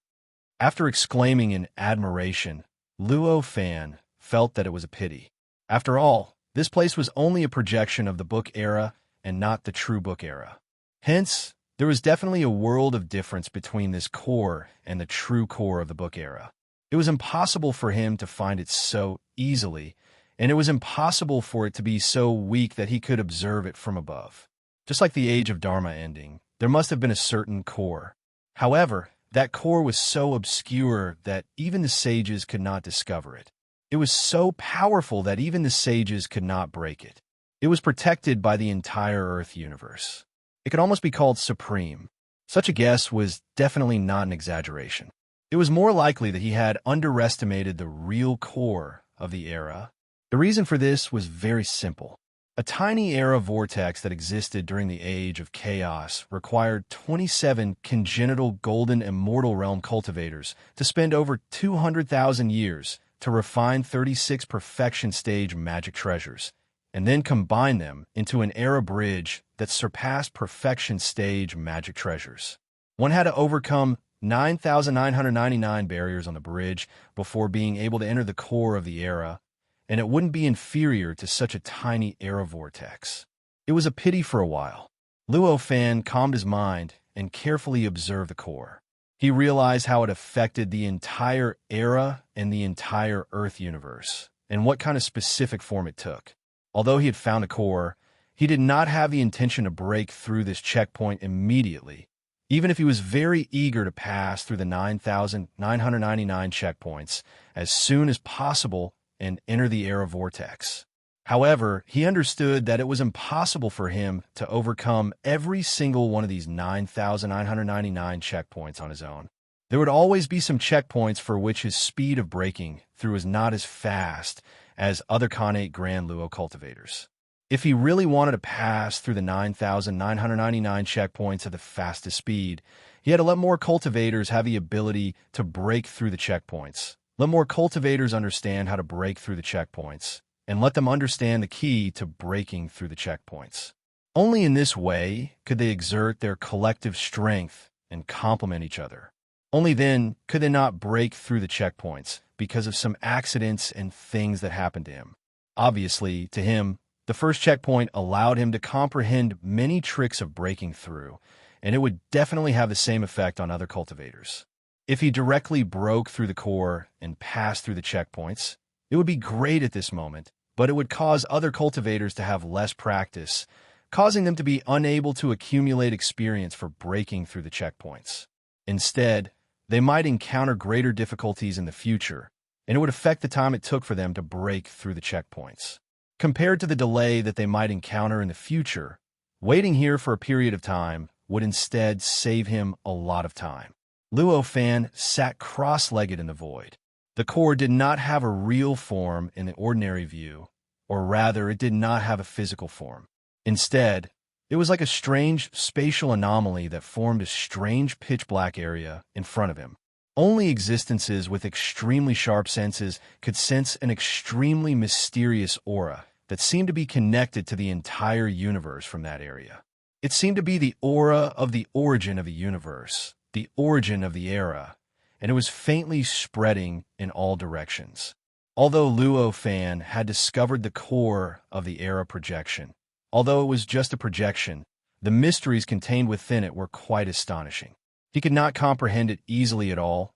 After exclaiming in admiration, Luo Fan felt that it was a pity. After all, this place was only a projection of the Book era and not the true Book era. Hence, there was definitely a world of difference between this core and the true core of the Book era. It was impossible for him to find it so easily, and it was impossible for it to be so weak that he could observe it from above. Just like the Age of Dharma ending, there must have been a certain core. However, that core was so obscure that even the sages could not discover it. It was so powerful that even the sages could not break it. It was protected by the entire Earth universe. It could almost be called supreme. Such a guess was definitely not an exaggeration. It was more likely that he had underestimated the real core of the era. The reason for this was very simple. A tiny era vortex that existed during the Age of Chaos required 27 congenital golden immortal realm cultivators to spend over 200,000 years to refine 36 perfection stage magic treasures, and then combine them into an era bridge that surpassed perfection stage magic treasures. One had to overcome 9,999 barriers on the bridge before being able to enter the core of the era, and it wouldn't be inferior to such a tiny era vortex. It was a pity for a while. Luo Fan calmed his mind and carefully observed the core. He realized how it affected the entire era and the entire Earth universe, and what kind of specific form it took. Although he had found a core, he did not have the intention to break through this checkpoint immediately, even if he was very eager to pass through the 9,999 checkpoints as soon as possible and enter the era vortex. However, he understood that it was impossible for him to overcome every single one of these 9,999 checkpoints on his own. There would always be some checkpoints for which his speed of breaking through was not as fast as other Khanate Grand Luo cultivators. If he really wanted to pass through the 9,999 checkpoints at the fastest speed, he had to let more cultivators have the ability to break through the checkpoints. Let more cultivators understand how to break through the checkpoints, and let them understand the key to breaking through the checkpoints. Only in this way could they exert their collective strength and complement each other. Only then could they not break through the checkpoints because of some accidents and things that happened to him. Obviously, to him, the first checkpoint allowed him to comprehend many tricks of breaking through, and it would definitely have the same effect on other cultivators. If he directly broke through the core and passed through the checkpoints, it would be great at this moment, but it would cause other cultivators to have less practice, causing them to be unable to accumulate experience for breaking through the checkpoints. Instead, they might encounter greater difficulties in the future, and it would affect the time it took for them to break through the checkpoints. Compared to the delay that they might encounter in the future, waiting here for a period of time would instead save him a lot of time. Luo Fan sat cross-legged in the void. The core did not have a real form in the ordinary view, or rather, it did not have a physical form. Instead, it was like a strange spatial anomaly that formed a strange pitch-black area in front of him. Only existences with extremely sharp senses could sense an extremely mysterious aura that seemed to be connected to the entire universe from that area. It seemed to be the aura of the origin of the universe, the origin of the era, and it was faintly spreading in all directions. Although Luo Fan had discovered the core of the era projection, although it was just a projection, the mysteries contained within it were quite astonishing. He could not comprehend it easily at all,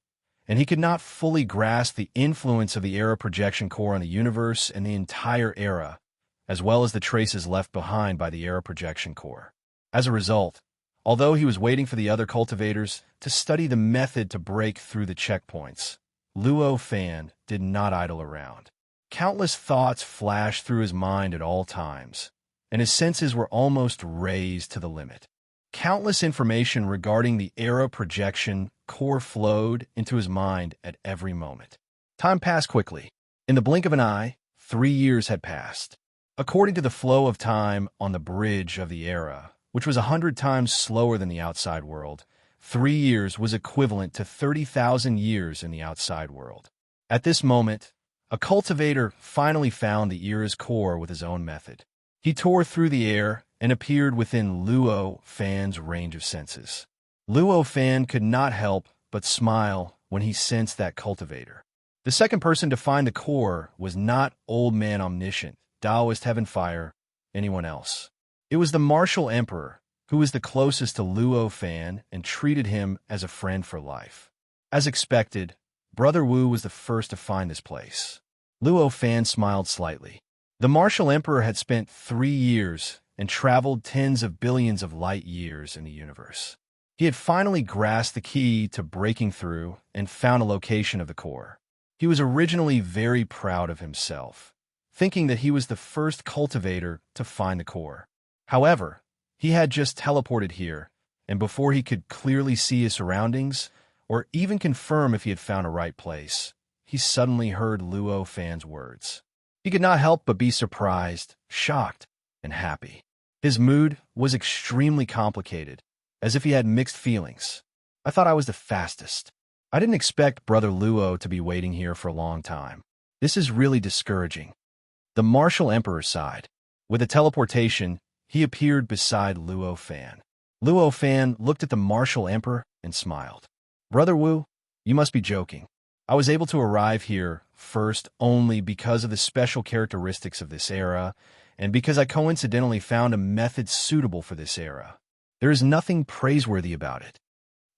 and he could not fully grasp the influence of the era projection core on the universe and the entire era, as well as the traces left behind by the era projection core. As a result, although he was waiting for the other cultivators to study the method to break through the checkpoints, Luo Fan did not idle around. Countless thoughts flashed through his mind at all times, and his senses were almost raised to the limit. Countless information regarding the era projection core flowed into his mind at every moment. Time passed quickly. In the blink of an eye, 3 years had passed. According to the flow of time on the bridge of the era, which was 100 times slower than the outside world, 3 years was equivalent to 30,000 years in the outside world. At this moment, a cultivator finally found the era's core with his own method. He tore through the air and appeared within Luo Fan's range of senses. Luo Fan could not help but smile when he sensed that cultivator. The second person to find the core was not Old Man Omniscient, Taoist Heaven Fire, anyone else. It was the Martial Emperor, who was the closest to Luo Fan and treated him as a friend for life. As expected, Brother Wu was the first to find this place. Luo Fan smiled slightly. The Martial Emperor had spent 3 years and traveled tens of billions of light years in the universe. He had finally grasped the key to breaking through and found a location of the core. He was originally very proud of himself, thinking that he was the first cultivator to find the core. However, he had just teleported here, and before he could clearly see his surroundings, or even confirm if he had found a right place, he suddenly heard Luo Fan's words. He could not help but be surprised, shocked, and happy. His mood was extremely complicated, as if he had mixed feelings. I thought I was the fastest. I didn't expect Brother Luo to be waiting here for a long time. This is really discouraging. The Martial Emperor sighed. With a teleportation, he appeared beside Luo Fan. Luo Fan looked at the Martial Emperor and smiled. Brother Wu, you must be joking. I was able to arrive here first only because of the special characteristics of this era and because I coincidentally found a method suitable for this era. There is nothing praiseworthy about it.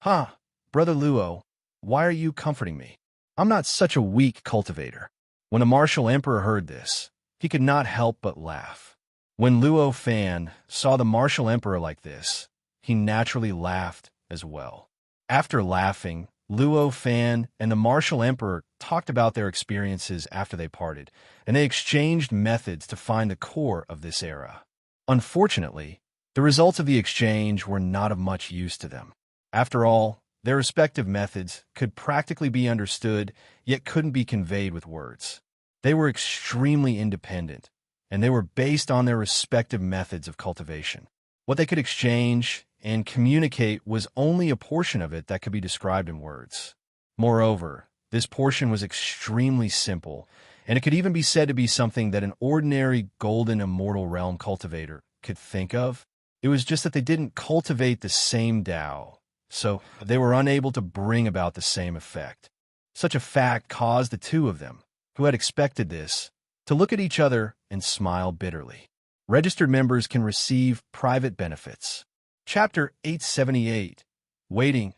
Huh, Brother Luo, why are you comforting me? I'm not such a weak cultivator. When the martial emperor heard this, he could not help but laugh. When Luo Fan saw the martial emperor like this, he naturally laughed as well. After laughing, Luo Fan and the martial emperor talked about their experiences after they parted, and they exchanged methods to find the core of this era. Unfortunately, the results of the exchange were not of much use to them. After all, their respective methods could practically be understood, yet couldn't be conveyed with words. They were extremely independent, and they were based on their respective methods of cultivation. What they could exchange and communicate was only a portion of it that could be described in words. Moreover, this portion was extremely simple, and it could even be said to be something that an ordinary golden immortal realm cultivator could think of. It was just that they didn't cultivate the same Tao, so they were unable to bring about the same effect. Such a fact caused the two of them, who had expected this, to look at each other and smile bitterly. Registered members can receive private benefits. Chapter 878, Waiting.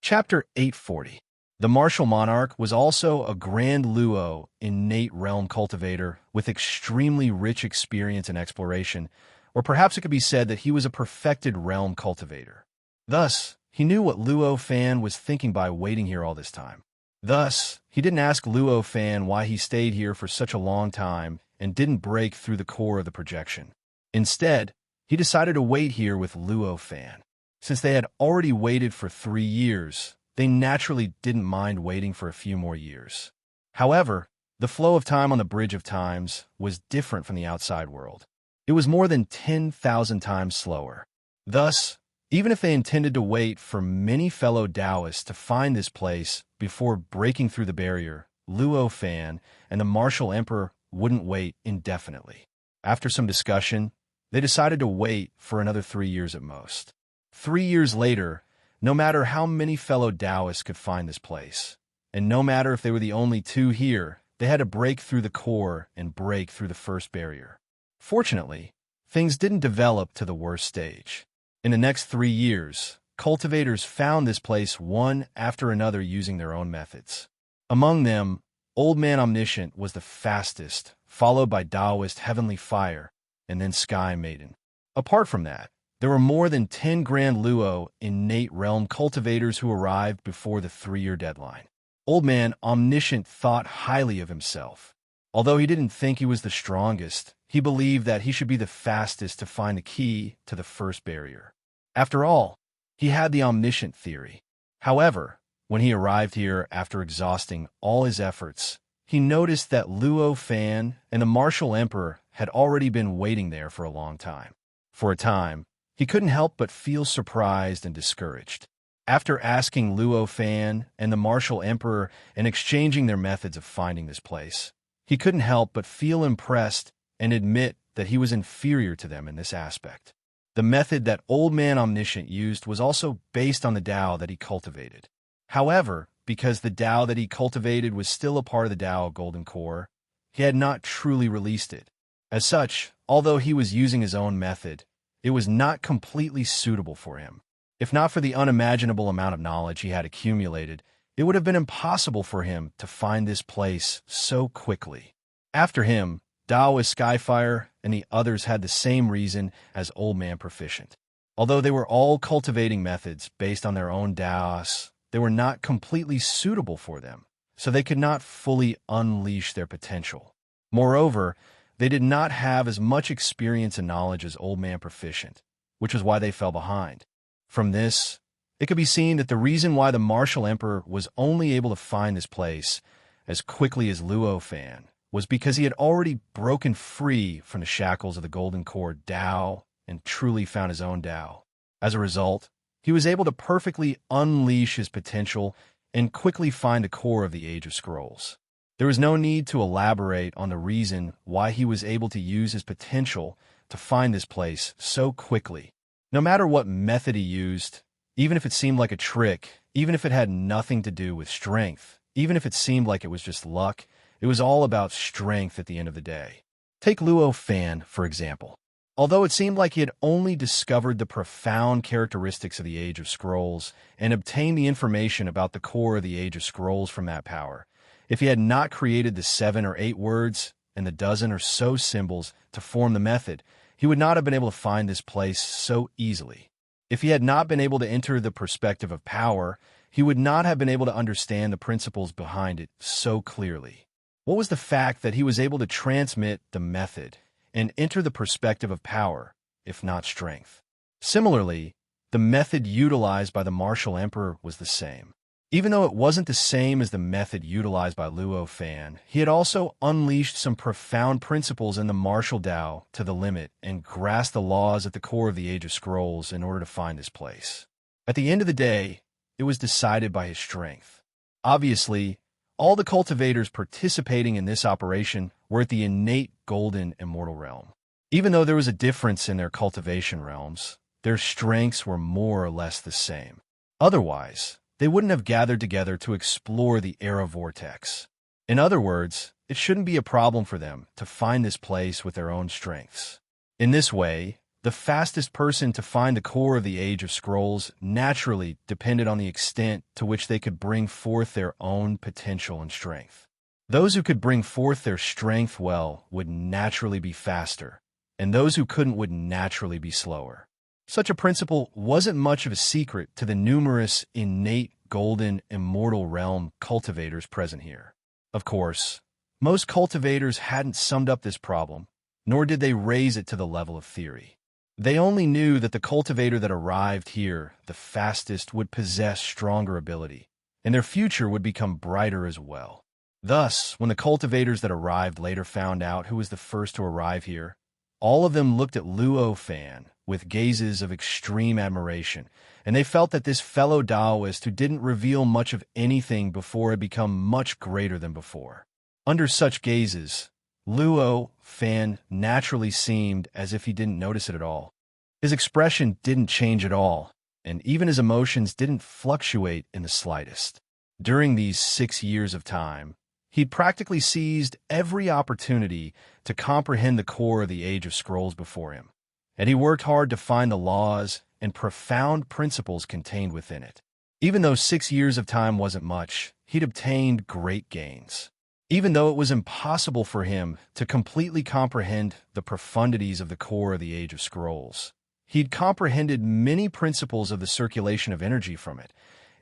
Chapter 840. The martial monarch was also a grand Luo innate realm cultivator with extremely rich experience in exploration, or perhaps it could be said that he was a perfected realm cultivator. Thus, he knew what Luo Fan was thinking by waiting here all this time. Thus, he didn't ask Luo Fan why he stayed here for such a long time and didn't break through the core of the projection. Instead, he decided to wait here with Luo Fan. Since they had already waited for 3 years, they naturally didn't mind waiting for a few more years. However, the flow of time on the Bridge of Times was different from the outside world. It was more than 10,000 times slower. Thus, even if they intended to wait for many fellow Taoists to find this place before breaking through the barrier, Luo Fan and the martial emperor wouldn't wait indefinitely. After some discussion, they decided to wait for another 3 years at most. 3 years later, no matter how many fellow Taoists could find this place, and no matter if they were the only two here, they had to break through the core and break through the first barrier. Fortunately, things didn't develop to the worst stage. In the next 3 years, cultivators found this place one after another using their own methods. Among them, Old Man Omniscient was the fastest, followed by Taoist Heavenly Fire, and then Sky Maiden. Apart from that, there were more than 10 Grand Luo innate realm cultivators who arrived before the 3-year deadline. Old Man Omniscient thought highly of himself. Although he didn't think he was the strongest, he believed that he should be the fastest to find the key to the first barrier. After all, he had the omniscient theory. However, when he arrived here after exhausting all his efforts, he noticed that Luo Fan and the martial emperor had already been waiting there for a long time. For a time, he couldn't help but feel surprised and discouraged. After asking Luo Fan and the martial emperor and exchanging their methods of finding this place, he couldn't help but feel impressed and admit that he was inferior to them in this aspect. The method that Old Man Omniscient used was also based on the Tao that he cultivated. However, because the Tao that he cultivated was still a part of the Tao Golden Core, he had not truly released it. As such, although he was using his own method, it was not completely suitable for him. If not for the unimaginable amount of knowledge he had accumulated, it would have been impossible for him to find this place so quickly. After him, Taoist Skyfire and the others had the same reason as Old Man Proficient. Although they were all cultivating methods based on their own Taos, they were not completely suitable for them, so they could not fully unleash their potential. Moreover, they did not have as much experience and knowledge as Old Man Proficient, which was why they fell behind. From this, it could be seen that the reason why the martial emperor was only able to find this place as quickly as Luo Fan was because he had already broken free from the shackles of the Golden Core Tao and truly found his own Tao. As a result, he was able to perfectly unleash his potential and quickly find the core of the Age of Scrolls. There was no need to elaborate on the reason why he was able to use his potential to find this place so quickly. No matter what method he used, even if it seemed like a trick, even if it had nothing to do with strength, even if it seemed like it was just luck, it was all about strength at the end of the day. Take Luo Fan, for example. Although it seemed like he had only discovered the profound characteristics of the Age of Scrolls and obtained the information about the core of the Age of Scrolls from that power, if he had not created the 7 or 8 words and the dozen or so symbols to form the method, he would not have been able to find this place so easily. If he had not been able to enter the perspective of power, he would not have been able to understand the principles behind it so clearly. What was the fact that he was able to transmit the method and enter the perspective of power, if not strength? Similarly, the method utilized by the Martial Emperor was the same. Even though it wasn't the same as the method utilized by Luo Fan, he had also unleashed some profound principles in the martial Tao to the limit and grasped the laws at the core of the Age of Scrolls in order to find his place. At the end of the day, it was decided by his strength. Obviously, all the cultivators participating in this operation were at the innate golden immortal realm. Even though there was a difference in their cultivation realms, their strengths were more or less the same. Otherwise, they wouldn't have gathered together to explore the era vortex. In other words, it shouldn't be a problem for them to find this place with their own strengths. In this way, the fastest person to find the core of the Age of Scrolls naturally depended on the extent to which they could bring forth their own potential and strength. Those who could bring forth their strength well would naturally be faster, and those who couldn't would naturally be slower. Such a principle wasn't much of a secret to the numerous innate golden immortal realm cultivators present here. Of course, most cultivators hadn't summed up this problem, nor did they raise it to the level of theory. They only knew that the cultivator that arrived here the fastest would possess stronger ability, and their future would become brighter as well. Thus, when the cultivators that arrived later found out who was the first to arrive here, all of them looked at Luo Fan with gazes of extreme admiration, and they felt that this fellow Taoist who didn't reveal much of anything before had become much greater than before. Under such gazes, Luo Fan naturally seemed as if he didn't notice it at all. His expression didn't change at all, and even his emotions didn't fluctuate in the slightest. During these 6 years of time, he'd practically seized every opportunity to comprehend the core of the Age of Scrolls before him, and he worked hard to find the laws and profound principles contained within it. Even though 6 years of time wasn't much, he'd obtained great gains. Even though it was impossible for him to completely comprehend the profundities of the core of the Age of Scrolls, he'd comprehended many principles of the circulation of energy from it,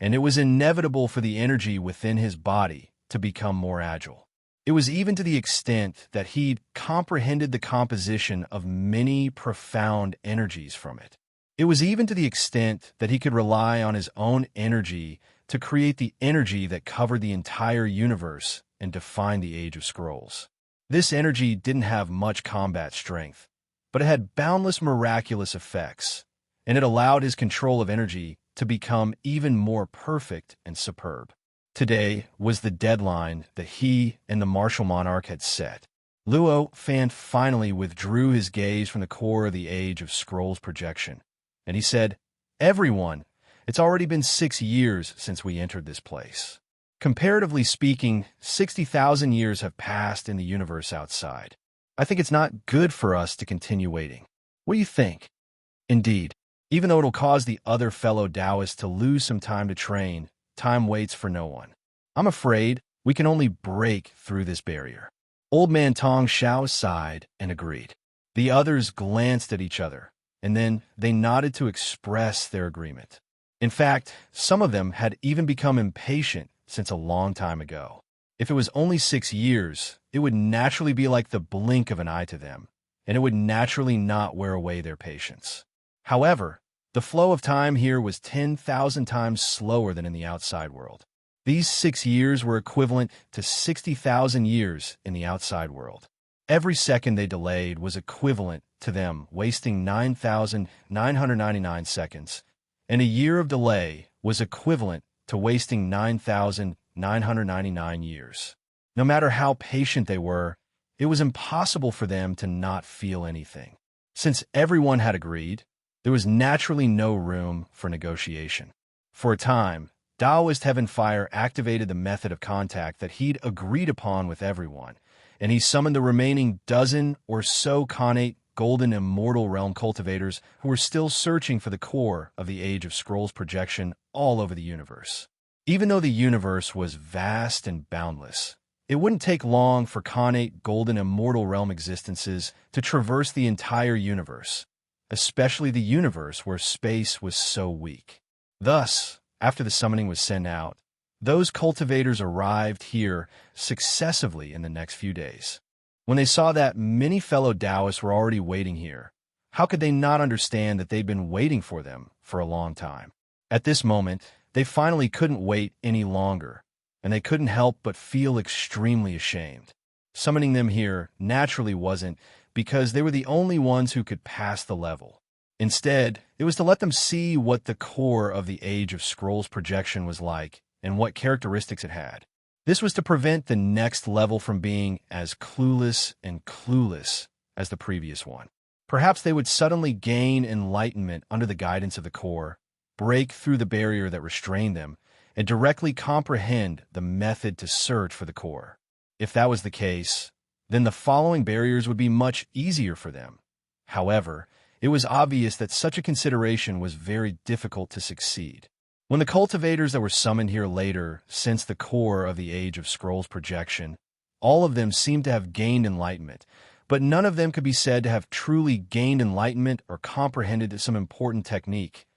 and it was inevitable for the energy within his body to become more agile. It was even to the extent that he'd comprehended the composition of many profound energies from it. It was even to the extent that he could rely on his own energy to create the energy that covered the entire universe and defined the Age of Scrolls. This energy didn't have much combat strength, but it had boundless miraculous effects, and it allowed his control of energy to become even more perfect and superb. Today was the deadline that he and the martial monarch had set. Luo Fan finally withdrew his gaze from the core of the Age of Scrolls projection, and he said, "Everyone, it's already been 6 years since we entered this place. Comparatively speaking, 60,000 years have passed in the universe outside. I think it's not good for us to continue waiting. What do you think?" Indeed, even though it'll cause the other fellow Taoists to lose some time to train, time waits for no one. I'm afraid we can only break through this barrier. Old Man Tong Xiao sighed and agreed. The others glanced at each other, and then they nodded to express their agreement. In fact, some of them had even become impatient since a long time ago. If it was only 6 years, it would naturally be like the blink of an eye to them, and it would naturally not wear away their patience. However, the flow of time here was 10,000 times slower than in the outside world. These 6 years were equivalent to 60,000 years in the outside world. Every second they delayed was equivalent to them wasting 9,999 seconds, and a year of delay was equivalent to wasting 9,999 years. No matter how patient they were, it was impossible for them to not feel anything. Since everyone had agreed, there was naturally no room for negotiation. For a time, Taoist Heaven Fire activated the method of contact that he'd agreed upon with everyone, and he summoned the remaining dozen or so connate golden immortal realm cultivators who were still searching for the core of the Age of Scrolls projection all over the universe. Even though the universe was vast and boundless, it wouldn't take long for connate golden immortal realm existences to traverse the entire universe, especially the universe where space was so weak. Thus, after the summoning was sent out, those cultivators arrived here successively in the next few days. When they saw that many fellow Taoists were already waiting here, how could they not understand that they'd been waiting for them for a long time? At this moment, they finally couldn't wait any longer, and they couldn't help but feel extremely ashamed. Summoning them here naturally wasn't because they were the only ones who could pass the level. Instead, it was to let them see what the core of the Age of Scrolls projection was like and what characteristics it had. This was to prevent the next level from being as clueless as the previous one. Perhaps they would suddenly gain enlightenment under the guidance of the core, break through the barrier that restrained them, and directly comprehend the method to search for the core. If that was the case, then the following barriers would be much easier for them. However, it was obvious that such a consideration was very difficult to succeed. When the cultivators that were summoned here later sensed the core of the Age of Scrolls projection, all of them seemed to have gained enlightenment, but none of them could be said to have truly gained enlightenment or comprehended some important technique.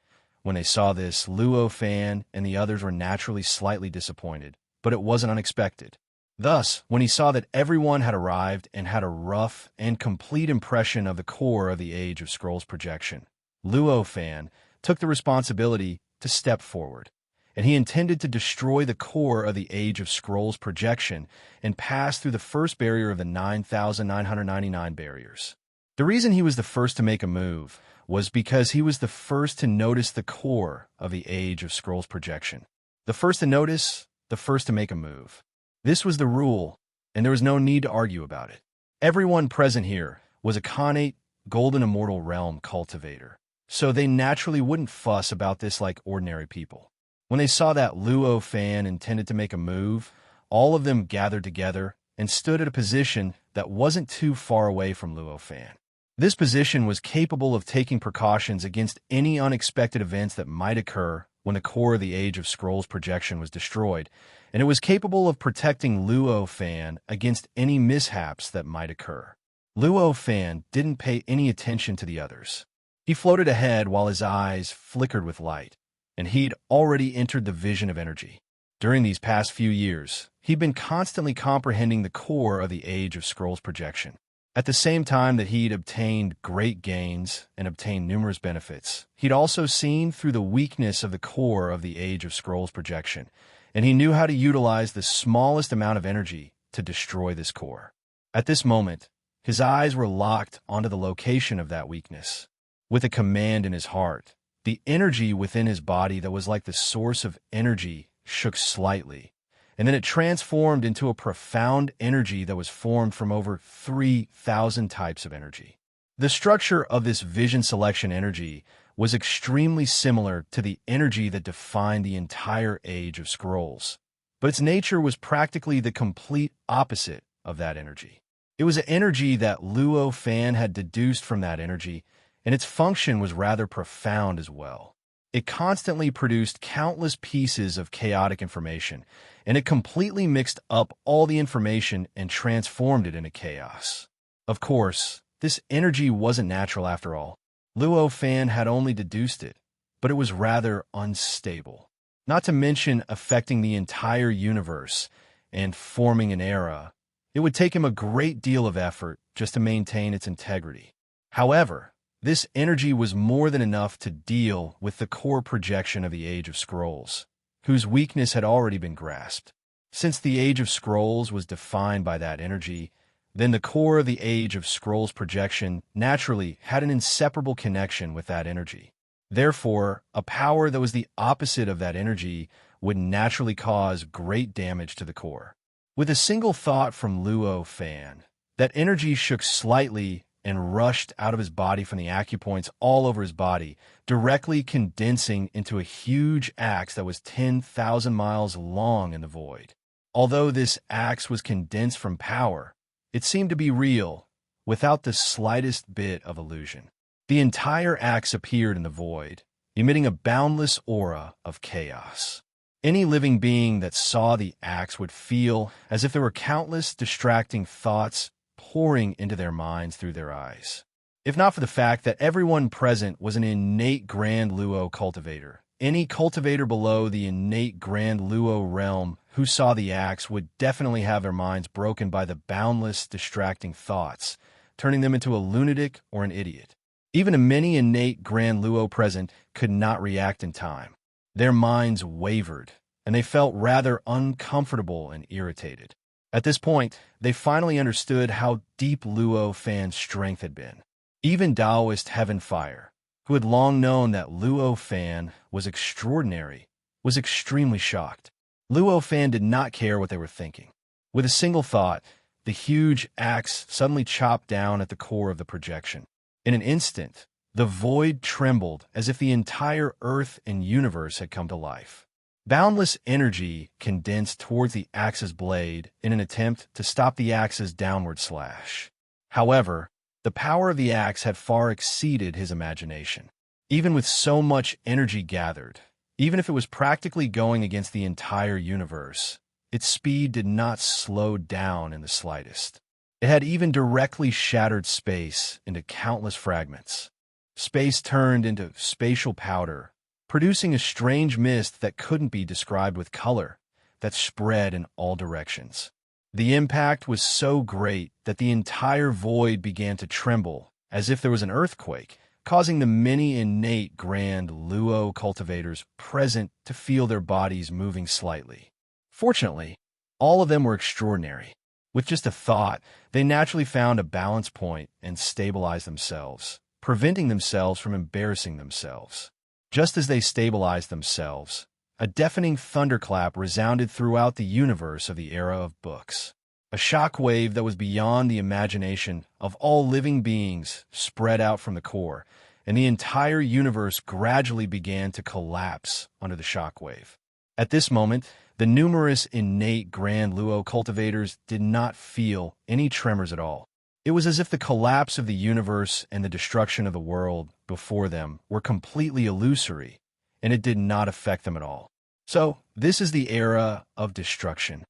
When they saw this, Luo Fan and the others were naturally slightly disappointed, but it wasn't unexpected. Thus, when he saw that everyone had arrived and had a rough and complete impression of the core of the Age of Scrolls projection, Luo Fan took the responsibility to step forward, and he intended to destroy the core of the Age of Scrolls projection and pass through the first barrier of the 9,999 barriers. The reason he was the first to make a move was because he was the first to notice the core of the Age of Scrolls projection. The first to notice, the first to make a move. This was the rule, and there was no need to argue about it. Everyone present here was a connate golden immortal realm cultivator, so they naturally wouldn't fuss about this like ordinary people. When they saw that Luo Fan intended to make a move, all of them gathered together and stood at a position that wasn't too far away from Luo Fan. This position was capable of taking precautions against any unexpected events that might occur when the core of the Age of Scrolls projection was destroyed, and it was capable of protecting Luo Fan against any mishaps that might occur. Luo Fan didn't pay any attention to the others. He floated ahead while his eyes flickered with light, and he'd already entered the vision of energy. During these past few years, he'd been constantly comprehending the core of the Age of Scrolls projection. At the same time that he'd obtained great gains and obtained numerous benefits, he'd also seen through the weakness of the core of the Age of Scrolls projection, and he knew how to utilize the smallest amount of energy to destroy this core. At this moment, his eyes were locked onto the location of that weakness. With a command in his heart, the energy within his body that was like the source of energy shook slightly, and then it transformed into a profound energy that was formed from over 3,000 types of energy. The structure of this vision selection energy was extremely similar to the energy that defined the entire Age of Scrolls, but its nature was practically the complete opposite of that energy. It was an energy that Luo Fan had deduced from that energy, and its function was rather profound as well. It constantly produced countless pieces of chaotic information, and it completely mixed up all the information and transformed it into chaos. Of course, this energy wasn't natural after all. Luo Fan had only deduced it, but it was rather unstable, not to mention affecting the entire universe and forming an era. It would take him a great deal of effort just to maintain its integrity. However, this energy was more than enough to deal with the core projection of the Age of Scrolls, whose weakness had already been grasped. Since the Age of Scrolls was defined by that energy, then the core of the Age of Scrolls projection naturally had an inseparable connection with that energy. Therefore, a power that was the opposite of that energy would naturally cause great damage to the core. With a single thought from Luo Fan, that energy shook slightly and rushed out of his body from the acupoints all over his body, directly condensing into a huge axe that was 10,000 miles long in the void. Although this axe was condensed from power, It seemed to be real, without the slightest bit of illusion. The entire axe appeared in the void, emitting a boundless aura of chaos. Any living being that saw the axe would feel as if there were countless distracting thoughts pouring into their minds through their eyes. If not for the fact that everyone present was an innate Grand Luo cultivator, any cultivator below the innate Grand Luo realm who saw the axe would definitely have their minds broken by the boundless distracting thoughts, turning them into a lunatic or an idiot. Even a many innate Grand Luo present could not react in time. Their minds wavered, and they felt rather uncomfortable and irritated. At this point, they finally understood how deep Luo Fan's strength had been. Even Taoist Heaven Fire, who had long known that Luo Fan was extraordinary, was extremely shocked. Luo Fan did not care what they were thinking. With a single thought, the huge axe suddenly chopped down at the core of the projection. In an instant, the void trembled as if the entire earth and universe had come to life. Boundless energy condensed towards the axe's blade in an attempt to stop the axe's downward slash. However, the power of the axe had far exceeded his imagination. Even with so much energy gathered, even if it was practically going against the entire universe, its speed did not slow down in the slightest. It had even directly shattered space into countless fragments. Space turned into spatial powder, producing a strange mist that couldn't be described with color, that spread in all directions. The impact was so great that the entire void began to tremble, as if there was an earthquake, causing the many innate Grand Luo cultivators present to feel their bodies moving slightly. Fortunately, all of them were extraordinary. With just a thought, they naturally found a balance point and stabilized themselves, preventing themselves from embarrassing themselves. Just as they stabilized themselves, a deafening thunderclap resounded throughout the universe of the era of books. A shock wave that was beyond the imagination of all living beings spread out from the core, and the entire universe gradually began to collapse under the shock wave. At this moment, the numerous innate Grand Luo cultivators did not feel any tremors at all. It was as if the collapse of the universe and the destruction of the world before them were completely illusory, and it did not affect them at all. So, this is the era of destruction.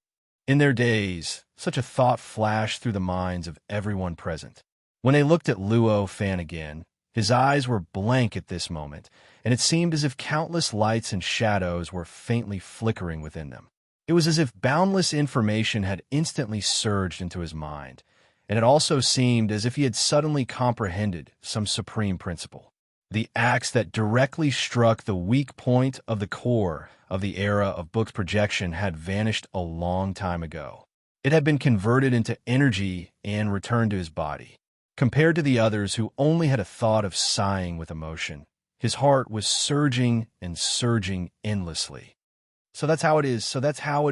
In their days, such a thought flashed through the minds of everyone present. When they looked at Luo Fan again, his eyes were blank at this moment, and it seemed as if countless lights and shadows were faintly flickering within them. It was as if boundless information had instantly surged into his mind, and it also seemed as if he had suddenly comprehended some supreme principle. The axe that directly struck the weak point of the core of the era of books projection had vanished a long time ago. It had been converted into energy and returned to his body. Compared to the others who only had a thought of sighing with emotion, his heart was surging and surging endlessly. So that's how it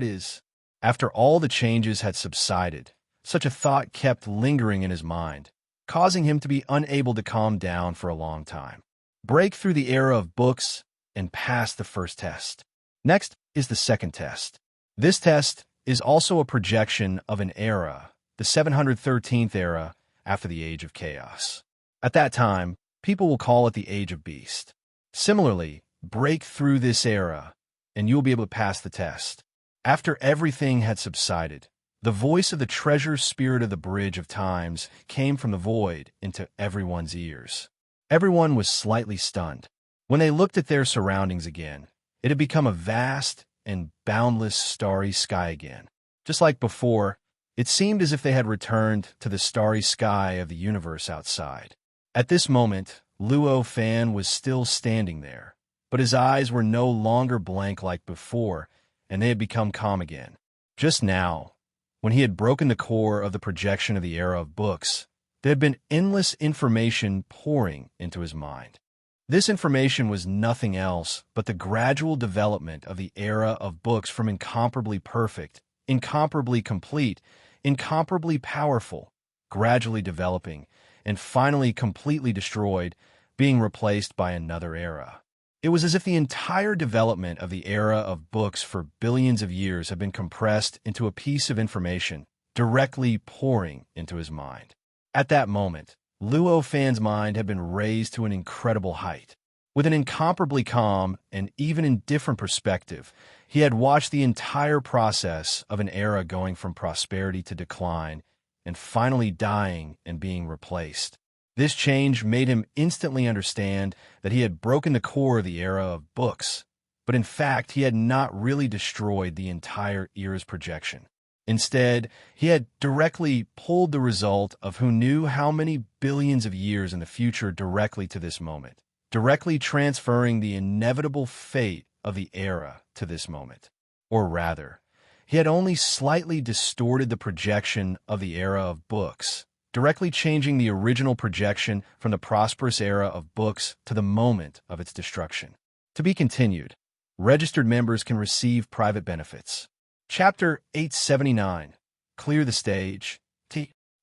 is. After all the changes had subsided, such a thought kept lingering in his mind, causing him to be unable to calm down for a long time. Break through the era of books and pass the first test. Next is the second test. This test is also a projection of an era, the 713th era after the Age of Chaos. At that time, people will call it the Age of Beast. Similarly, break through this era, and you'll be able to pass the test. After everything had subsided, the voice of the treasure spirit of the Bridge of Times came from the void into everyone's ears. Everyone was slightly stunned. When they looked at their surroundings again, it had become a vast and boundless starry sky again. Just like before, it seemed as if they had returned to the starry sky of the universe outside. At this moment, Luo Fan was still standing there, but his eyes were no longer blank like before, and they had become calm again. Just now, when he had broken the core of the projection of the era of books, there had been endless information pouring into his mind. This information was nothing else but the gradual development of the era of books from incomparably perfect, incomparably complete, incomparably powerful, gradually developing, and finally completely destroyed, being replaced by another era. It was as if the entire development of the era of books for billions of years had been compressed into a piece of information, directly pouring into his mind. At that moment, Luo Fan's mind had been raised to an incredible height. With an incomparably calm and even indifferent perspective, he had watched the entire process of an era going from prosperity to decline and finally dying and being replaced. This change made him instantly understand that he had broken the core of the era of books, but in fact he had not really destroyed the entire era's projection. Instead, he had directly pulled the result of who knew how many billions of years in the future directly to this moment, directly transferring the inevitable fate of the era to this moment. Or rather, he had only slightly distorted the projection of the era of books, directly changing the original projection from the prosperous era of books to the moment of its destruction. To be continued. Registered members can receive private benefits. Chapter 879. Clear the stage.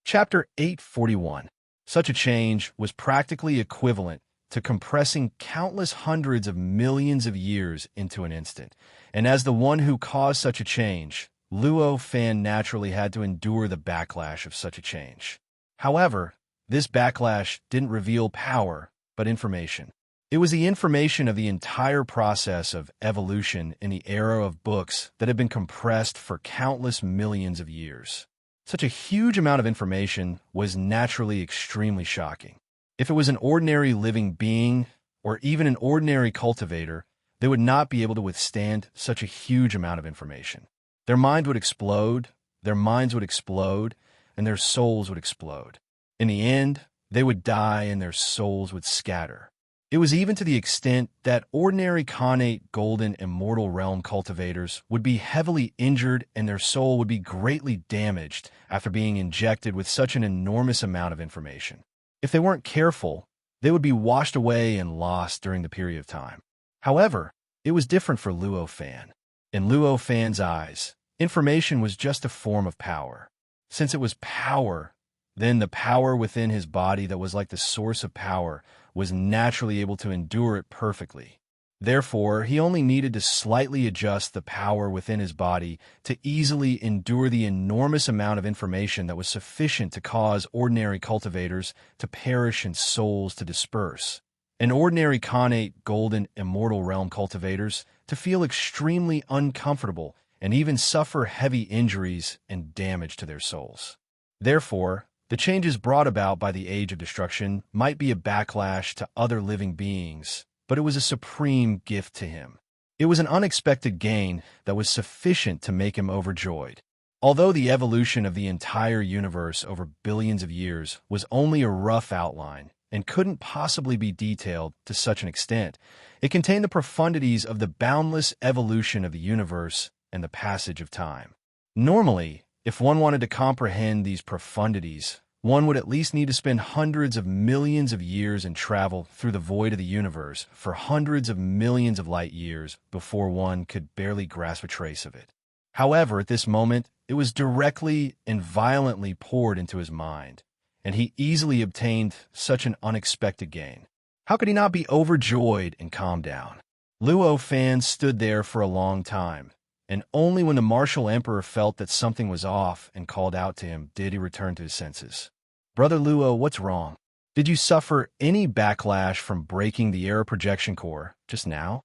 Chapter 841. Such a change was practically equivalent to compressing countless hundreds of millions of years into an instant. And as the one who caused such a change, Luo Fan naturally had to endure the backlash of such a change. However, this backlash didn't reveal power, but information. It was the information of the entire process of evolution in the era of books that had been compressed for countless millions of years. Such a huge amount of information was naturally extremely shocking. If it was an ordinary living being, or even an ordinary cultivator, they would not be able to withstand such a huge amount of information. Their mind would explode, their minds would explode, and their souls would explode. In the end, they would die and their souls would scatter. It was even to the extent that ordinary connate golden immortal realm cultivators would be heavily injured and their soul would be greatly damaged after being injected with such an enormous amount of information. If they weren't careful, they would be washed away and lost during the period of time. However, it was different for Luo Fan. In Luo Fan's eyes, information was just a form of power. Since it was power, then the power within his body that was like the source of power was naturally able to endure it perfectly. Therefore, he only needed to slightly adjust the power within his body to easily endure the enormous amount of information that was sufficient to cause ordinary cultivators to perish and souls to disperse, and ordinary connate golden immortal realm cultivators to feel extremely uncomfortable and even suffer heavy injuries and damage to their souls. Therefore, the changes brought about by the Age of Destruction might be a backlash to other living beings, but it was a supreme gift to him. It was an unexpected gain that was sufficient to make him overjoyed. Although the evolution of the entire universe over billions of years was only a rough outline and couldn't possibly be detailed to such an extent, it contained the profundities of the boundless evolution of the universe and the passage of time. Normally, if one wanted to comprehend these profundities, one would at least need to spend hundreds of millions of years and travel through the void of the universe for hundreds of millions of light years before one could barely grasp a trace of it. However, at this moment, it was directly and violently poured into his mind, and he easily obtained such an unexpected gain. How could he not be overjoyed and calm down? Luo Fan stood there for a long time, and only when the martial emperor felt that something was off and called out to him did he return to his senses. "Brother Luo, what's wrong? Did you suffer any backlash from breaking the era projection core just now?"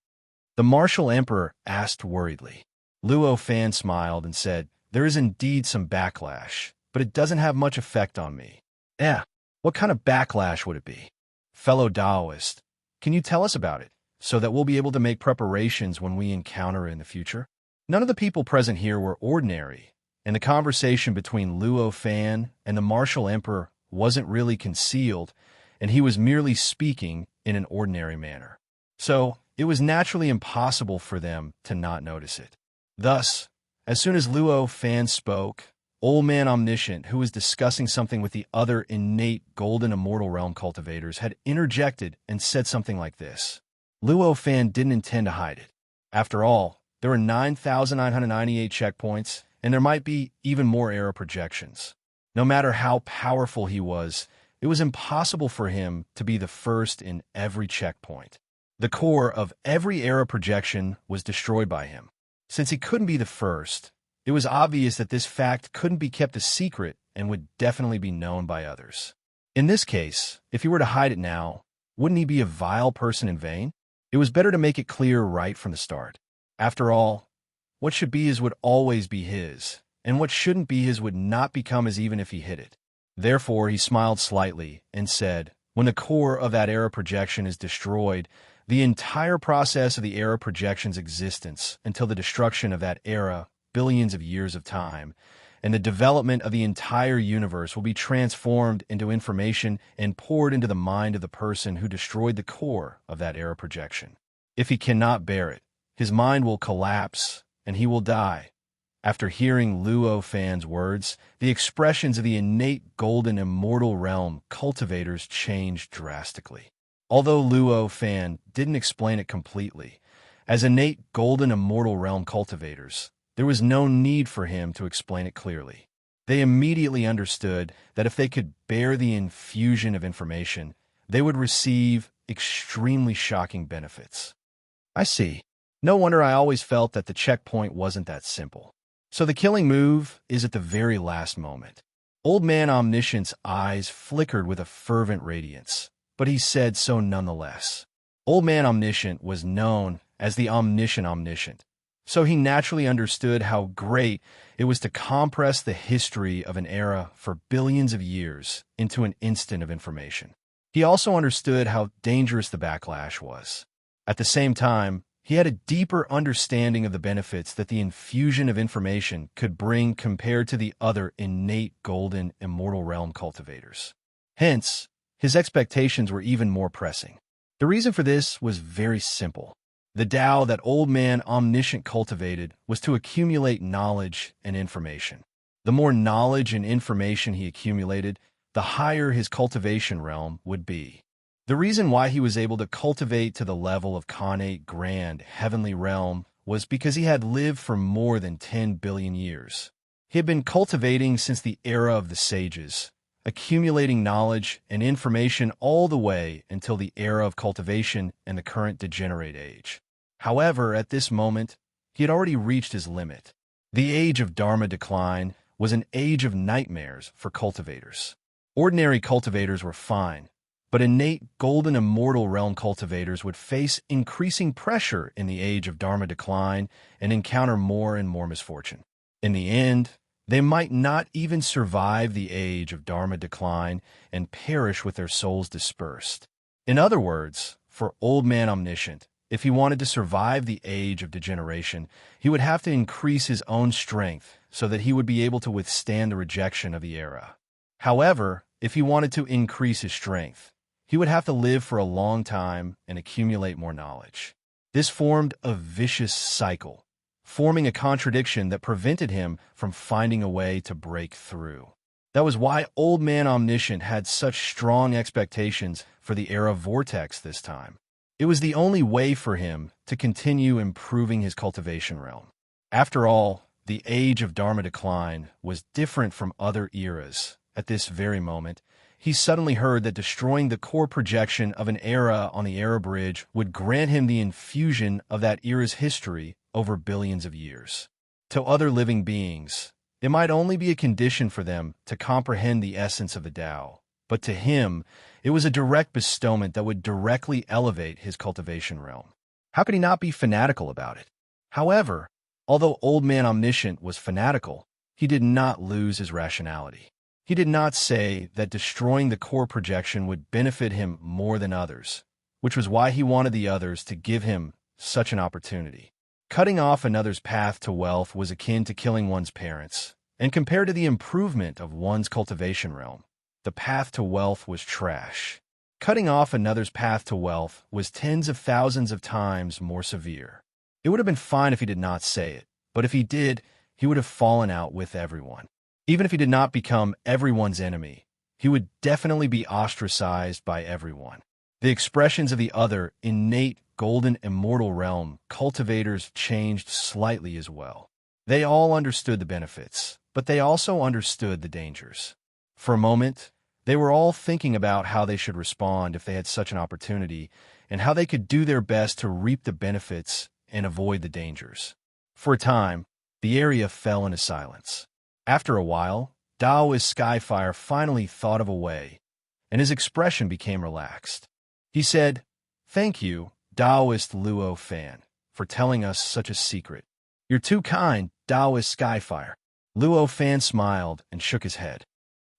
The martial emperor asked worriedly. Luo Fan smiled and said, "There is indeed some backlash, but it doesn't have much effect on me." What kind of backlash would it be? Fellow Taoist, can you tell us about it, so that we'll be able to make preparations when we encounter it in the future? None of the people present here were ordinary, and the conversation between Luo Fan and the martial emperor wasn't really concealed, and he was merely speaking in an ordinary manner. So, it was naturally impossible for them to not notice it. Thus, as soon as Luo Fan spoke, Old Man Omniscient, who was discussing something with the other innate golden immortal realm cultivators, had interjected and said something like this. Luo Fan didn't intend to hide it. After all, there were 9,998 checkpoints, and there might be even more era projections. No matter how powerful he was, it was impossible for him to be the first in every checkpoint. The core of every era projection was destroyed by him. Since he couldn't be the first, It was obvious that this fact couldn't be kept a secret and would definitely be known by others. In this case, if he were to hide it now, wouldn't he be a vile person in vain? It was better to make it clear right from the start. After all, what should be his would always be his, and what shouldn't be his would not become his even if he hid it. Therefore, he smiled slightly and said, when the core of that era projection is destroyed, the entire process of the era projection's existence until the destruction of that era, billions of years of time, and the development of the entire universe will be transformed into information and poured into the mind of the person who destroyed the core of that era projection. If he cannot bear it, his mind will collapse and he will die. After hearing Luo Fan's words, the expressions of the innate golden immortal realm cultivators changed drastically. Although Luo Fan didn't explain it completely, as innate golden immortal realm cultivators, there was no need for him to explain it clearly. They immediately understood that if they could bear the infusion of information, they would receive extremely shocking benefits. I see. No wonder I always felt that the checkpoint wasn't that simple. So the killing move is at the very last moment. Old Man Omniscient's eyes flickered with a fervent radiance, but he said so nonetheless. Old Man Omniscient was known as the Omniscient, so he naturally understood how great it was to compress the history of an era for billions of years into an instant of information. He also understood how dangerous the backlash was. At the same time, he had a deeper understanding of the benefits that the infusion of information could bring compared to the other innate golden immortal realm cultivators. Hence, his expectations were even more pressing. The reason for this was very simple. The Tao that Old Man Omniscient cultivated was to accumulate knowledge and information. The more knowledge and information he accumulated, the higher his cultivation realm would be. The reason why he was able to cultivate to the level of Khanate Grand Heavenly Realm was because he had lived for more than 10 billion years. He had been cultivating since the era of the sages, accumulating knowledge and information all the way until the era of cultivation and the current degenerate age. However, at this moment, he had already reached his limit. The age of Dharma decline was an age of nightmares for cultivators. Ordinary cultivators were fine, but innate golden immortal realm cultivators would face increasing pressure in the age of Dharma decline and encounter more and more misfortune. In the end, they might not even survive the age of Dharma decline and perish with their souls dispersed. In other words, for Old Man Omniscient, if he wanted to survive the age of degeneration, he would have to increase his own strength so that he would be able to withstand the rejection of the era. However, if he wanted to increase his strength, he would have to live for a long time and accumulate more knowledge. This formed a vicious cycle, forming a contradiction that prevented him from finding a way to break through. That was why Old Man Omniscient had such strong expectations for the era Vortex this time. It was the only way for him to continue improving his cultivation realm. After all, the age of Dharma decline was different from other eras. At this very moment, he suddenly heard that destroying the core projection of an era on the era bridge would grant him the infusion of that era's history over billions of years. To other living beings, it might only be a condition for them to comprehend the essence of the Tao, but to him, it was a direct bestowment that would directly elevate his cultivation realm. How could he not be fanatical about it? However, although Old Man Omniscient was fanatical, he did not lose his rationality. He did not say that destroying the core projection would benefit him more than others, which was why he wanted the others to give him such an opportunity. Cutting off another's path to wealth was akin to killing one's parents, and compared to the improvement of one's cultivation realm, the path to wealth was trash. Cutting off another's path to wealth was tens of thousands of times more severe. It would have been fine if he did not say it, but if he did, he would have fallen out with everyone. Even if he did not become everyone's enemy, he would definitely be ostracized by everyone. The expressions of the other innate golden immortal realm cultivators changed slightly as well. They all understood the benefits, but they also understood the dangers. For a moment, they were all thinking about how they should respond if they had such an opportunity, and how they could do their best to reap the benefits and avoid the dangers. For a time, The area fell into silence. After a while, Daoist Skyfire finally thought of a way, and his expression became relaxed. He said, "Thank you, Daoist Luo Fan, for telling us such a secret. You're too kind, Daoist Skyfire." Luo Fan smiled and shook his head.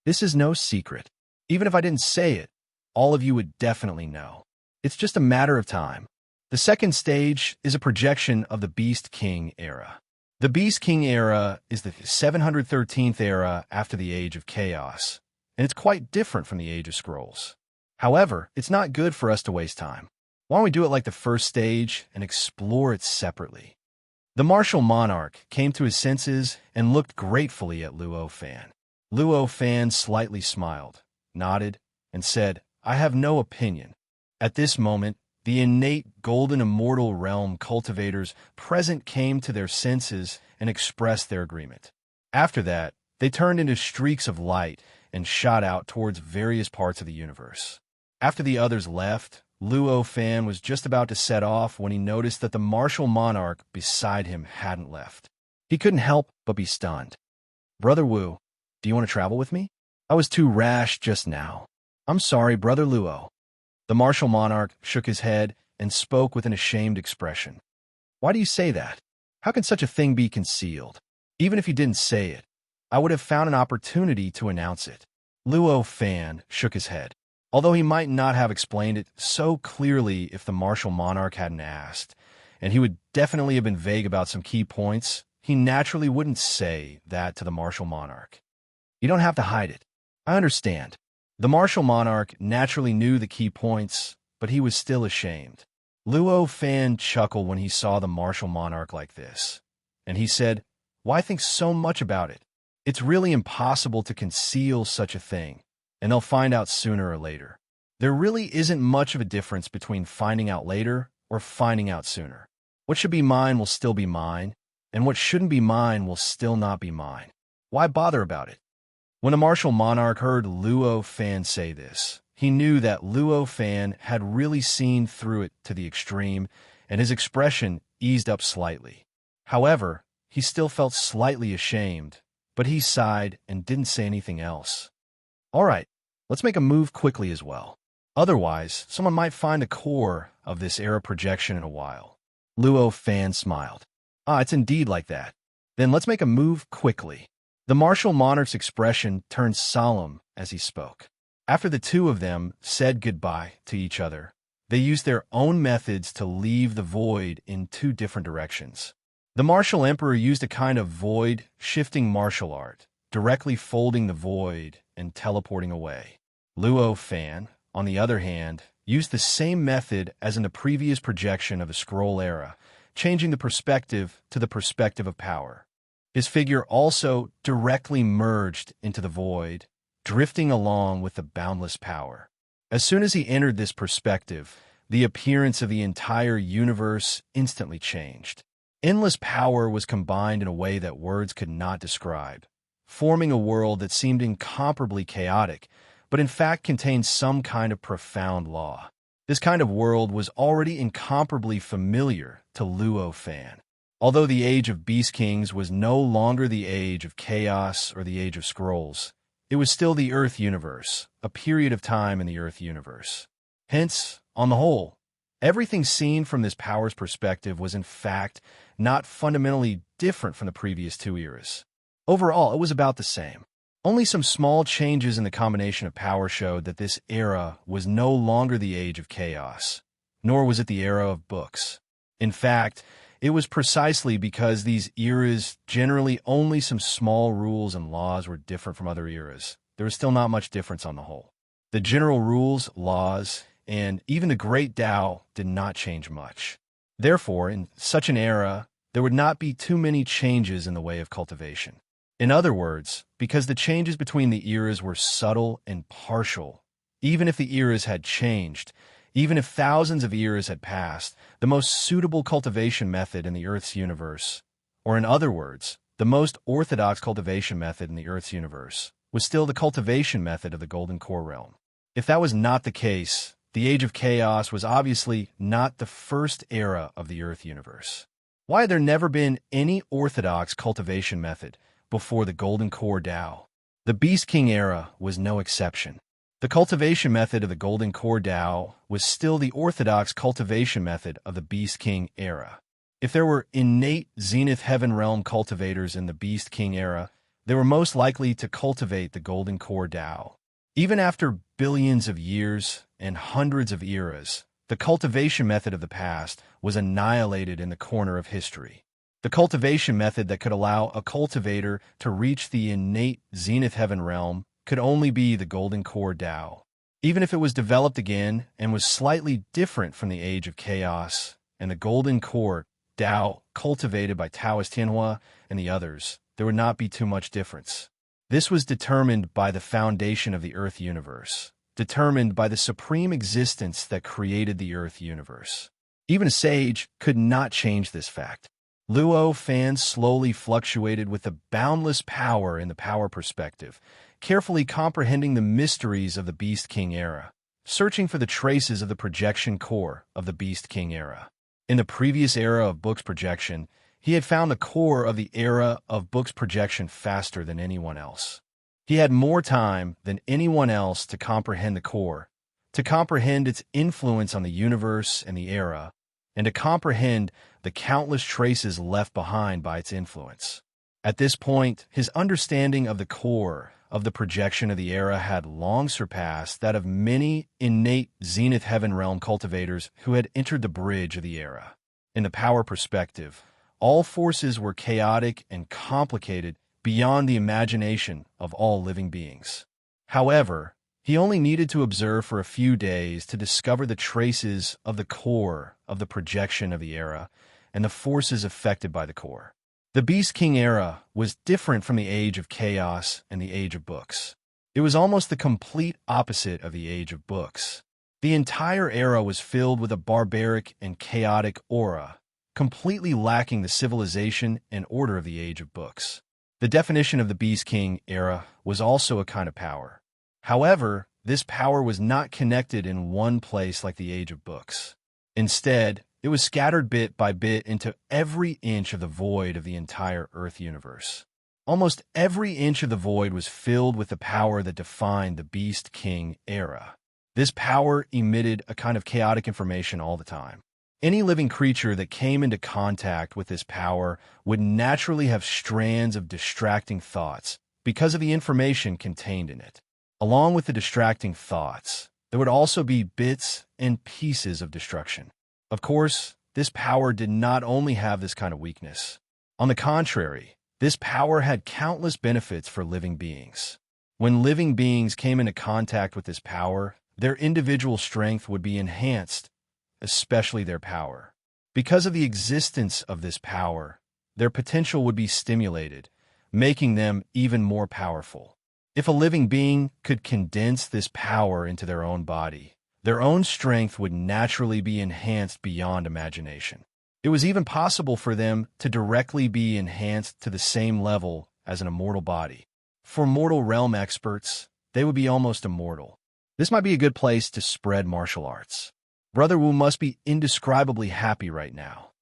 "This is no secret. Even if I didn't say it, all of you would definitely know. It's just a matter of time." The second stage is a projection of the Beast King era. The Beast King era is the 713th era after the Age of Chaos, and it's quite different from the Age of Scrolls. However, it's not good for us to waste time. Why don't we do it like the first stage and explore it separately? The martial monarch came to his senses and looked gratefully at Luo Fan. Luo Fan slightly smiled, nodded, and said, "I have no opinion." At this moment, the innate golden immortal realm cultivators present came to their senses and expressed their agreement. After that, they turned into streaks of light and shot out towards various parts of the universe. After the others left, Luo Fan was just about to set off when he noticed that the martial monarch beside him hadn't left. He couldn't help but be stunned. "Brother Wu, do you want to travel with me? I was too rash just now." "I'm sorry, Brother Luo." The martial monarch shook his head and spoke with an ashamed expression. "Why do you say that? How can such a thing be concealed? Even if you didn't say it, I would have found an opportunity to announce it." Luo Fan shook his head. Although he might not have explained it so clearly if the martial monarch hadn't asked, and he would definitely have been vague about some key points, he naturally wouldn't say that to the martial monarch. "You don't have to hide it. I understand." The martial monarch naturally knew the key points, but he was still ashamed. Luo Fan chuckled when he saw the martial monarch like this, and he said, "Why think so much about it? It's really impossible to conceal such a thing, and they'll find out sooner or later. There really isn't much of a difference between finding out later or finding out sooner. What should be mine will still be mine, and what shouldn't be mine will still not be mine. Why bother about it?" When the martial monarch heard Luo Fan say this, he knew that Luo Fan had really seen through it to the extreme, and his expression eased up slightly. However, he still felt slightly ashamed, but he sighed and didn't say anything else. "All right, let's make a move quickly as well. Otherwise, someone might find the core of this era projection in a while." Luo Fan smiled. "Ah, it's indeed like that. Then let's make a move quickly." The martial monarch's expression turned solemn as he spoke. After the two of them said goodbye to each other, they used their own methods to leave the void in two different directions. The martial emperor used a kind of void-shifting martial art, directly folding the void and teleporting away. Luo Fan, on the other hand, used the same method as in the previous projection of the scroll era, changing the perspective to the perspective of power. His figure also directly merged into the void, drifting along with the boundless power. As soon as he entered this perspective, the appearance of the entire universe instantly changed. Endless power was combined in a way that words could not describe, forming a world that seemed incomparably chaotic, but in fact contained some kind of profound law. This kind of world was already incomparably familiar to Luo Fan. Although the Age of Beast Kings was no longer the Age of Chaos or the Age of Scrolls, it was still the Earth universe, a period of time in the Earth universe. Hence, on the whole, everything seen from this power's perspective was in fact not fundamentally different from the previous two eras. Overall, it was about the same. Only some small changes in the combination of power showed that this era was no longer the Age of Chaos, nor was it the era of books. In fact, it was precisely because these eras generally only some small rules and laws were different from other eras. There was still not much difference on the whole. The general rules, laws, and even the great Tao did not change much. Therefore, in such an era, there would not be too many changes in the way of cultivation. In other words, because the changes between the eras were subtle and partial, even if the eras had changed, even if thousands of eras had passed, the most suitable cultivation method in the Earth's universe, or in other words, the most orthodox cultivation method in the Earth's universe, was still the cultivation method of the Golden Core realm. If that was not the case, the Age of Chaos was obviously not the first era of the Earth universe. Why had there never been any orthodox cultivation method before the Golden Core Tao? The Beast King era was no exception. The cultivation method of the Golden Core Tao was still the orthodox cultivation method of the Beast King era. If there were innate Zenith Heaven Realm cultivators in the Beast King era, they were most likely to cultivate the Golden Core Tao. Even after billions of years and hundreds of eras, the cultivation method of the past was annihilated in the corner of history. The cultivation method that could allow a cultivator to reach the innate Zenith Heaven Realm could only be the Golden Core Tao. Even if it was developed again and was slightly different from the Age of Chaos and the Golden Core Tao cultivated by Taoist Tianhua and the others, there would not be too much difference. This was determined by the foundation of the Earth universe, determined by the supreme existence that created the Earth universe. Even a sage could not change this fact. Luo Fan slowly fluctuated with the boundless power in the power perspective, carefully comprehending the mysteries of the Beast King era, searching for the traces of the projection core of the Beast King era. In the previous era of Book's projection, he had found the core of the era of Book's projection faster than anyone else. He had more time than anyone else to comprehend the core, to comprehend its influence on the universe and the era, and to comprehend the countless traces left behind by its influence. At this point, his understanding of the core of the projection of the era had long surpassed that of many innate Zenith Heaven Realm cultivators who had entered the bridge of the era. In the power perspective, all forces were chaotic and complicated beyond the imagination of all living beings. However, he only needed to observe for a few days to discover the traces of the core of the projection of the era and the forces affected by the core. The Beast King era was different from the Age of Chaos and the Age of Books. It was almost the complete opposite of the Age of Books. The entire era was filled with a barbaric and chaotic aura, completely lacking the civilization and order of the Age of Books. The definition of the Beast King era was also a kind of power. However, this power was not connected in one place like the Age of Books. Instead, it was scattered bit by bit into every inch of the void of the entire Earth universe. Almost every inch of the void was filled with the power that defined the Beast King era. This power emitted a kind of chaotic information all the time. Any living creature that came into contact with this power would naturally have strands of distracting thoughts because of the information contained in it. Along with the distracting thoughts, there would also be bits and pieces of destruction. Of course, this power did not only have this kind of weakness. On the contrary, this power had countless benefits for living beings. When living beings came into contact with this power, their individual strength would be enhanced, especially their power. Because of the existence of this power, their potential would be stimulated, making them even more powerful. If a living being could condense this power into their own body, their own strength would naturally be enhanced beyond imagination. It was even possible for them to directly be enhanced to the same level as an immortal body. For mortal realm experts, they would be almost immortal. This might be a good place to spread martial arts. Brother Wu must be indescribably happy right now.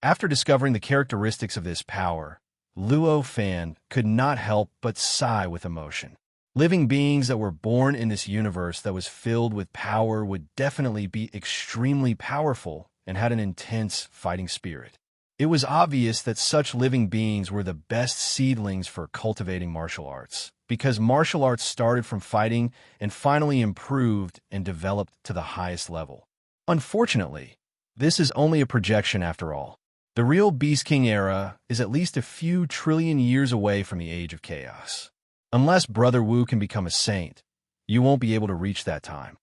After discovering the characteristics of this power, Luo Fan could not help but sigh with emotion. Living beings that were born in this universe that was filled with power would definitely be extremely powerful and had an intense fighting spirit. It was obvious that such living beings were the best seedlings for cultivating martial arts, because martial arts started from fighting and finally improved and developed to the highest level. Unfortunately, this is only a projection after all. The real Beast King era is at least a few trillion years away from the Age of Chaos. Unless Brother Wu can become a saint, you won't be able to reach that time.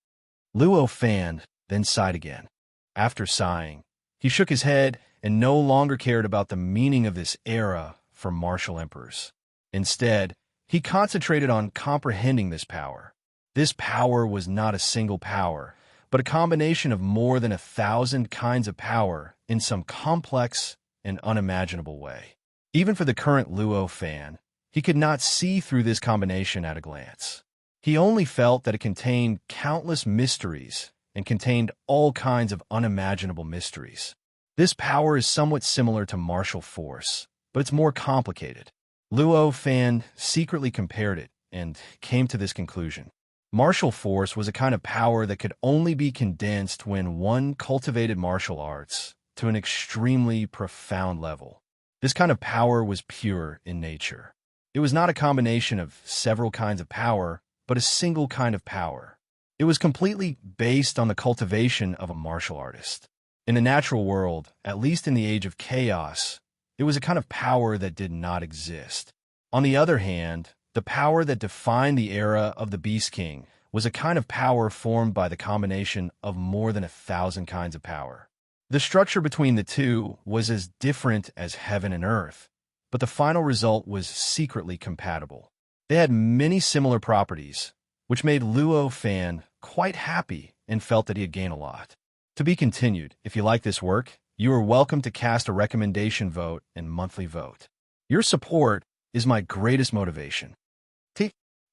Luo Fan then sighed again. After sighing, he shook his head and no longer cared about the meaning of this era for martial emperors. Instead, he concentrated on comprehending this power. This power was not a single power, but a combination of more than 1,000 kinds of power in some complex and unimaginable way. Even for the current Luo Fan, he could not see through this combination at a glance. He only felt that it contained countless mysteries and contained all kinds of unimaginable mysteries. This power is somewhat similar to martial force, but it's more complicated. Luo Fan secretly compared it and came to this conclusion. Martial force was a kind of power that could only be condensed when one cultivated martial arts to an extremely profound level. This kind of power was pure in nature. It was not a combination of several kinds of power, but a single kind of power. It was completely based on the cultivation of a martial artist. In the natural world, at least in the age of chaos, it was a kind of power that did not exist. On the other hand, the power that defined the era of the Beast King was a kind of power formed by the combination of more than 1,000 kinds of power. The structure between the two was as different as heaven and earth, but the final result was secretly compatible. They had many similar properties, which made Luo Fan quite happy and felt that he had gained a lot. To be continued. If you like this work, you are welcome to cast a recommendation vote and monthly vote. Your support is my greatest motivation.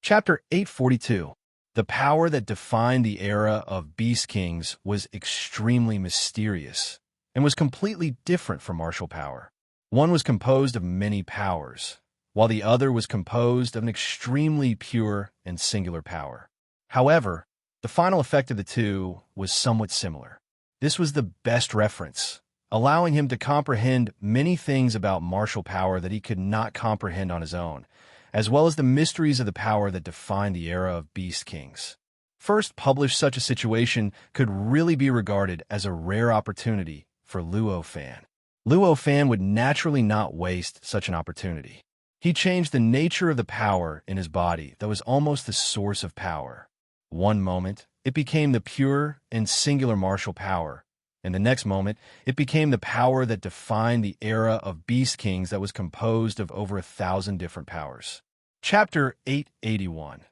Chapter 842. The power that defined the era of Beast Kings was extremely mysterious and was completely different from martial power. One was composed of many powers, while the other was composed of an extremely pure and singular power. However, the final effect of the two was somewhat similar. This was the best reference, allowing him to comprehend many things about martial power that he could not comprehend on his own, as well as the mysteries of the power that defined the era of Beast Kings. First published, such a situation could really be regarded as a rare opportunity for Luo Fan. Luo Fan would naturally not waste such an opportunity. He changed the nature of the power in his body that was almost the source of power. One moment, it became the pure and singular martial power, and the next moment, it became the power that defined the era of Beast Kings that was composed of over 1,000 different powers. Chapter 881.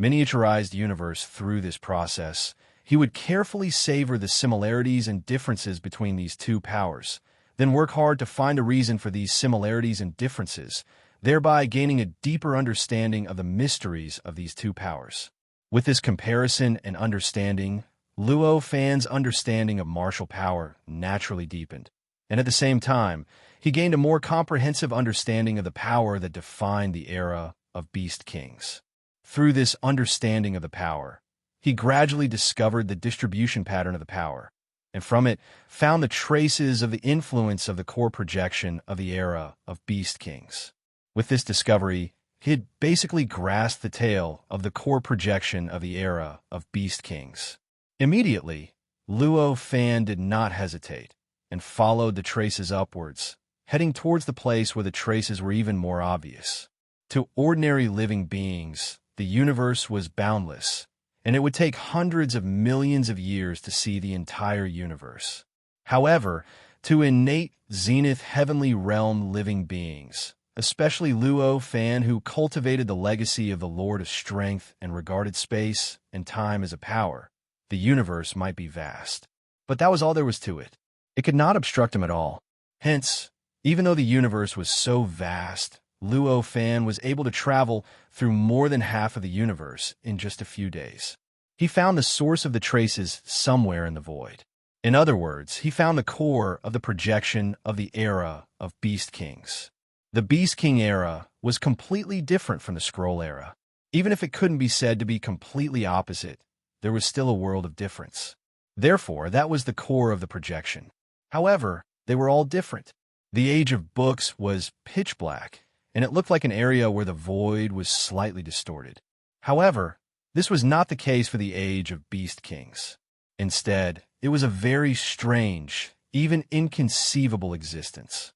Miniaturized universe. Through this process, he would carefully savor the similarities and differences between these two powers, then work hard to find a reason for these similarities and differences, thereby gaining a deeper understanding of the mysteries of these two powers. With this comparison and understanding, Luo Fan's understanding of martial power naturally deepened, and at the same time, he gained a more comprehensive understanding of the power that defined the era of Beast Kings. Through this understanding of the power, he gradually discovered the distribution pattern of the power, and from it found the traces of the influence of the core projection of the era of Beast Kings. With this discovery, he had basically grasped the tale of the core projection of the era of Beast Kings. Immediately, Luo Fan did not hesitate and followed the traces upwards, heading towards the place where the traces were even more obvious. To ordinary living beings, the universe was boundless, and it would take hundreds of millions of years to see the entire universe. However, to innate zenith heavenly realm living beings, especially Luo Fan, who cultivated the legacy of the Lord of Strength and regarded space and time as a power, the universe might be vast. But that was all there was to it. It could not obstruct him at all. Hence, even though the universe was so vast, Luo Fan was able to travel through more than half of the universe in just a few days. He found the source of the traces somewhere in the void. In other words, he found the core of the projection of the era of Beast Kings. The Beast King era was completely different from the Scroll era. Even if it couldn't be said to be completely opposite, there was still a world of difference. Therefore, that was the core of the projection. However, they were all different. The age of books was pitch black, and it looked like an area where the void was slightly distorted. However, this was not the case for the age of Beast Kings. Instead, it was a very strange, even inconceivable existence.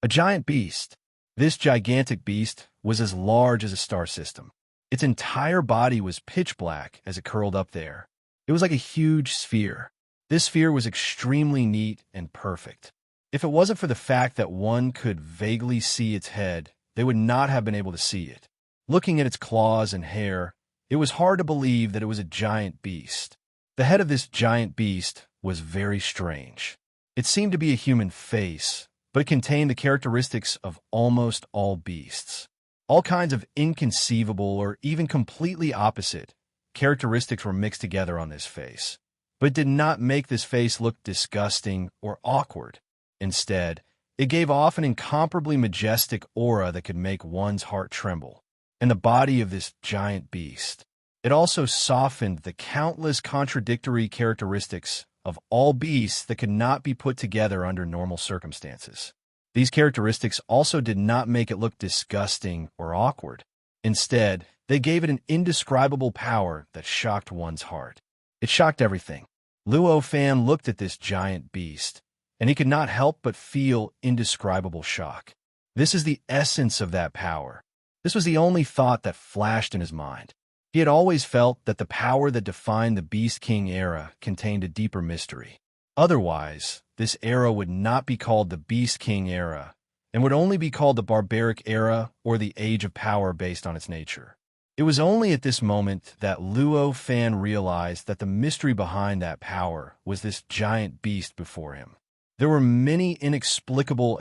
A giant beast. This gigantic beast was as large as a star system. Its entire body was pitch black as it curled up there. It was like a huge sphere. This sphere was extremely neat and perfect. If it wasn't for the fact that one could vaguely see its head, they would not have been able to see it. Looking at its claws and hair, it was hard to believe that it was a giant beast. The head of this giant beast was very strange. It seemed to be a human face, but it contained the characteristics of almost all beasts. All kinds of inconceivable or even completely opposite characteristics were mixed together on this face, but it did not make this face look disgusting or awkward. Instead, it gave off an incomparably majestic aura that could make one's heart tremble. In the body of this giant beast, it also softened the countless contradictory characteristics of all beasts that could not be put together under normal circumstances. These characteristics also did not make it look disgusting or awkward. Instead, they gave it an indescribable power that shocked one's heart. It shocked everything. Luo Fan looked at this giant beast, and he could not help but feel indescribable shock. This is the essence of that power. This was the only thought that flashed in his mind. He had always felt that the power that defined the Beast King era contained a deeper mystery. Otherwise, this era would not be called the Beast King era, and would only be called the Barbaric era or the Age of Power based on its nature. It was only at this moment that Luo Fan realized that the mystery behind that power was this giant beast before him. There were many inexplicable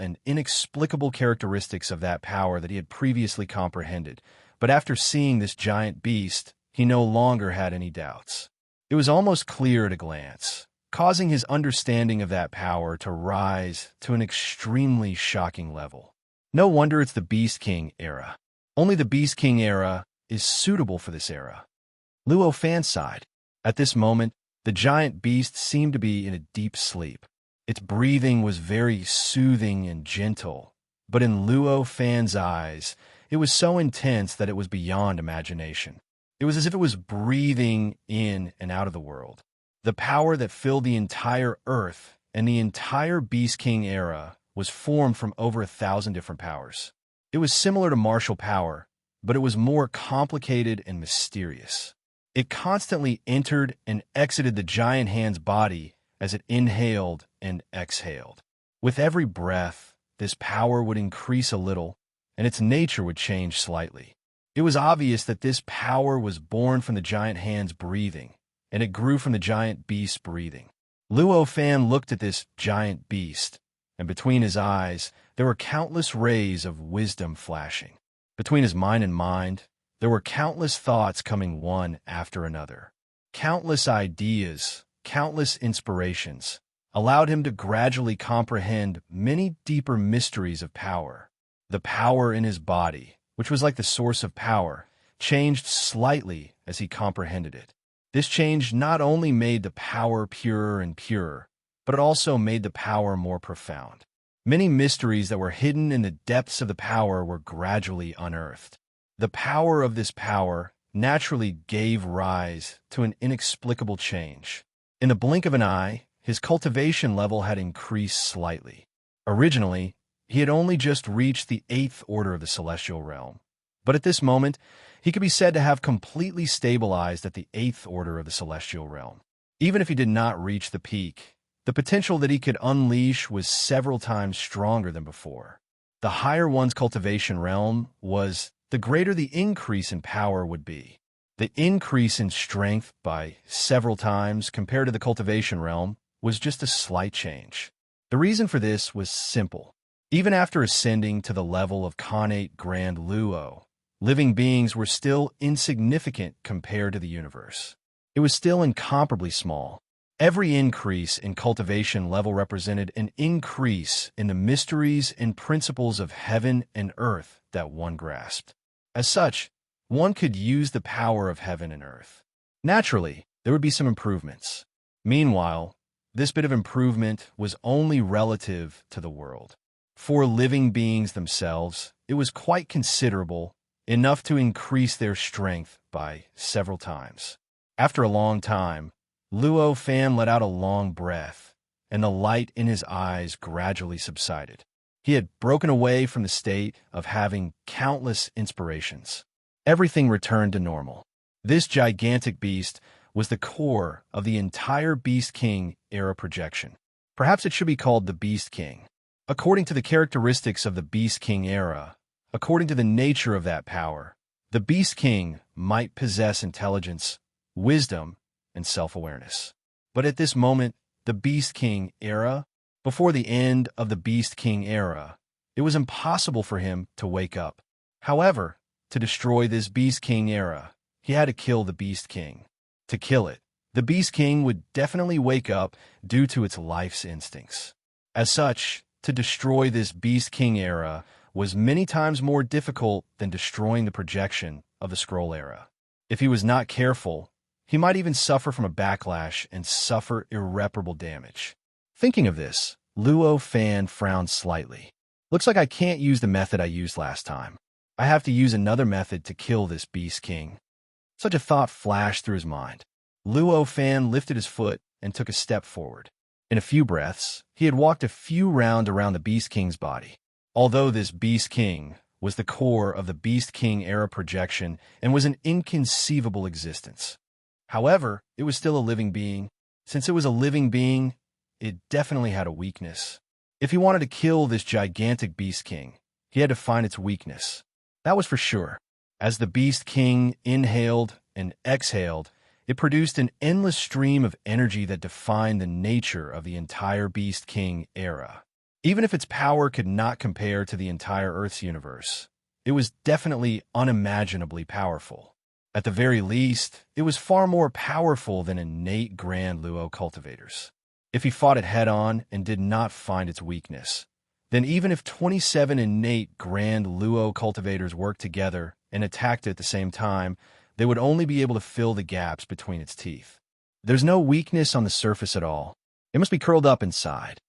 characteristics of that power that he had previously comprehended, but after seeing this giant beast, he no longer had any doubts. It was almost clear at a glance, causing his understanding of that power to rise to an extremely shocking level. No wonder it's the Beast King era. Only the Beast King era is suitable for this era. Luo Fan sighed. At this moment, the giant beast seemed to be in a deep sleep. Its breathing was very soothing and gentle, but in Luo Fan's eyes, it was so intense that it was beyond imagination. It was as if it was breathing in and out of the world. The power that filled the entire Earth and the entire Beast King era was formed from over 1,000 different powers. It was similar to martial power, but it was more complicated and mysterious. It constantly entered and exited the giant hand's body as it inhaled and exhaled. With every breath, this power would increase a little, and its nature would change slightly. It was obvious that this power was born from the giant hand's breathing, and it grew from the giant beast's breathing. Luo Fan looked at this giant beast, and between his eyes, there were countless rays of wisdom flashing. Between his mind and mind, there were countless thoughts coming one after another. Countless ideas, countless inspirations, allowed him to gradually comprehend many deeper mysteries of power. The power in his body, which was like the source of power, changed slightly as he comprehended it. This change not only made the power purer and purer, but it also made the power more profound. Many mysteries that were hidden in the depths of the power were gradually unearthed. The power of this power naturally gave rise to an inexplicable change. In the blink of an eye, his cultivation level had increased slightly. Originally, he had only just reached the 8th order of the celestial realm, but at this moment, he could be said to have completely stabilized at the 8th order of the celestial realm. Even if he did not reach the peak, the potential that he could unleash was several times stronger than before. The higher one's cultivation realm was, the greater the increase in power would be. The increase in strength by several times compared to the cultivation realm was just a slight change. The reason for this was simple. Even after ascending to the level of Khanate Grand Luo, living beings were still insignificant compared to the universe. It was still incomparably small. Every increase in cultivation level represented an increase in the mysteries and principles of heaven and earth that one grasped. As such, one could use the power of heaven and earth. Naturally, there would be some improvements. Meanwhile, this bit of improvement was only relative to the world. For living beings themselves, it was quite considerable, enough to increase their strength by several times. After a long time, Luo Fan let out a long breath, and the light in his eyes gradually subsided. He had broken away from the state of having countless inspirations. Everything returned to normal. This gigantic beast was the core of the entire Beast King era projection. Perhaps it should be called the Beast King. According to the characteristics of the Beast King era, according to the nature of that power, the Beast King might possess intelligence, wisdom, and self-awareness. But at this moment, the Beast King era, before the end of the Beast King era, it was impossible for him to wake up. However, to destroy this Beast King era, he had to kill the Beast King. To kill it, the Beast King would definitely wake up due to its life's instincts. As such, to destroy this Beast King era was many times more difficult than destroying the projection of the Scroll era. If he was not careful, he might even suffer from a backlash and suffer irreparable damage. Thinking of this, Luo Fan frowned slightly. Looks like I can't use the method I used last time. I have to use another method to kill this Beast King. Such a thought flashed through his mind. Luo Fan lifted his foot and took a step forward. In a few breaths, he had walked a few rounds around the Beast King's body. Although this Beast King was the core of the Beast King era projection and was an inconceivable existence. However, it was still a living being. Since it was a living being, it definitely had a weakness. If he wanted to kill this gigantic Beast King, he had to find its weakness. That was for sure. As the Beast King inhaled and exhaled, it produced an endless stream of energy that defined the nature of the entire Beast King era. Even if its power could not compare to the entire Earth's universe, it was definitely unimaginably powerful. At the very least, it was far more powerful than innate Grand Luo cultivators. If he fought it head-on and did not find its weakness, then even if 27 innate Grand Luo cultivators worked together and attacked it at the same time, they would only be able to fill the gaps between its teeth. There's no weakness on the surface at all. It must be curled up inside.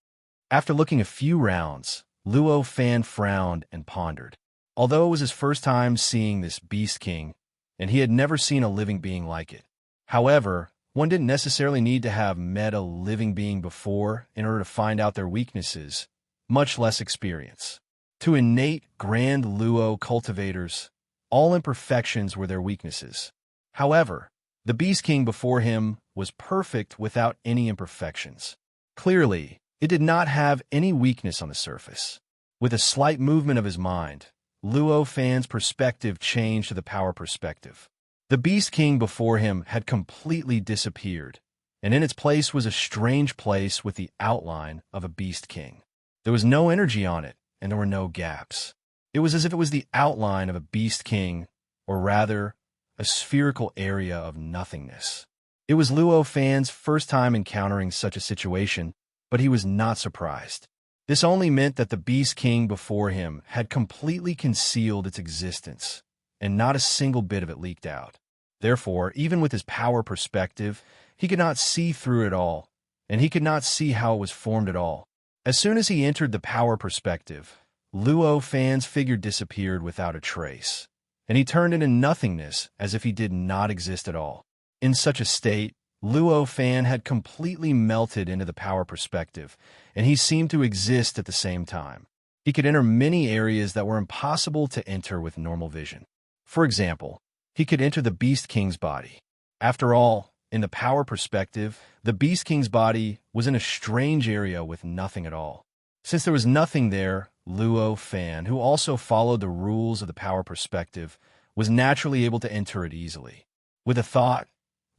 After looking a few rounds, Luo Fan frowned and pondered. Although it was his first time seeing this Beast King, and he had never seen a living being like it. However, one didn't necessarily need to have met a living being before in order to find out their weaknesses, much less experience. To innate Grand Luo cultivators, all imperfections were their weaknesses. However, the Beast King before him was perfect without any imperfections. Clearly, it did not have any weakness on the surface. With a slight movement of his mind, Luo Fan's perspective changed to the power perspective. The Beast King before him had completely disappeared, and in its place was a strange place with the outline of a Beast King. There was no energy on it, and there were no gaps. It was as if it was the outline of a Beast King, or rather, a spherical area of nothingness. It was Luo Fan's first time encountering such a situation, but he was not surprised. This only meant that the Beast King before him had completely concealed its existence, and not a single bit of it leaked out. Therefore, even with his power perspective, he could not see through it all, and he could not see how it was formed at all. As soon as he entered the power perspective, Luo Fan's figure disappeared without a trace, and he turned into nothingness as if he did not exist at all. In such a state, Luo Fan had completely melted into the power perspective, and he seemed to exist at the same time. He could enter many areas that were impossible to enter with normal vision. For example, he could enter the Beast King's body. After all, in the power perspective, the Beast King's body was in a strange area with nothing at all. Since there was nothing there, Luo Fan, who also followed the rules of the power perspective, was naturally able to enter it easily. With a thought,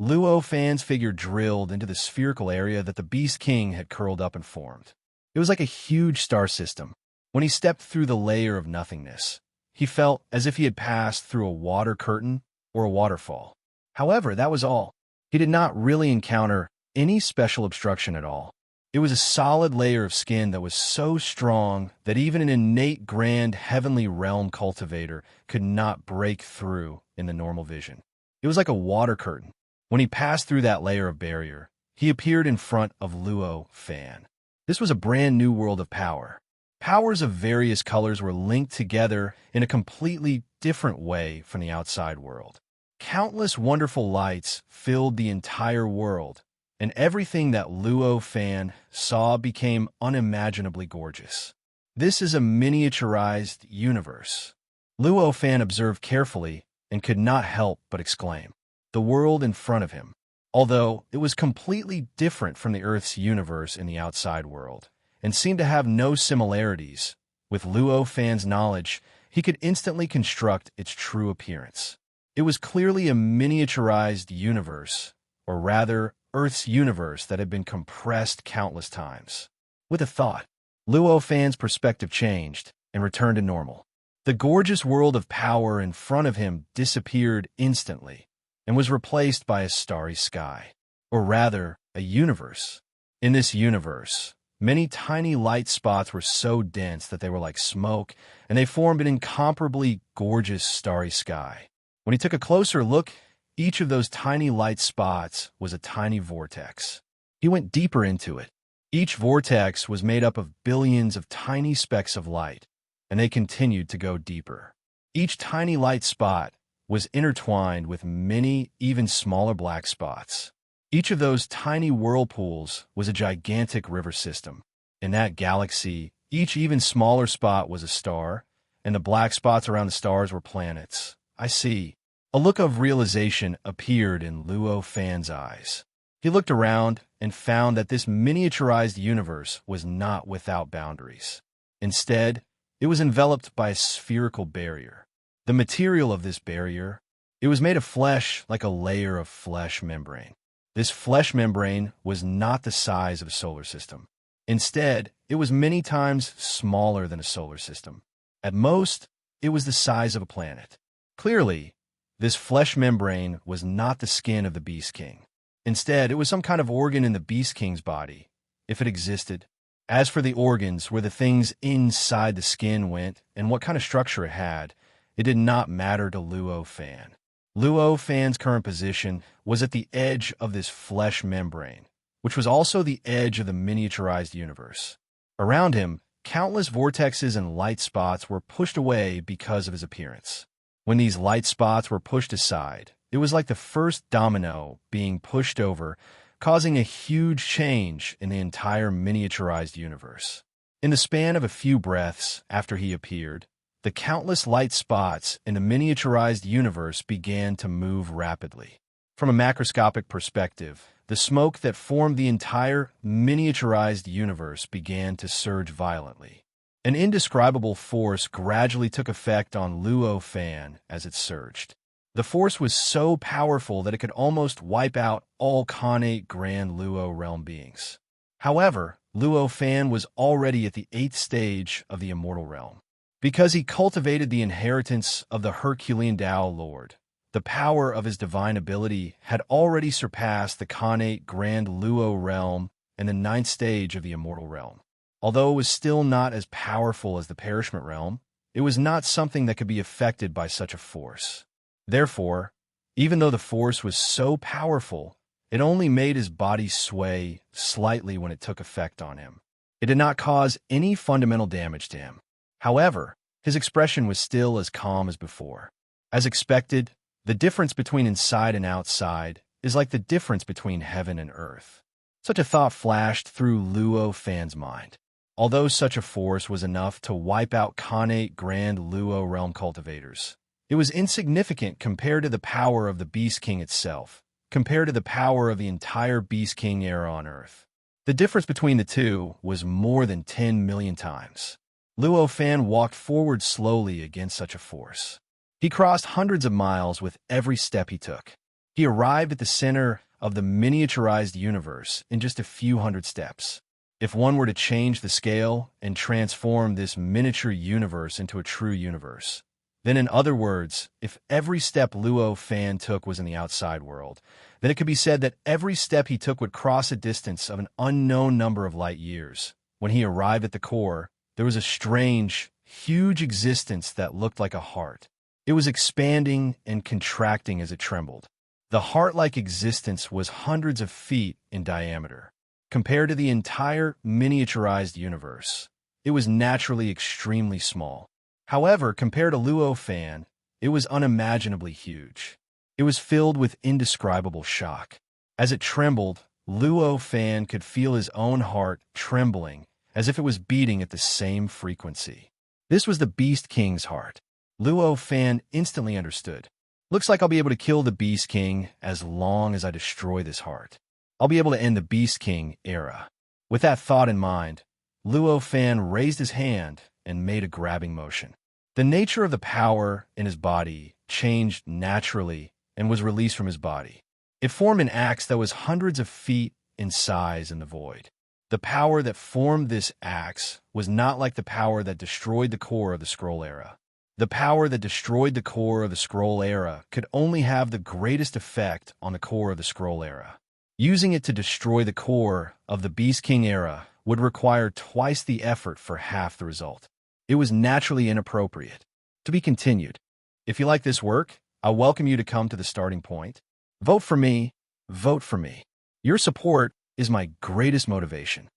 Luo Fan's figure drilled into the spherical area that the Beast King had curled up and formed. It was like a huge star system. When he stepped through the layer of nothingness, he felt as if he had passed through a water curtain or a waterfall. However, that was all. He did not really encounter any special obstruction at all. It was a solid layer of skin that was so strong that even an innate grand heavenly realm cultivator could not break through in the normal vision. It was like a water curtain. When he passed through that layer of barrier, he appeared in front of Luo Fan. This was a brand new world of power. Powers of various colors were linked together in a completely different way from the outside world. Countless wonderful lights filled the entire world, and everything that Luo Fan saw became unimaginably gorgeous. This is a miniaturized universe. Luo Fan observed carefully and could not help but exclaim. The world in front of him, although it was completely different from the Earth's universe in the outside world, and seemed to have no similarities, with Luo Fan's knowledge, he could instantly construct its true appearance. It was clearly a miniaturized universe, or rather, Earth's universe that had been compressed countless times. With a thought, Luo Fan's perspective changed and returned to normal. The gorgeous world of power in front of him disappeared instantly and was replaced by a starry sky, or rather, a universe. In this universe, Many tiny light spots were so dense that they were like smoke, and they formed an incomparably gorgeous starry sky. When he took a closer look, each of those tiny light spots was a tiny vortex. He went deeper into it. Each vortex was made up of billions of tiny specks of light, and they continued to go deeper. Each tiny light spot was intertwined with many, even smaller black spots. Each of those tiny whirlpools was a gigantic river system. In that galaxy, each even smaller spot was a star, and the black spots around the stars were planets. I see. A look of realization appeared in Luo Fan's eyes. He looked around and found that this miniaturized universe was not without boundaries. Instead, it was enveloped by a spherical barrier. The material of this barrier, it was made of flesh like a layer of flesh membrane. This flesh membrane was not the size of a solar system. Instead, it was many times smaller than a solar system. At most, it was the size of a planet. Clearly, this flesh membrane was not the skin of the Beast King. Instead, it was some kind of organ in the Beast King's body, if it existed. As for the organs, where the things inside the skin went and what kind of structure it had, it did not matter to Luo Fan. Luo Fan's current position was at the edge of this flesh membrane, which was also the edge of the miniaturized universe. Around him, countless vortexes and light spots were pushed away because of his appearance. When these light spots were pushed aside, it was like the first domino being pushed over, causing a huge change in the entire miniaturized universe. In the span of a few breaths after he appeared, the countless light spots in the miniaturized universe began to move rapidly. From a macroscopic perspective, the smoke that formed the entire miniaturized universe began to surge violently. An indescribable force gradually took effect on Luo Fan as it surged. The force was so powerful that it could almost wipe out all Khanate Grand Luo realm beings. However, Luo Fan was already at the 8th stage of the immortal realm. Because he cultivated the inheritance of the Herculean Tao Lord, the power of his divine ability had already surpassed the Khanate Grand Luo realm and the 9th stage of the immortal realm. Although it was still not as powerful as the perishment realm, it was not something that could be affected by such a force. Therefore, even though the force was so powerful, it only made his body sway slightly when it took effect on him. It did not cause any fundamental damage to him. However, his expression was still as calm as before. As expected, the difference between inside and outside is like the difference between heaven and earth. Such a thought flashed through Luo Fan's mind. Although such a force was enough to wipe out Khanate Grand Luo realm cultivators, it was insignificant compared to the power of the Beast King itself, compared to the power of the entire Beast King era on Earth. The difference between the two was more than 10 million times. Luo Fan walked forward slowly against such a force. He crossed hundreds of miles with every step he took. He arrived at the center of the miniaturized universe in just a few hundred steps. If one were to change the scale and transform this miniature universe into a true universe, then in other words, if every step Luo Fan took was in the outside world, then it could be said that every step he took would cross a distance of an unknown number of light years. When he arrived at the core, there was a strange, huge existence that looked like a heart. It was expanding and contracting as it trembled. The heart-like existence was hundreds of feet in diameter. Compared to the entire miniaturized universe, it was naturally extremely small. However, compared to Luo Fan, it was unimaginably huge. It was filled with indescribable shock. As it trembled, Luo Fan could feel his own heart trembling, as if it was beating at the same frequency. This was the Beast King's heart. Luo Fan instantly understood. Looks like I'll be able to kill the Beast King as long as I destroy this heart. I'll be able to end the Beast King era. With that thought in mind, Luo Fan raised his hand and made a grabbing motion. The nature of the power in his body changed naturally and was released from his body. It formed an axe that was hundreds of feet in size in the void. The power that formed this axe was not like the power that destroyed the core of the Scroll Era. The power that destroyed the core of the Scroll Era could only have the greatest effect on the core of the Scroll Era. Using it to destroy the core of the Beast King era would require twice the effort for half the result. It was naturally inappropriate. To be continued. If you like this work, I welcome you to come to the starting point. Vote for me. Vote for me. Your support is my greatest motivation.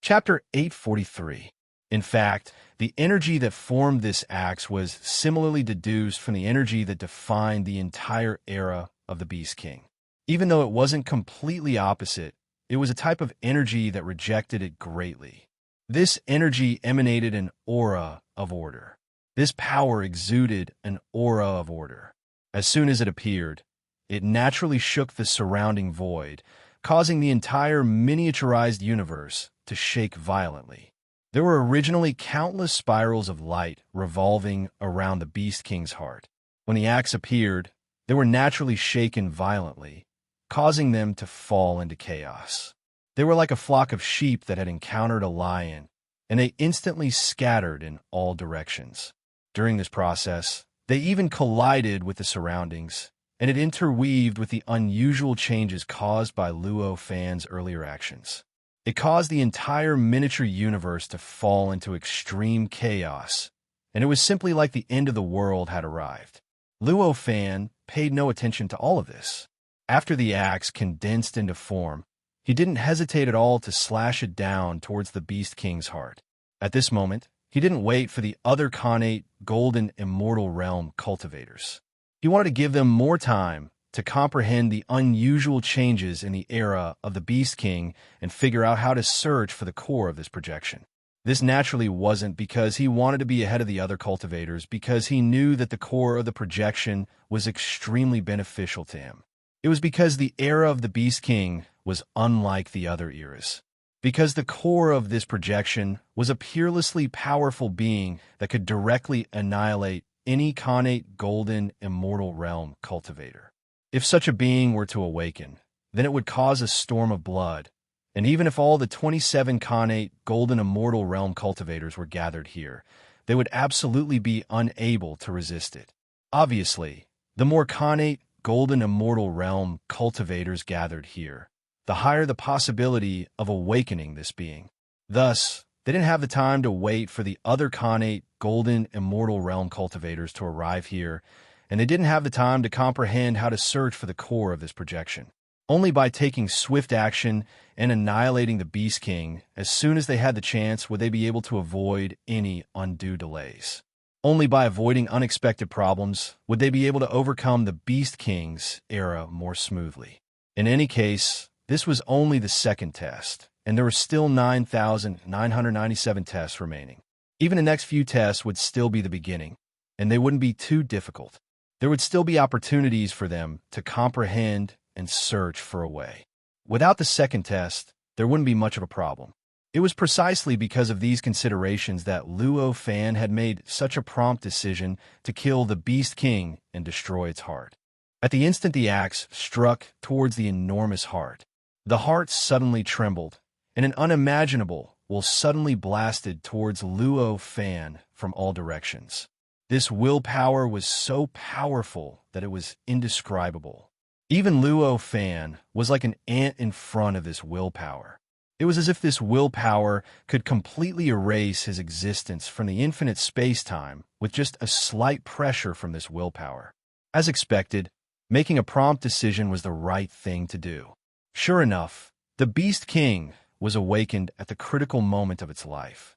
Chapter 843. In fact, the energy that formed this axe was similarly deduced from the energy that defined the entire era of the Beast King. Even though it wasn't completely opposite, it was a type of energy that rejected it greatly. This energy emanated an aura of order. This power exuded an aura of order. As soon as it appeared, it naturally shook the surrounding void, causing the entire miniaturized universe to shake violently. There were originally countless spirals of light revolving around the Beast King's heart. When the axe appeared, they were naturally shaken violently, causing them to fall into chaos. They were like a flock of sheep that had encountered a lion, and they instantly scattered in all directions. During this process, they even collided with the surroundings, and it interweaved with the unusual changes caused by Luo Fan's earlier actions. It caused the entire miniature universe to fall into extreme chaos, and it was simply like the end of the world had arrived. Luo Fan paid no attention to all of this. After the axe condensed into form, he didn't hesitate at all to slash it down towards the Beast King's heart. At this moment, he didn't wait for the other Khanate Golden Immortal Realm cultivators. He wanted to give them more time to comprehend the unusual changes in the era of the Beast King and figure out how to search for the core of this projection. This naturally wasn't because he wanted to be ahead of the other cultivators, because he knew that the core of the projection was extremely beneficial to him. It was because the era of the Beast King was unlike the other eras. Because the core of this projection was a peerlessly powerful being that could directly annihilate any Khanate Golden Immortal Realm cultivator. If such a being were to awaken, then it would cause a storm of blood, and even if all the 27 Khanate Golden Immortal Realm cultivators were gathered here, they would absolutely be unable to resist it. Obviously, the more Khanate Golden Immortal Realm cultivators gathered here, the higher the possibility of awakening this being. Thus, they didn't have the time to wait for the other Khanate Golden Immortal Realm cultivators to arrive here, and they didn't have the time to comprehend how to search for the core of this projection. Only by taking swift action and annihilating the Beast King as soon as they had the chance would they be able to avoid any undue delays. Only by avoiding unexpected problems would they be able to overcome the Beast King's era more smoothly. In any case, this was only the second test, and there were still 9,997 tests remaining. Even the next few tests would still be the beginning, and they wouldn't be too difficult. There would still be opportunities for them to comprehend and search for a way. Without the second test, there wouldn't be much of a problem. It was precisely because of these considerations that Luo Fan had made such a prompt decision to kill the Beast King and destroy its heart. At the instant the axe struck towards the enormous heart, the heart suddenly trembled, and an unimaginable will suddenly blasted towards Luo Fan from all directions. This willpower was so powerful that it was indescribable. Even Luo Fan was like an ant in front of this willpower. It was as if this willpower could completely erase his existence from the infinite space-time with just a slight pressure from this willpower. As expected, making a prompt decision was the right thing to do. Sure enough, the Beast King was awakened at the critical moment of its life.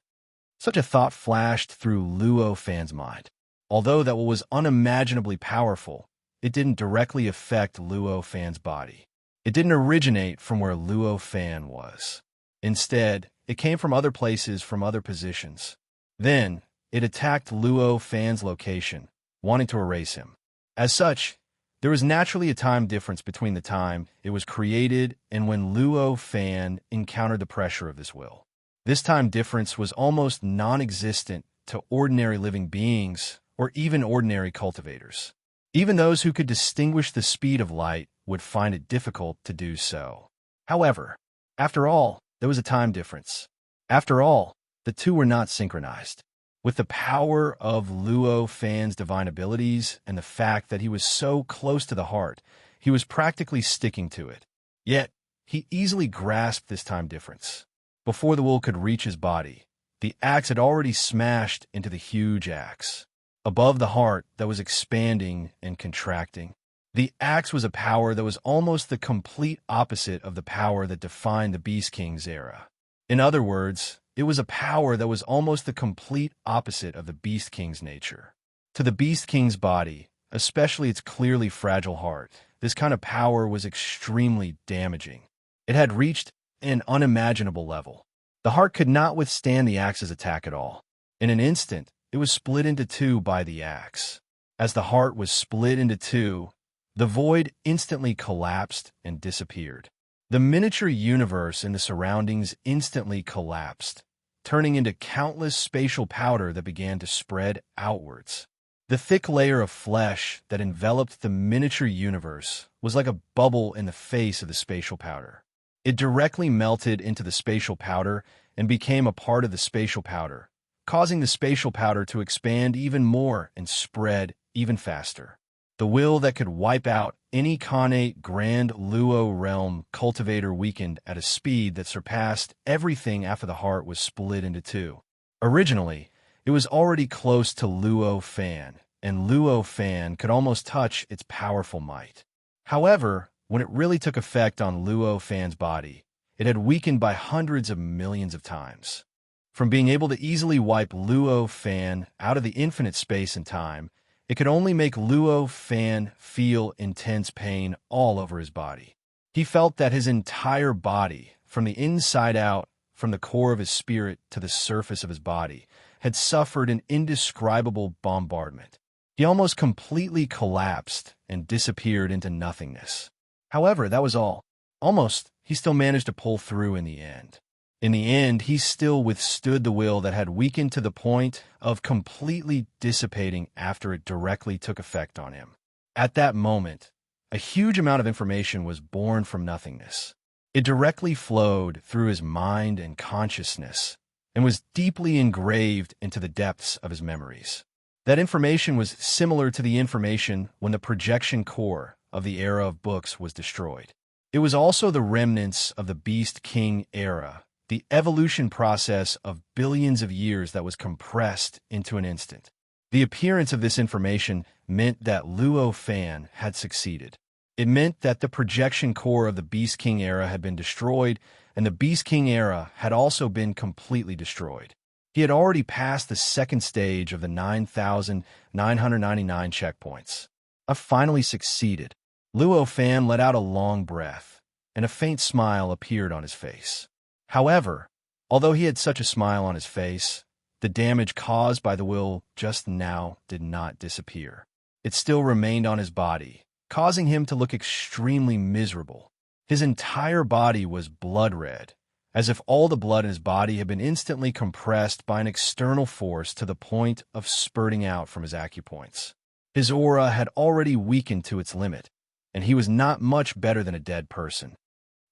Such a thought flashed through Luo Fan's mind. Although that was unimaginably powerful, it didn't directly affect Luo Fan's body. It didn't originate from where Luo Fan was. Instead, it came from other places, from other positions. Then, it attacked Luo Fan's location, wanting to erase him. As such, there was naturally a time difference between the time it was created and when Luo Fan encountered the pressure of this will. This time difference was almost non-existent to ordinary living beings or even ordinary cultivators. Even those who could distinguish the speed of light would find it difficult to do so. However, after all, there was a time difference. After all, the two were not synchronized. With the power of Luo Fan's divine abilities and the fact that he was so close to the heart, he was practically sticking to it. Yet, he easily grasped this time difference. Before the will could reach his body, the axe had already smashed into the huge axe. Above the heart that was expanding and contracting, the axe was a power that was almost the complete opposite of the power that defined the Beast King's era. In other words, it was a power that was almost the complete opposite of the Beast King's nature. To the Beast King's body, especially its clearly fragile heart, this kind of power was extremely damaging. It had reached an unimaginable level. The heart could not withstand the axe's attack at all. In an instant, it was split into two by the axe. As the heart was split into two, the void instantly collapsed and disappeared. The miniature universe and the surroundings instantly collapsed, turning into countless spatial powder that began to spread outwards. The thick layer of flesh that enveloped the miniature universe was like a bubble in the face of the spatial powder. It directly melted into the spatial powder and became a part of the spatial powder, causing the spatial powder to expand even more and spread even faster. The will that could wipe out any Khanate Grand Luo realm cultivator weakened at a speed that surpassed everything after the heart was split into two. Originally, it was already close to Luo Fan, and Luo Fan could almost touch its powerful might. However, when it really took effect on Luo Fan's body, it had weakened by hundreds of millions of times. From being able to easily wipe Luo Fan out of the infinite space and time, it could only make Luo Fan feel intense pain all over his body. He felt that his entire body, from the inside out, from the core of his spirit to the surface of his body, had suffered an indescribable bombardment. He almost completely collapsed and disappeared into nothingness. However, that was all. Almost, he still managed to pull through in the end. In the end, he still withstood the will that had weakened to the point of completely dissipating after it directly took effect on him. At that moment, a huge amount of information was born from nothingness. It directly flowed through his mind and consciousness, and was deeply engraved into the depths of his memories. That information was similar to the information when the projection core of the era of books was destroyed. It was also the remnants of the Beast King era, the evolution process of billions of years that was compressed into an instant. The appearance of this information meant that Luo Fan had succeeded. It meant that the projection core of the Beast King era had been destroyed, and the Beast King era had also been completely destroyed. He had already passed the second stage of the 9,999 checkpoints. I finally succeeded. Luo Fan let out a long breath, and a faint smile appeared on his face. However, although he had such a smile on his face, the damage caused by the will just now did not disappear. It still remained on his body, causing him to look extremely miserable. His entire body was blood red, as if all the blood in his body had been instantly compressed by an external force to the point of spurting out from his acupoints. His aura had already weakened to its limit, and he was not much better than a dead person.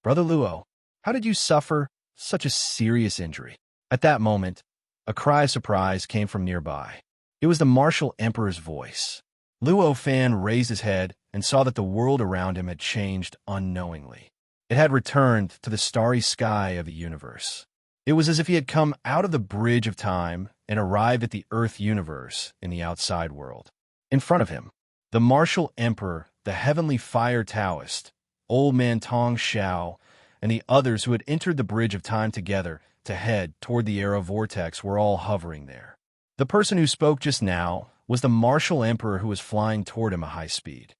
Brother Luo, how did you suffer such a serious injury? At that moment, a cry of surprise came from nearby. It was the martial emperor's voice. Luo Fan raised his head and saw that the world around him had changed unknowingly. It had returned to the starry sky of the universe. It was as if he had come out of the bridge of time and arrived at the Earth universe in the outside world. In front of him, the martial emperor, the heavenly fire Taoist, old man Tong Xiao, and the others who had entered the bridge of time together to head toward the era vortex were all hovering there. The person who spoke just now was the martial emperor who was flying toward him at high speed.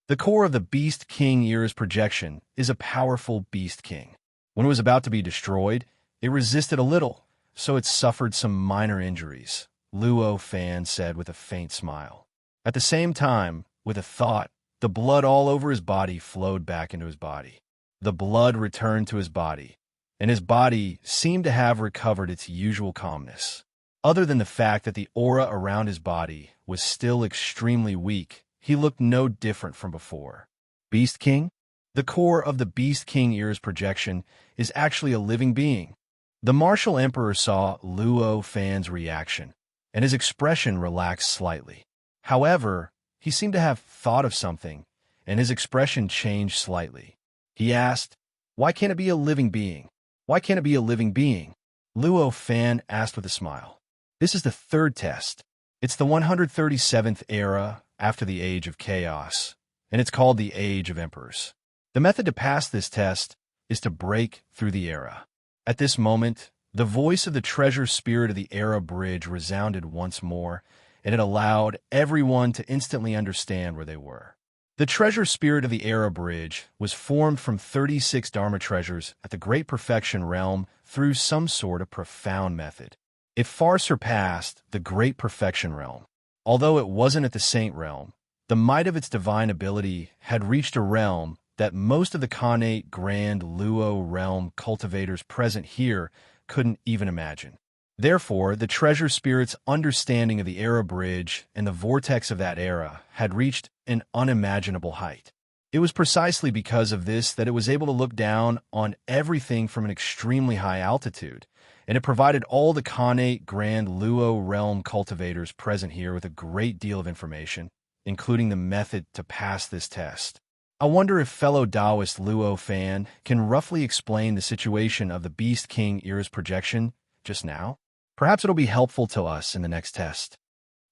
The core of the Beast King era's projection is a powerful Beast King. When it was about to be destroyed, it resisted a little, so it suffered some minor injuries, Luo Fan said with a faint smile. At the same time, with a thought, the blood all over his body flowed back into his body. The blood returned to his body, and his body seemed to have recovered its usual calmness. Other than the fact that the aura around his body was still extremely weak, he looked no different from before. Beast King? The core of the Beast King era's projection is actually a living being. The martial emperor saw Luo Fan's reaction, and his expression relaxed slightly. However, he seemed to have thought of something, and his expression changed slightly. He asked, "Why can't it be a living being? Why can't it be a living being? Luo Fan asked with a smile. This is the third test. It's the 137th era after the Age of Chaos, and it's called the Age of Emperors. The method to pass this test is to break through the era. At this moment, the voice of the treasure spirit of the era bridge resounded once more, and it allowed everyone to instantly understand where they were. The treasure spirit of the era bridge was formed from 36 Dharma treasures at the Great Perfection realm through some sort of profound method. It far surpassed the Great Perfection realm. Although it wasn't at the Saint realm, the might of its divine ability had reached a realm that most of the Khanate Grand Luo realm cultivators present here couldn't even imagine. Therefore, the treasure spirit's understanding of the era bridge and the vortex of that era had reached an unimaginable height. It was precisely because of this that it was able to look down on everything from an extremely high altitude, and it provided all the Khanate Grand Luo realm cultivators present here with a great deal of information, including the method to pass this test. I wonder if fellow Taoist Luo Fan can roughly explain the situation of the Beast King era's projection just now. Perhaps it'll be helpful to us in the next test.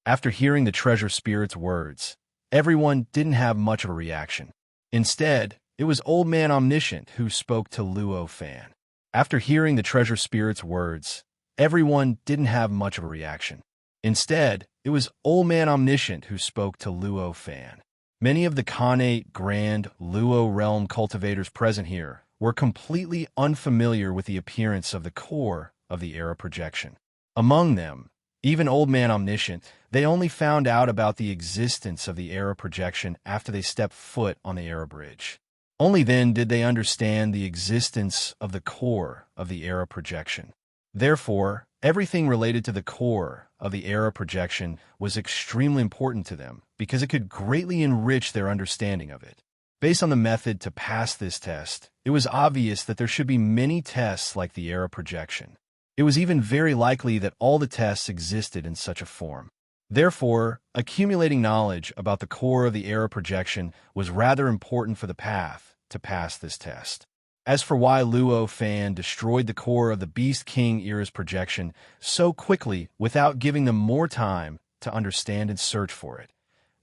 After hearing the treasure spirit's words, everyone didn't have much of a reaction. Instead, it was Old Man Omniscient who spoke to Luo Fan. After hearing the treasure spirit's words, everyone didn't have much of a reaction. Instead, it was Old Man Omniscient who spoke to Luo Fan. Many of the Khanate Grand Luo realm cultivators present here were completely unfamiliar with the appearance of the core of the era projection. Among them, even Old Man Omniscient, they only found out about the existence of the era projection after they stepped foot on the era bridge. Only then did they understand the existence of the core of the era projection. Therefore, everything related to the core of the era projection was extremely important to them because it could greatly enrich their understanding of it. Based on the method to pass this test, it was obvious that there should be many tests like the era projection. It was even very likely that all the tests existed in such a form. Therefore, accumulating knowledge about the core of the era projection was rather important for the path to pass this test. As for why Luo Fan destroyed the core of the Beast King era's projection so quickly without giving them more time to understand and search for it,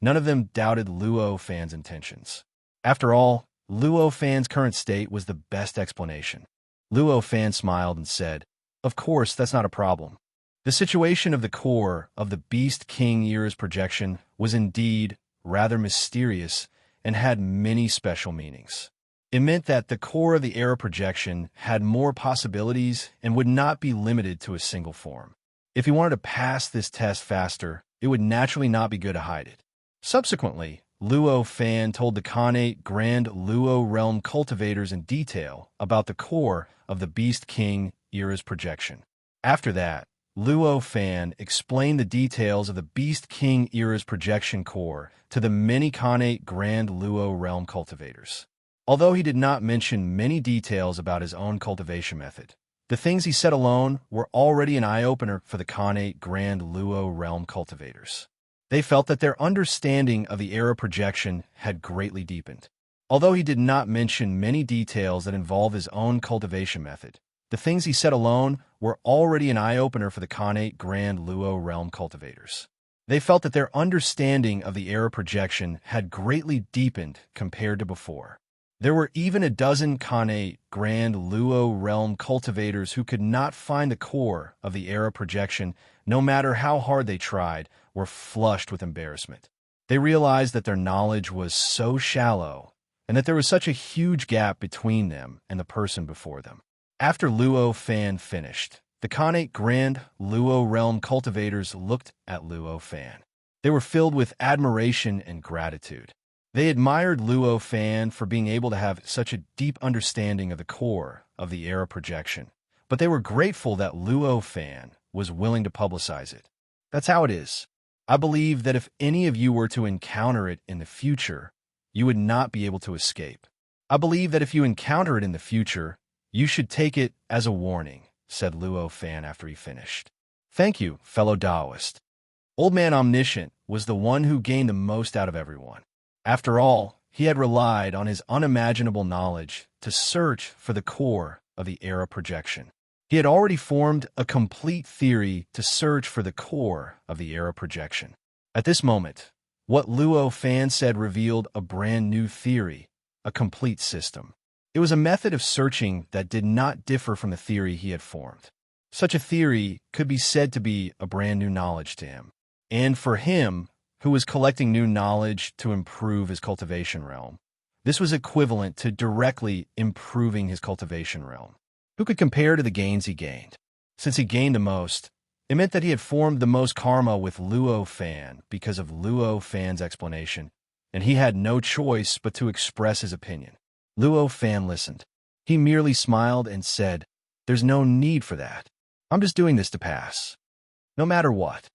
none of them doubted Luo Fan's intentions. After all, Luo Fan's current state was the best explanation. Luo Fan smiled and said, "Of course, that's not a problem." The situation of the core of the Beast King era's projection was indeed rather mysterious and had many special meanings. It meant that the core of the era projection had more possibilities and would not be limited to a single form. If he wanted to pass this test faster, it would naturally not be good to hide it. Subsequently, Luo Fan told the Khanate Grand Luo realm cultivators in detail about the core of the Beast King era's projection. After that, Luo Fan explained the details of the Beast King era's projection core to the many Khanate Grand Luo realm cultivators. Although he did not mention many details about his own cultivation method, the things he said alone were already an eye-opener for the Khanate Grand Luo realm cultivators. They felt that their understanding of the era projection had greatly deepened. Although he did not mention many details that involve his own cultivation method, the things he said alone were already an eye-opener for the Khanate Grand Luo realm cultivators. They felt that their understanding of the era projection had greatly deepened compared to before. There were even a dozen Khanate Grand Luo realm cultivators who could not find the core of the era projection, no matter how hard they tried, were flushed with embarrassment. They realized that their knowledge was so shallow and that there was such a huge gap between them and the person before them. After Luo Fan finished, the Khanate Grand Luo realm cultivators looked at Luo Fan. They were filled with admiration and gratitude. They admired Luo Fan for being able to have such a deep understanding of the core of the era projection, but they were grateful that Luo Fan was willing to publicize it. That's how it is. I believe that if any of you were to encounter it in the future, you would not be able to escape. I believe that if you encounter it in the future, you should take it as a warning, said Luo Fan after he finished. Thank you, fellow Taoist. Old Man Omniscient was the one who gained the most out of everyone. After all, he had relied on his unimaginable knowledge to search for the core of the era projection. He had already formed a complete theory to search for the core of the era projection. At this moment, what Luo Fan said revealed a brand new theory, a complete system. It was a method of searching that did not differ from the theory he had formed. Such a theory could be said to be a brand new knowledge to him. And for him, who was collecting new knowledge to improve his cultivation realm, this was equivalent to directly improving his cultivation realm. Who could compare to the gains he gained? Since he gained the most, it meant that he had formed the most karma with Luo Fan because of Luo Fan's explanation, and he had no choice but to express his opinion. Luo Fan listened. He merely smiled and said, "There's no need for that. I'm just doing this to pass. No matter what.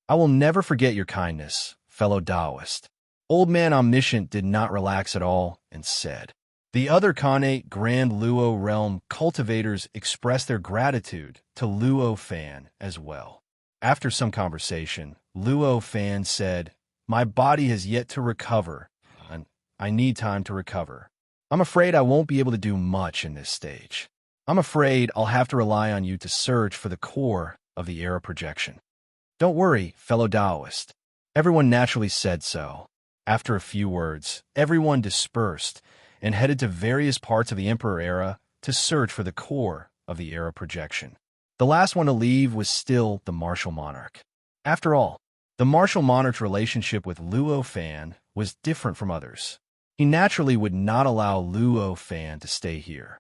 I will never forget your kindness, fellow Taoist." Old Man Omniscient did not relax at all and said, "The other Khanate Grand Luo Realm cultivators expressed their gratitude to Luo Fan as well." After some conversation, Luo Fan said, "My body has yet to recover, and I need time to recover. I'm afraid I won't be able to do much in this stage. I'm afraid I'll have to rely on you to search for the core of the era projection." "Don't worry, fellow Taoist." Everyone naturally said so. After a few words, everyone dispersed and headed to various parts of the Emperor era to search for the core of the era projection. The last one to leave was still the Martial Monarch. After all, the Martial Monarch's relationship with Luo Fan was different from others. He naturally would not allow Luo Fan to stay here.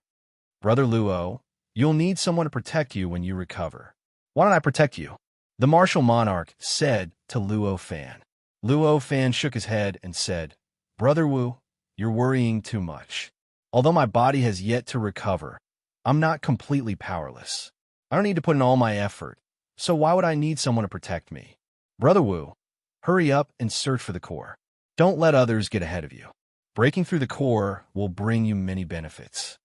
"Brother Luo, you'll need someone to protect you when you recover." "Why don't I protect you?" the Martial Monarch said to Luo Fan. Luo Fan shook his head and said, "Brother Wu, you're worrying too much. Although my body has yet to recover, I'm not completely powerless. I don't need to put in all my effort, so why would I need someone to protect me? Brother Wu, hurry up and search for the core. Don't let others get ahead of you. Breaking through the core will bring you many benefits."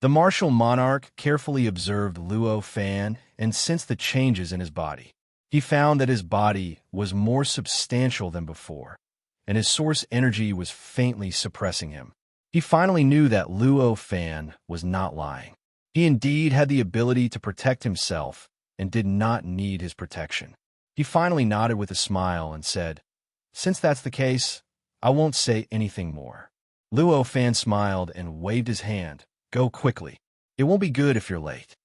The Martial Monarch carefully observed Luo Fan and sensed the changes in his body. He found that his body was more substantial than before, and his source energy was faintly suppressing him. He finally knew that Luo Fan was not lying. He indeed had the ability to protect himself and did not need his protection. He finally nodded with a smile and said, "Since that's the case, I won't say anything more." Luo Fan smiled and waved his hand. "Go quickly. It won't be good if you're late."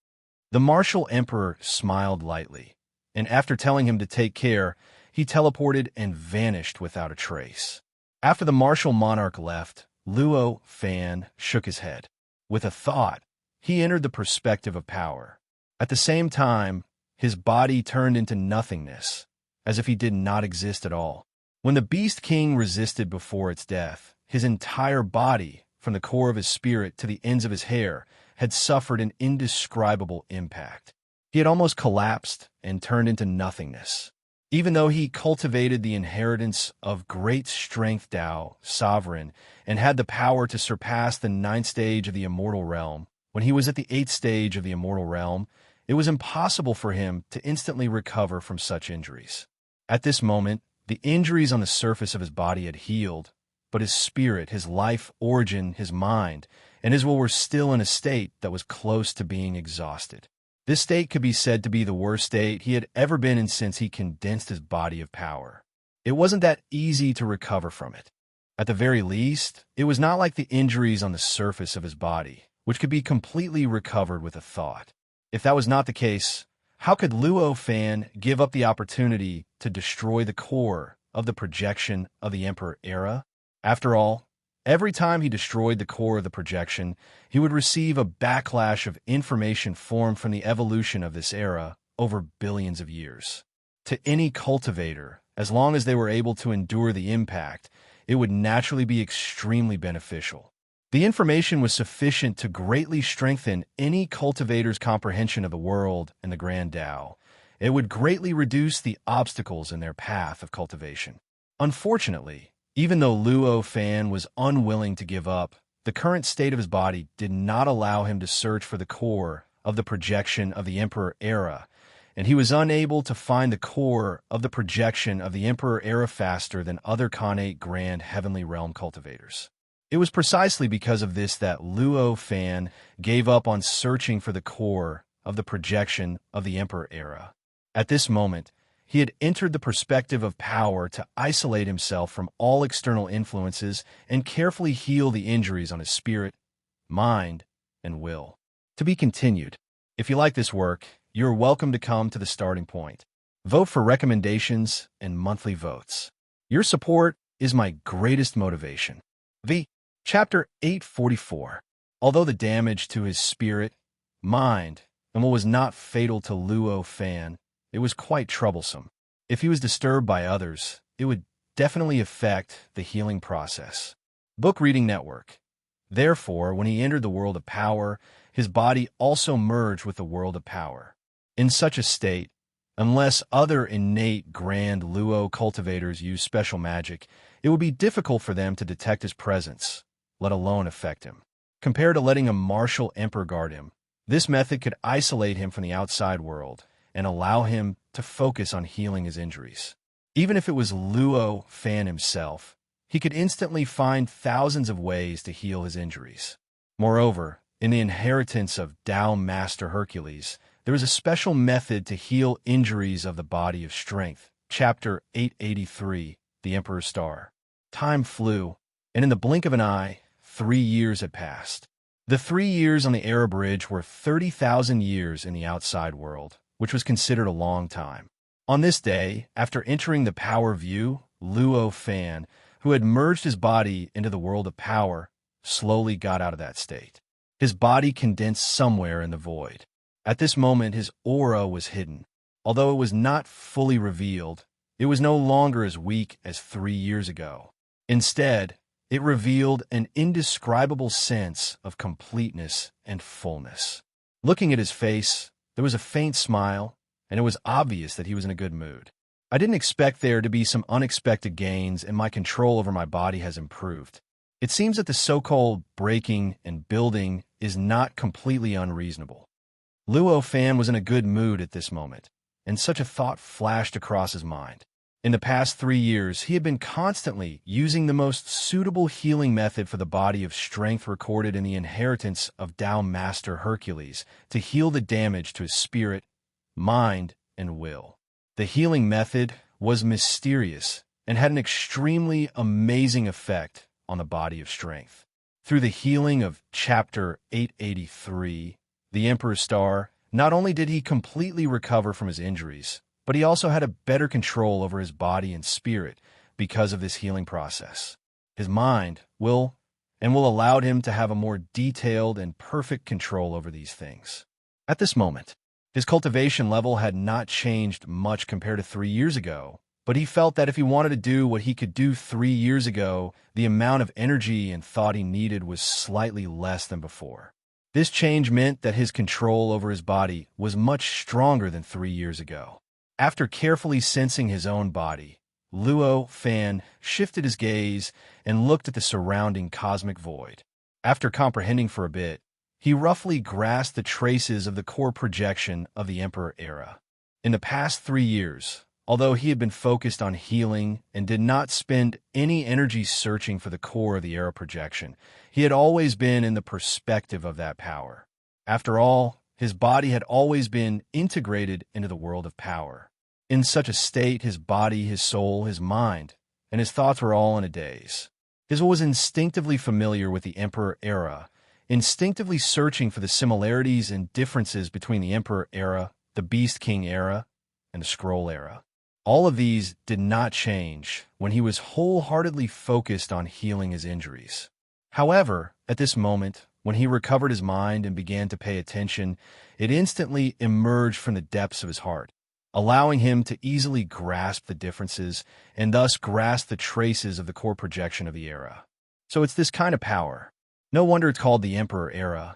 The Martial Emperor smiled lightly, and after telling him to take care, he teleported and vanished without a trace. After the Martial Monarch left, Luo Fan shook his head. With a thought, he entered the perspective of power. At the same time, his body turned into nothingness, as if he did not exist at all. When the Beast King resisted before its death, his entire body, from the core of his spirit to the ends of his hair, had suffered an indescribable impact. He had almost collapsed and turned into nothingness. Even though he cultivated the inheritance of great strength Tao, sovereign, and had the power to surpass the 9th stage of the immortal realm, when he was at the 8th stage of the immortal realm, it was impossible for him to instantly recover from such injuries. At this moment, the injuries on the surface of his body had healed, but his spirit, his life origin, his mind, and his will were still in a state that was close to being exhausted. This state could be said to be the worst state he had ever been in since he condensed his body of power. It wasn't that easy to recover from it. At the very least, it was not like the injuries on the surface of his body, which could be completely recovered with a thought. If that was not the case, how could Luo Fan give up the opportunity to destroy the core of the projection of the Emperor era? After all, every time he destroyed the core of the projection, he would receive a backlash of information formed from the evolution of this era over billions of years. To any cultivator, as long as they were able to endure the impact, it would naturally be extremely beneficial. The information was sufficient to greatly strengthen any cultivator's comprehension of the world and the Grand Tao. It would greatly reduce the obstacles in their path of cultivation. Unfortunately, even though Luo Fan was unwilling to give up, the current state of his body did not allow him to search for the core of the projection of the Emperor era, and he was unable to find the core of the projection of the Emperor era faster than other Khanate Grand Heavenly Realm cultivators. It was precisely because of this that Luo Fan gave up on searching for the core of the projection of the Emperor era. At this moment, he had entered the perspective of power to isolate himself from all external influences and carefully heal the injuries on his spirit, mind, and will. To be continued. If you like this work, you're welcome to come to the starting point. Vote for recommendations and monthly votes. Your support is my greatest motivation. Chapter 844. Although the damage to his spirit, mind, and what was not fatal to Luo Fan, it was quite troublesome. If he was disturbed by others, it would definitely affect the healing process. Book Reading Network. Therefore, when he entered the world of power, his body also merged with the world of power. In such a state, unless other innate grand Luo cultivators use special magic, it would be difficult for them to detect his presence, let alone affect him. Compared to letting a martial emperor guard him, this method could isolate him from the outside world and allow him to focus on healing his injuries. Even if it was Luo Fan himself, he could instantly find thousands of ways to heal his injuries. Moreover, in the inheritance of Tao Master Hercules, there is a special method to heal injuries of the body of strength. Chapter 883, The Emperor's Star. Time flew, and in the blink of an eye, 3 years had passed. The 3 years on the Era Bridge were 30,000 years in the outside world, which was considered a long time. On this day, after entering the power view, Luo Fan, who had merged his body into the world of power, slowly got out of that state. His body condensed somewhere in the void. At this moment, his aura was hidden. Although it was not fully revealed, it was no longer as weak as 3 years ago. Instead, it revealed an indescribable sense of completeness and fullness. Looking at his face, there was a faint smile, and it was obvious that he was in a good mood. I didn't expect there to be some unexpected gains, and my control over my body has improved. It seems that the so-called breaking and building is not completely unreasonable. Luo Fan was in a good mood at this moment, and such a thought flashed across his mind. In the past 3 years, he had been constantly using the most suitable healing method for the body of strength recorded in the inheritance of Tao Master Hercules to heal the damage to his spirit, mind, and will. The healing method was mysterious and had an extremely amazing effect on the body of strength. Through the healing of Chapter 883, The Emperor's Star, not only did he completely recover from his injuries, but he also had a better control over his body and spirit because of this healing process. His mind, will allowed him to have a more detailed and perfect control over these things. At this moment, his cultivation level had not changed much compared to 3 years ago, but he felt that if he wanted to do what he could do 3 years ago, the amount of energy and thought he needed was slightly less than before. This change meant that his control over his body was much stronger than 3 years ago. After carefully sensing his own body, Luo Fan shifted his gaze and looked at the surrounding cosmic void. After comprehending for a bit, he roughly grasped the traces of the core projection of the Emperor era. In the past 3 years, although he had been focused on healing and did not spend any energy searching for the core of the era projection, he had always been in the perspective of that power. After all, his body had always been integrated into the world of power. In such a state, his body, his soul, his mind, and his thoughts were all in a daze. His was instinctively familiar with the Emperor era, instinctively searching for the similarities and differences between the Emperor era, the Beast King era, and the Scroll era. All of these did not change when he was wholeheartedly focused on healing his injuries. However, at this moment, when he recovered his mind and began to pay attention, it instantly emerged from the depths of his heart, allowing him to easily grasp the differences and thus grasp the traces of the core projection of the era. So it's this kind of power. No wonder it's called the Emperor era.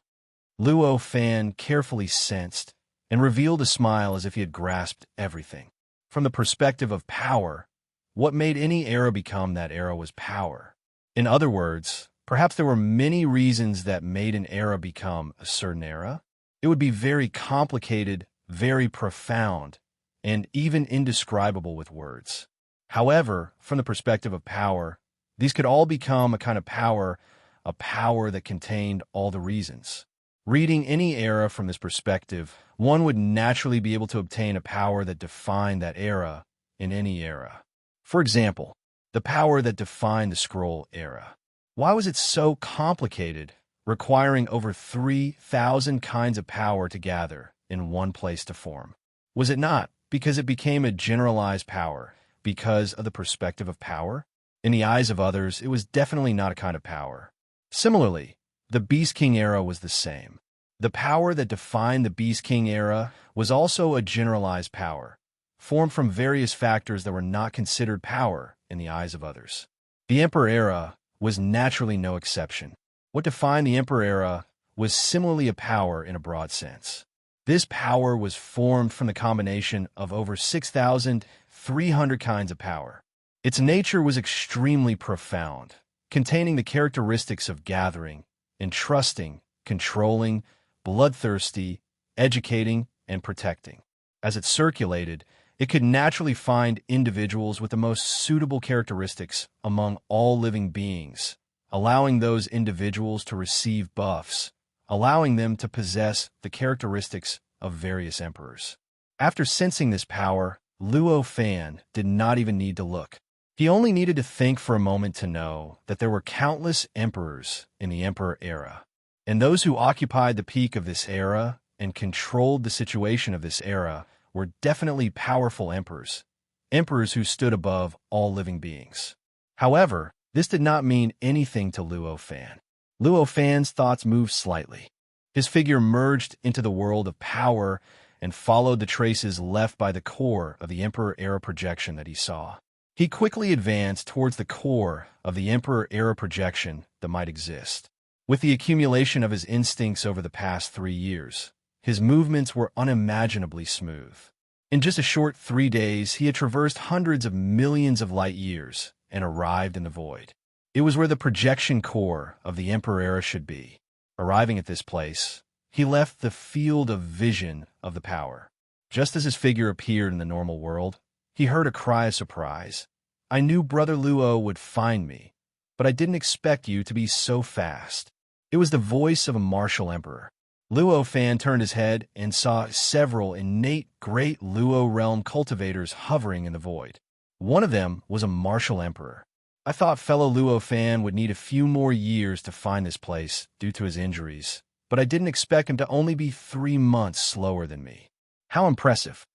Luo Fan carefully sensed and revealed a smile as if he had grasped everything. From the perspective of power, what made any era become that era was power. In other words, perhaps there were many reasons that made an era become a certain era. It would be very complicated, very profound, and even indescribable with words. However, from the perspective of power, these could all become a kind of power a power that contained all the reasons. Reading any era from this perspective, one would naturally be able to obtain a power that defined that era in any era. For example, the power that defined the scroll era. Why was it so complicated, requiring over 3,000 kinds of power to gather in one place to form? Was it not because it became a generalized power, because of the perspective of power? In the eyes of others, it was definitely not a kind of power. Similarly, the Beast King era was the same. The power that defined the Beast King era was also a generalized power, formed from various factors that were not considered power in the eyes of others. The Emperor era was naturally no exception. What defined the Emperor era was similarly a power in a broad sense. This power was formed from the combination of over 6,300 kinds of power. Its nature was extremely profound, containing the characteristics of gathering, entrusting, controlling, bloodthirsty, educating, and protecting. As it circulated, it could naturally find individuals with the most suitable characteristics among all living beings, allowing those individuals to receive buffs, allowing them to possess the characteristics of various emperors. After sensing this power, Luo Fan did not even need to look. He only needed to think for a moment to know that there were countless emperors in the Emperor era, and those who occupied the peak of this era and controlled the situation of this era were definitely powerful emperors, emperors who stood above all living beings. However, this did not mean anything to Luo Fan. Luo Fan's thoughts moved slightly. His figure merged into the world of power and followed the traces left by the core of the Emperor era projection that he saw. He quickly advanced towards the core of the Emperor era projection that might exist. With the accumulation of his instincts over the past 3 years, his movements were unimaginably smooth. In just a short 3 days, he had traversed hundreds of millions of light years and arrived in the void. It was where the projection core of the Emperor era should be. Arriving at this place, he left the field of vision of the power. Just as his figure appeared in the normal world, he heard a cry of surprise. "I knew Brother Luo would find me, but I didn't expect you to be so fast." It was the voice of a martial emperor. Luo Fan turned his head and saw several innate great Luo realm cultivators hovering in the void. One of them was a martial emperor. I thought fellow Luo Fan would need a few more years to find this place due to his injuries, but I didn't expect him to only be 3 months slower than me. How impressive.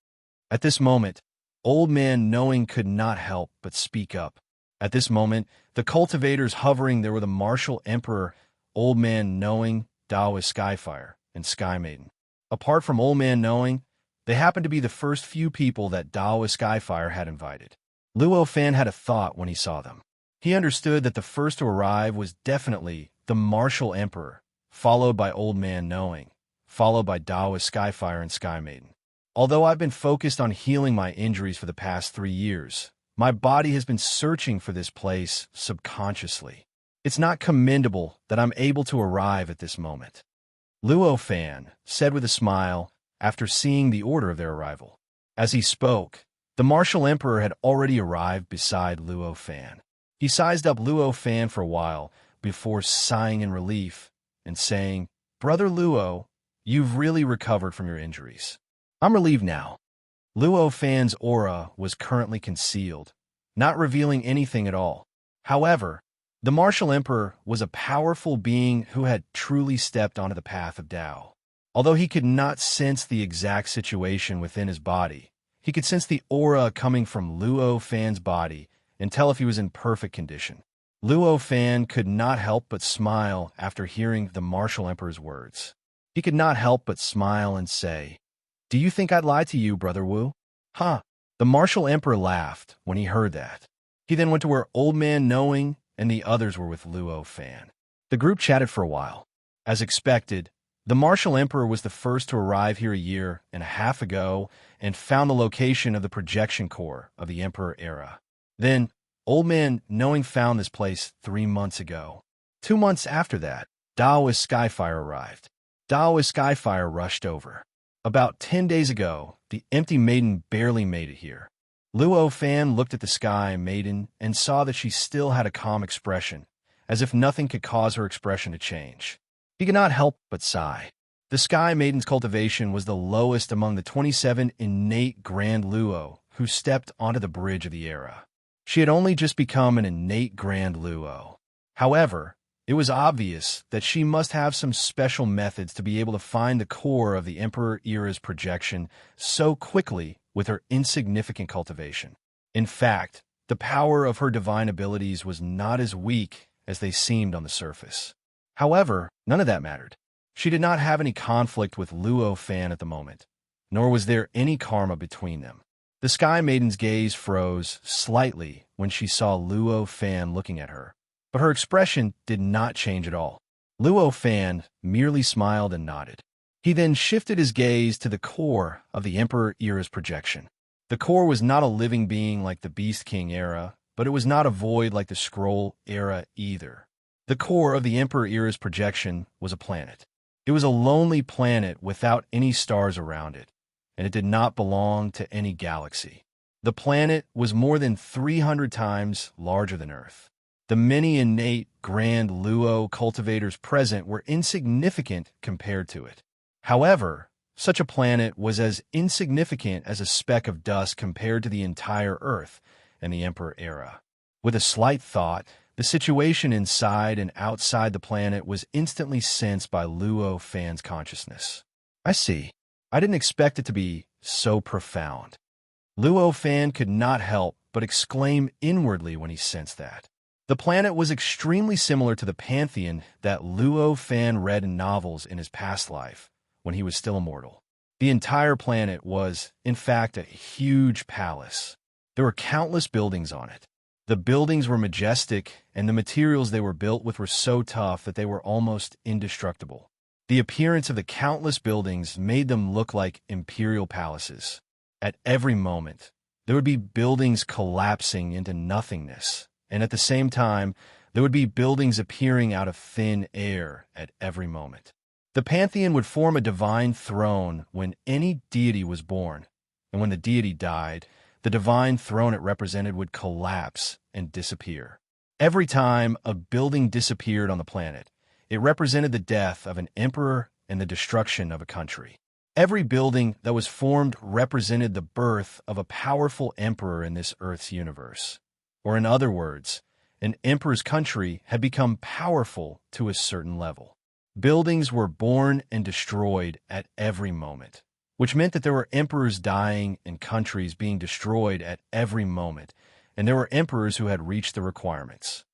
At this moment, Old Man Knowing could not help but speak up. At this moment, the cultivators hovering there were the martial emperor, Old Man Knowing, Taoist Skyfire, and Sky Maiden. Apart from Old Man Knowing, they happened to be the first few people that Taoist Skyfire had invited. Luo Fan had a thought when he saw them. He understood that the first to arrive was definitely the martial emperor, followed by Old Man Knowing, followed by Taoist Skyfire and Sky Maiden. Although I've been focused on healing my injuries for the past 3 years, my body has been searching for this place subconsciously. It's not commendable that I'm able to arrive at this moment. Luo Fan said with a smile after seeing the order of their arrival. As he spoke, the martial emperor had already arrived beside Luo Fan. He sized up Luo Fan for a while before sighing in relief and saying, "Brother Luo, you've really recovered from your injuries. I'm relieved now." Luo Fan's aura was currently concealed, not revealing anything at all. However, the martial emperor was a powerful being who had truly stepped onto the path of Tao. Although he could not sense the exact situation within his body, he could sense the aura coming from Luo Fan's body and tell if he was in perfect condition. Luo Fan could not help but smile after hearing the martial emperor's words. He could not help but smile and say, "Do you think I'd lie to you, Brother Wu?" "Huh." The martial emperor laughed when he heard that. He then went to where Old Man Knowing and the others were with Luo Fan. The group chatted for a while. As expected, the martial emperor was the first to arrive here a year and a half ago and found the location of the projection core of the Emperor era. Then, Old Man Knowing found this place 3 months ago. 2 months after that, Taoist Skyfire arrived. Taoist Skyfire rushed over. About 10 days ago, the empty maiden barely made it here. Luo Fan looked at the Sky Maiden and saw that she still had a calm expression, as if nothing could cause her expression to change. He could not help but sigh. The Sky Maiden's cultivation was the lowest among the 27 innate Grand Luo who stepped onto the bridge of the era. She had only just become an innate Grand Luo. However, it was obvious that she must have some special methods to be able to find the core of the Emperor Era's projection so quickly with her insignificant cultivation. In fact, the power of her divine abilities was not as weak as they seemed on the surface. However, none of that mattered. She did not have any conflict with Luo Fan at the moment, nor was there any karma between them. The Sky Maiden's gaze froze slightly when she saw Luo Fan looking at her, but her expression did not change at all. Luo Fan merely smiled and nodded. He then shifted his gaze to the core of the Emperor Era's projection. The core was not a living being like the Beast King era, but it was not a void like the Scroll era either. The core of the Emperor Era's projection was a planet. It was a lonely planet without any stars around it, and it did not belong to any galaxy. The planet was more than 300 times larger than Earth. The many innate Grand Luo cultivators present were insignificant compared to it. However, such a planet was as insignificant as a speck of dust compared to the entire Earth and the Emperor era. With a slight thought, the situation inside and outside the planet was instantly sensed by Luo Fan's consciousness. I see. I didn't expect it to be so profound. Luo Fan could not help but exclaim inwardly when he sensed that. The planet was extremely similar to the pantheon that Luo Fan read in novels in his past life, when he was still immortal. The entire planet was, in fact, a huge palace. There were countless buildings on it. The buildings were majestic, and the materials they were built with were so tough that they were almost indestructible. The appearance of the countless buildings made them look like imperial palaces. At every moment, there would be buildings collapsing into nothingness, and at the same time, there would be buildings appearing out of thin air at every moment. The pantheon would form a divine throne when any deity was born, and when the deity died, the divine throne it represented would collapse and disappear. Every time a building disappeared on the planet, it represented the death of an emperor and the destruction of a country. Every building that was formed represented the birth of a powerful emperor in this Earth's universe. Or in other words, an emperor's country had become powerful to a certain level. Buildings were born and destroyed at every moment, which meant that there were emperors dying and countries being destroyed at every moment, and there were emperors who had reached the requirements.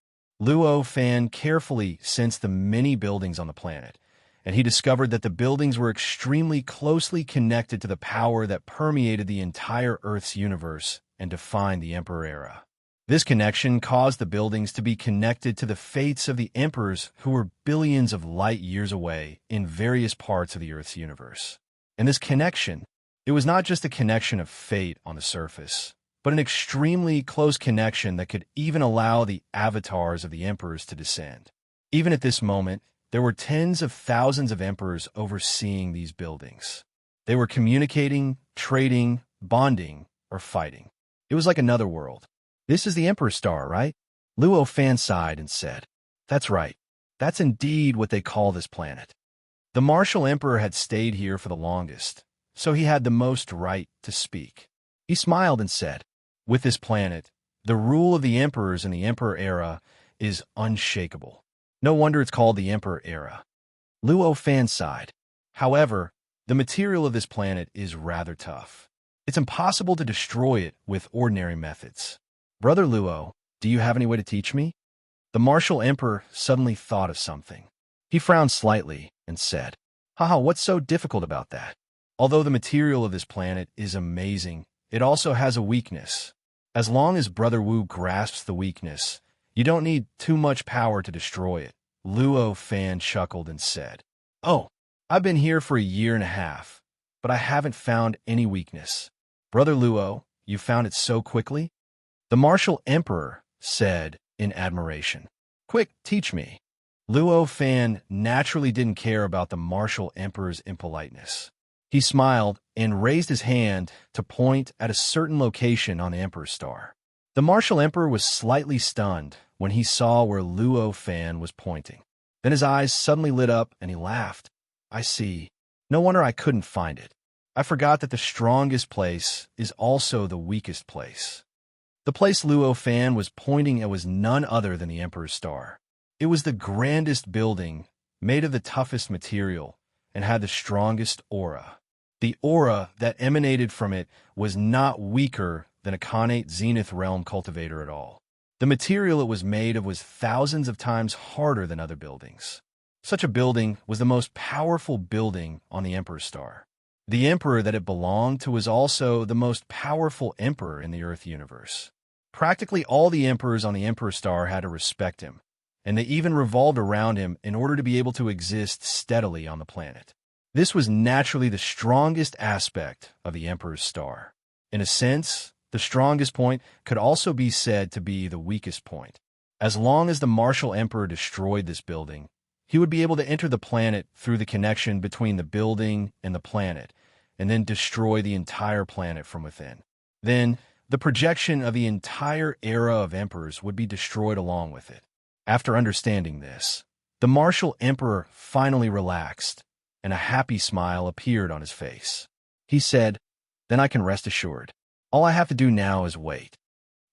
Luo Fan carefully sensed the many buildings on the planet, and he discovered that the buildings were extremely closely connected to the power that permeated the entire Earth's universe and defined the Emperor era. This connection caused the buildings to be connected to the fates of the emperors who were billions of light years away in various parts of the Earth's universe. And this connection, it was not just a connection of fate on the surface, but an extremely close connection that could even allow the avatars of the emperors to descend. Even at this moment, there were tens of thousands of emperors overseeing these buildings. They were communicating, trading, bonding, or fighting. It was like another world. This is the Emperor Star, right? Luo Fan sighed and said, "That's right. That's indeed what they call this planet." The martial emperor had stayed here for the longest, so he had the most right to speak. He smiled and said, "With this planet, the rule of the emperors in the Emperor era is unshakable. No wonder it's called the Emperor era." Luo Fan sighed. However, the material of this planet is rather tough. It's impossible to destroy it with ordinary methods. Brother Luo, do you have any way to teach me? The martial emperor suddenly thought of something. He frowned slightly and said, "Haha, what's so difficult about that? Although the material of this planet is amazing, it also has a weakness. As long as Brother Wu grasps the weakness, you don't need too much power to destroy it." Luo Fan chuckled and said, "Oh, I've been here for a year and a half, but I haven't found any weakness. Brother Luo, you found it so quickly?" The martial emperor said in admiration, "Quick, teach me." Luo Fan naturally didn't care about the martial emperor's impoliteness. He smiled and raised his hand to point at a certain location on the Emperor's star. The martial emperor was slightly stunned when he saw where Luo Fan was pointing. Then his eyes suddenly lit up and he laughed. I see. No wonder I couldn't find it. I forgot that the strongest place is also the weakest place. The place Luo Fan was pointing at was none other than the Emperor's Star. It was the grandest building, made of the toughest material, and had the strongest aura. The aura that emanated from it was not weaker than a connate Zenith Realm cultivator at all. The material it was made of was thousands of times harder than other buildings. Such a building was the most powerful building on the Emperor's Star. The Emperor that it belonged to was also the most powerful Emperor in the Earth universe. Practically all the Emperors on the Emperor's Star had to respect him, and they even revolved around him in order to be able to exist steadily on the planet. This was naturally the strongest aspect of the Emperor's Star. In a sense, the strongest point could also be said to be the weakest point. As long as the Martial Emperor destroyed this building, he would be able to enter the planet through the connection between the building and the planet, and then destroy the entire planet from within. Then, the projection of the entire era of emperors would be destroyed along with it. After understanding this, the Martial Emperor finally relaxed, and a happy smile appeared on his face. He said, "Then I can rest assured. All I have to do now is wait."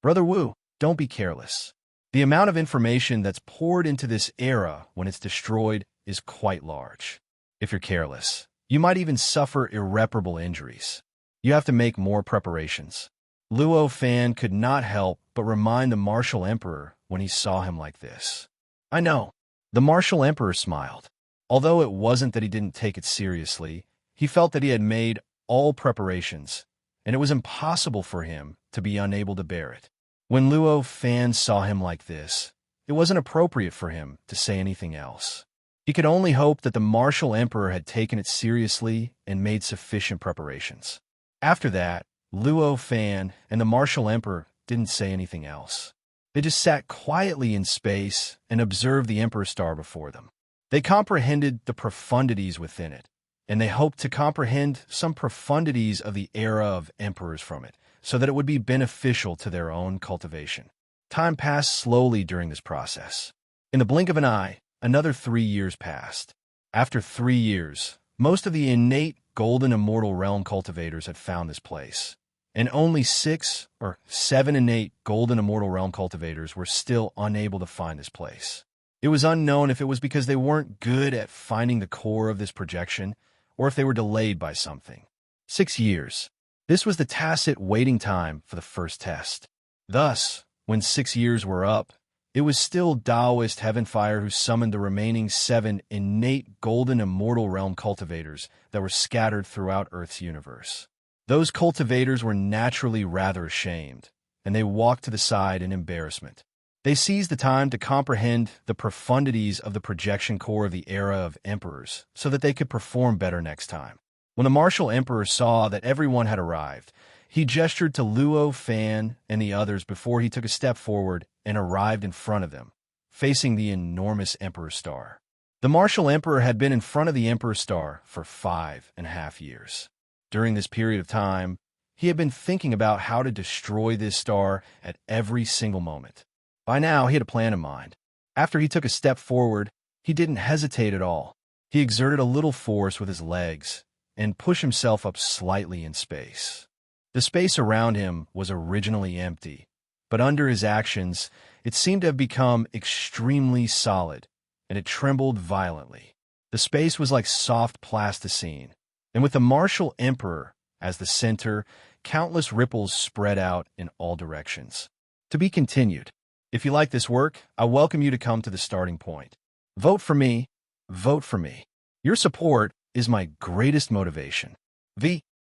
Brother Wu, don't be careless. The amount of information that's poured into this era when it's destroyed is quite large. If you're careless, you might even suffer irreparable injuries. You have to make more preparations. Luo Fan could not help but remind the Martial Emperor when he saw him like this. I know. The Martial Emperor smiled. Although it wasn't that he didn't take it seriously, he felt that he had made all preparations, and it was impossible for him to be unable to bear it. When Luo Fan saw him like this, it wasn't appropriate for him to say anything else. He could only hope that the Martial Emperor had taken it seriously and made sufficient preparations. After that, Luo Fan and the Martial Emperor didn't say anything else. They just sat quietly in space and observed the Emperor's Star before them. They comprehended the profundities within it, and they hoped to comprehend some profundities of the era of emperors from it, so that it would be beneficial to their own cultivation. Time passed slowly during this process. In the blink of an eye, another 3 years passed. After 3 years, most of the innate golden immortal realm cultivators had found this place, and only 6 or 7 innate golden immortal realm cultivators were still unable to find this place. It was unknown if it was because they weren't good at finding the core of this projection, or if they were delayed by something. 6 years. This was the tacit waiting time for the first test. Thus, when 6 years were up, it was still Taoist Heavenfire who summoned the remaining 7 innate golden immortal realm cultivators that were scattered throughout Earth's universe. Those cultivators were naturally rather ashamed, and they walked to the side in embarrassment. They seized the time to comprehend the profundities of the projection core of the era of emperors so that they could perform better next time. When the Martial Emperor saw that everyone had arrived, he gestured to Luo Fan and the others before he took a step forward and arrived in front of them, facing the enormous Emperor's Star. The Martial Emperor had been in front of the Emperor's Star for 5.5 years. During this period of time, he had been thinking about how to destroy this star at every single moment. By now, he had a plan in mind. After he took a step forward, he didn't hesitate at all. He exerted a little force with his legs and pushed himself up slightly in space. The space around him was originally empty, but under his actions, it seemed to have become extremely solid, and it trembled violently. The space was like soft plasticine, and with the Martial Emperor as the center, countless ripples spread out in all directions. To be continued. If you like this work, I welcome you to come to the starting point. Vote for me. Vote for me. Your support is my greatest motivation.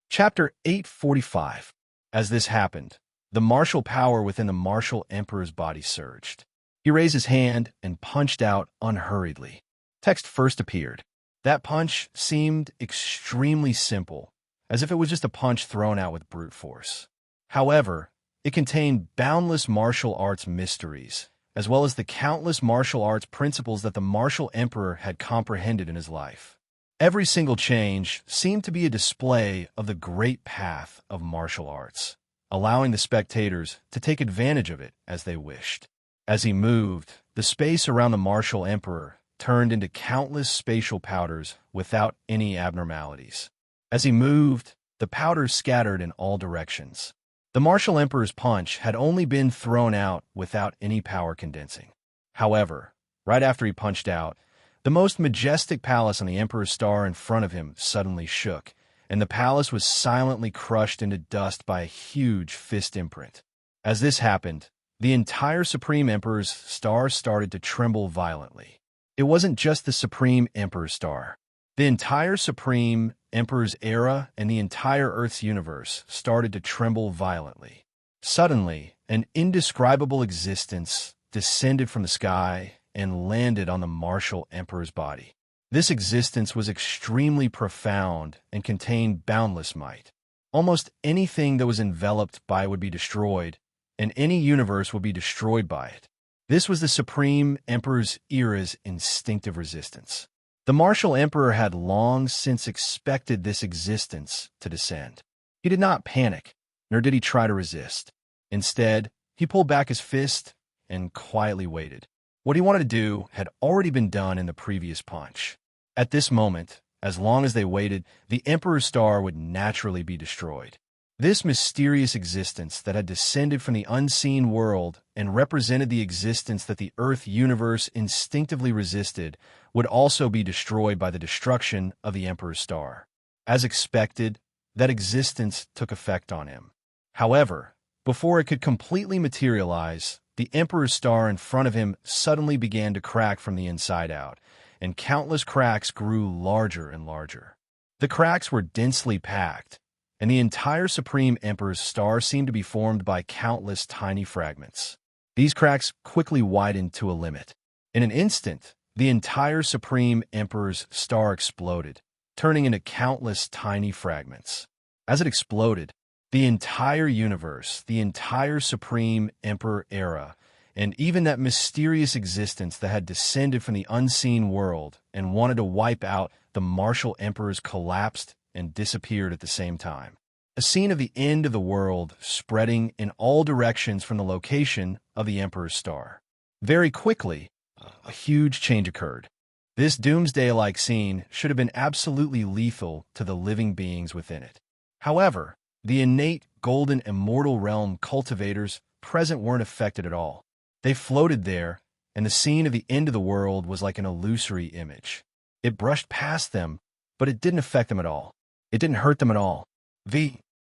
Chapter 845. As this happened, the martial power within the Martial Emperor's body surged. He raised his hand and punched out unhurriedly. Text first appeared. That punch seemed extremely simple, as if it was just a punch thrown out with brute force. However, it contained boundless martial arts mysteries, as well as the countless martial arts principles that the Martial Emperor had comprehended in his life. Every single change seemed to be a display of the great path of martial arts, allowing the spectators to take advantage of it as they wished. As he moved, the space around the martial emperor turned into countless spatial powders without any abnormalities. As he moved, the powders scattered in all directions. The martial emperor's punch had only been thrown out without any power condensing. However, right after he punched out, the most majestic palace on the emperor's star in front of him suddenly shook, and the palace was silently crushed into dust by a huge fist imprint. As this happened, the entire Supreme Emperor's star started to tremble violently. It wasn't just the Supreme Emperor's star. The entire Supreme Emperor's era and the entire Earth's universe started to tremble violently. Suddenly, an indescribable existence descended from the sky and landed on the martial emperor's body. This existence was extremely profound and contained boundless might. Almost anything that was enveloped by it would be destroyed, and any universe would be destroyed by it. This was the Supreme Emperor's era's instinctive resistance. The martial emperor had long since expected this existence to descend. He did not panic, nor did he try to resist. Instead, he pulled back his fist and quietly waited. What he wanted to do had already been done in the previous punch. At this moment, as long as they waited, the Emperor's star would naturally be destroyed. This mysterious existence that had descended from the unseen world and represented the existence that the Earth universe instinctively resisted would also be destroyed by the destruction of the Emperor's star. As expected, that existence took effect on him. However, before it could completely materialize, the Emperor's star in front of him suddenly began to crack from the inside out, and countless cracks grew larger and larger. The cracks were densely packed, and the entire Supreme Emperor's star seemed to be formed by countless tiny fragments. These cracks quickly widened to a limit. In an instant, the entire Supreme Emperor's star exploded, turning into countless tiny fragments. As it exploded, the entire universe, the entire Supreme Emperor era, and even that mysterious existence that had descended from the unseen world and wanted to wipe out the martial emperors collapsed and disappeared at the same time. A scene of the end of the world spreading in all directions from the location of the Emperor's star. Very quickly, a huge change occurred. This doomsday-like scene should have been absolutely lethal to the living beings within it. However, the innate, golden, immortal realm cultivators present weren't affected at all. They floated there, and the scene of the end of the world was like an illusory image. It brushed past them, but it didn't affect them at all. It didn't hurt them at all.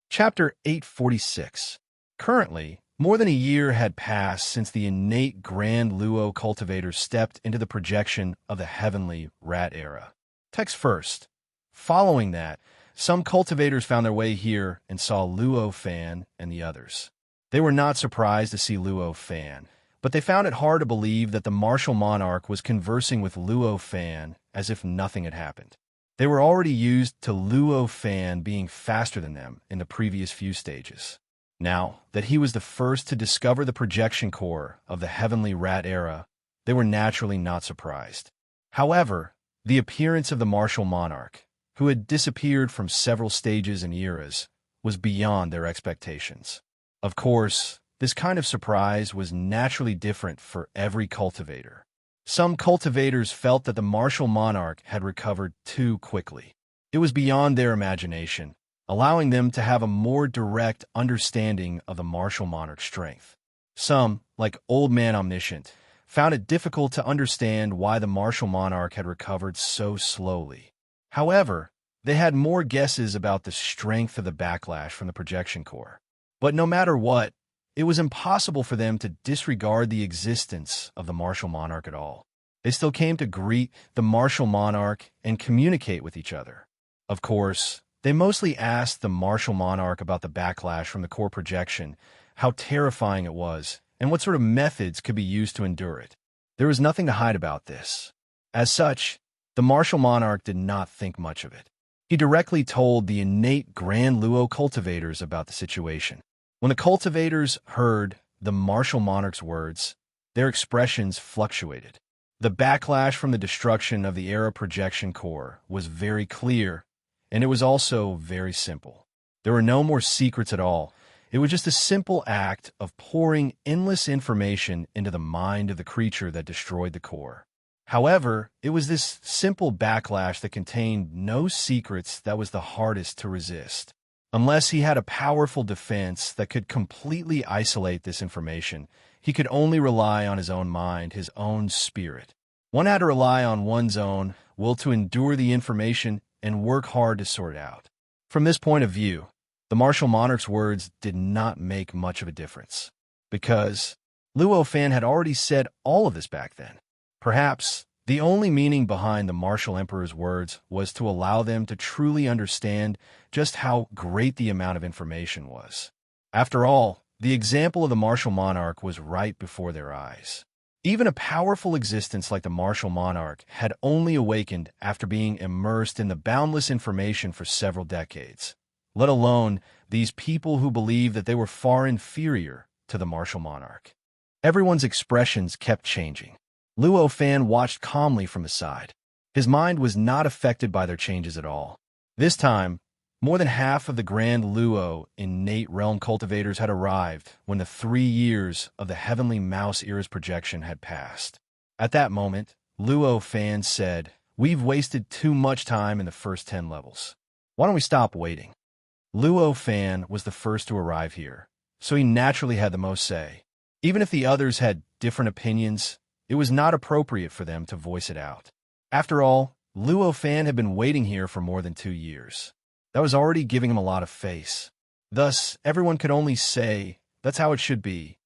Chapter 846. Currently, more than a year had passed since the innate Grand Luo cultivators stepped into the projection of the heavenly rat era. Text first. Following that, some cultivators found their way here and saw Luo Fan and the others. They were not surprised to see Luo Fan, but they found it hard to believe that the martial monarch was conversing with Luo Fan as if nothing had happened. They were already used to Luo Fan being faster than them in the previous few stages. Now that he was the first to discover the projection core of the heavenly rat era, they were naturally not surprised. However, the appearance of the martial monarch, who had disappeared from several stages and eras, was beyond their expectations. Of course, this kind of surprise was naturally different for every cultivator. Some cultivators felt that the martial monarch had recovered too quickly. It was beyond their imagination, allowing them to have a more direct understanding of the martial monarch's strength. Some, like Old Man Omniscient, found it difficult to understand why the martial monarch had recovered so slowly. However, they had more guesses about the strength of the backlash from the projection core. But no matter what, it was impossible for them to disregard the existence of the martial monarch at all. They still came to greet the martial monarch and communicate with each other. Of course, they mostly asked the martial monarch about the backlash from the core projection, how terrifying it was, and what sort of methods could be used to endure it. There was nothing to hide about this. As such, the martial monarch did not think much of it. He directly told the innate Grand Luo cultivators about the situation. When the cultivators heard the martial monarch's words, their expressions fluctuated. The backlash from the destruction of the era projection core was very clear, and it was also very simple. There were no more secrets at all, It was just a simple act of pouring endless information into the mind of the creature that destroyed the core. However, it was this simple backlash that contained no secrets that was the hardest to resist. Unless he had a powerful defense that could completely isolate this information, he could only rely on his own mind, his own spirit. One had to rely on one's own will to endure the information and work hard to sort it out. From this point of view, the martial monarch's words did not make much of a difference, because Luo Fan had already said all of this back then. Perhaps the only meaning behind the martial emperor's words was to allow them to truly understand just how great the amount of information was. After all, the example of the martial monarch was right before their eyes. Even a powerful existence like the martial monarch had only awakened after being immersed in the boundless information for several decades, let alone these people who believed that they were far inferior to the martial monarch. Everyone's expressions kept changing. Luo Fan watched calmly from his side. His mind was not affected by their changes at all. This time, more than half of the Grand Luo innate realm cultivators had arrived when the 3 years of the Heavenly Mouse Era's projection had passed. At that moment, Luo Fan said, "We've wasted too much time in the first 10 levels. Why don't we stop waiting?" Luo Fan was the first to arrive here, so he naturally had the most say. Even if the others had different opinions, it was not appropriate for them to voice it out. After all, Luo Fan had been waiting here for more than 2 years. That was already giving him a lot of face. Thus, everyone could only say, "That's how it should be,"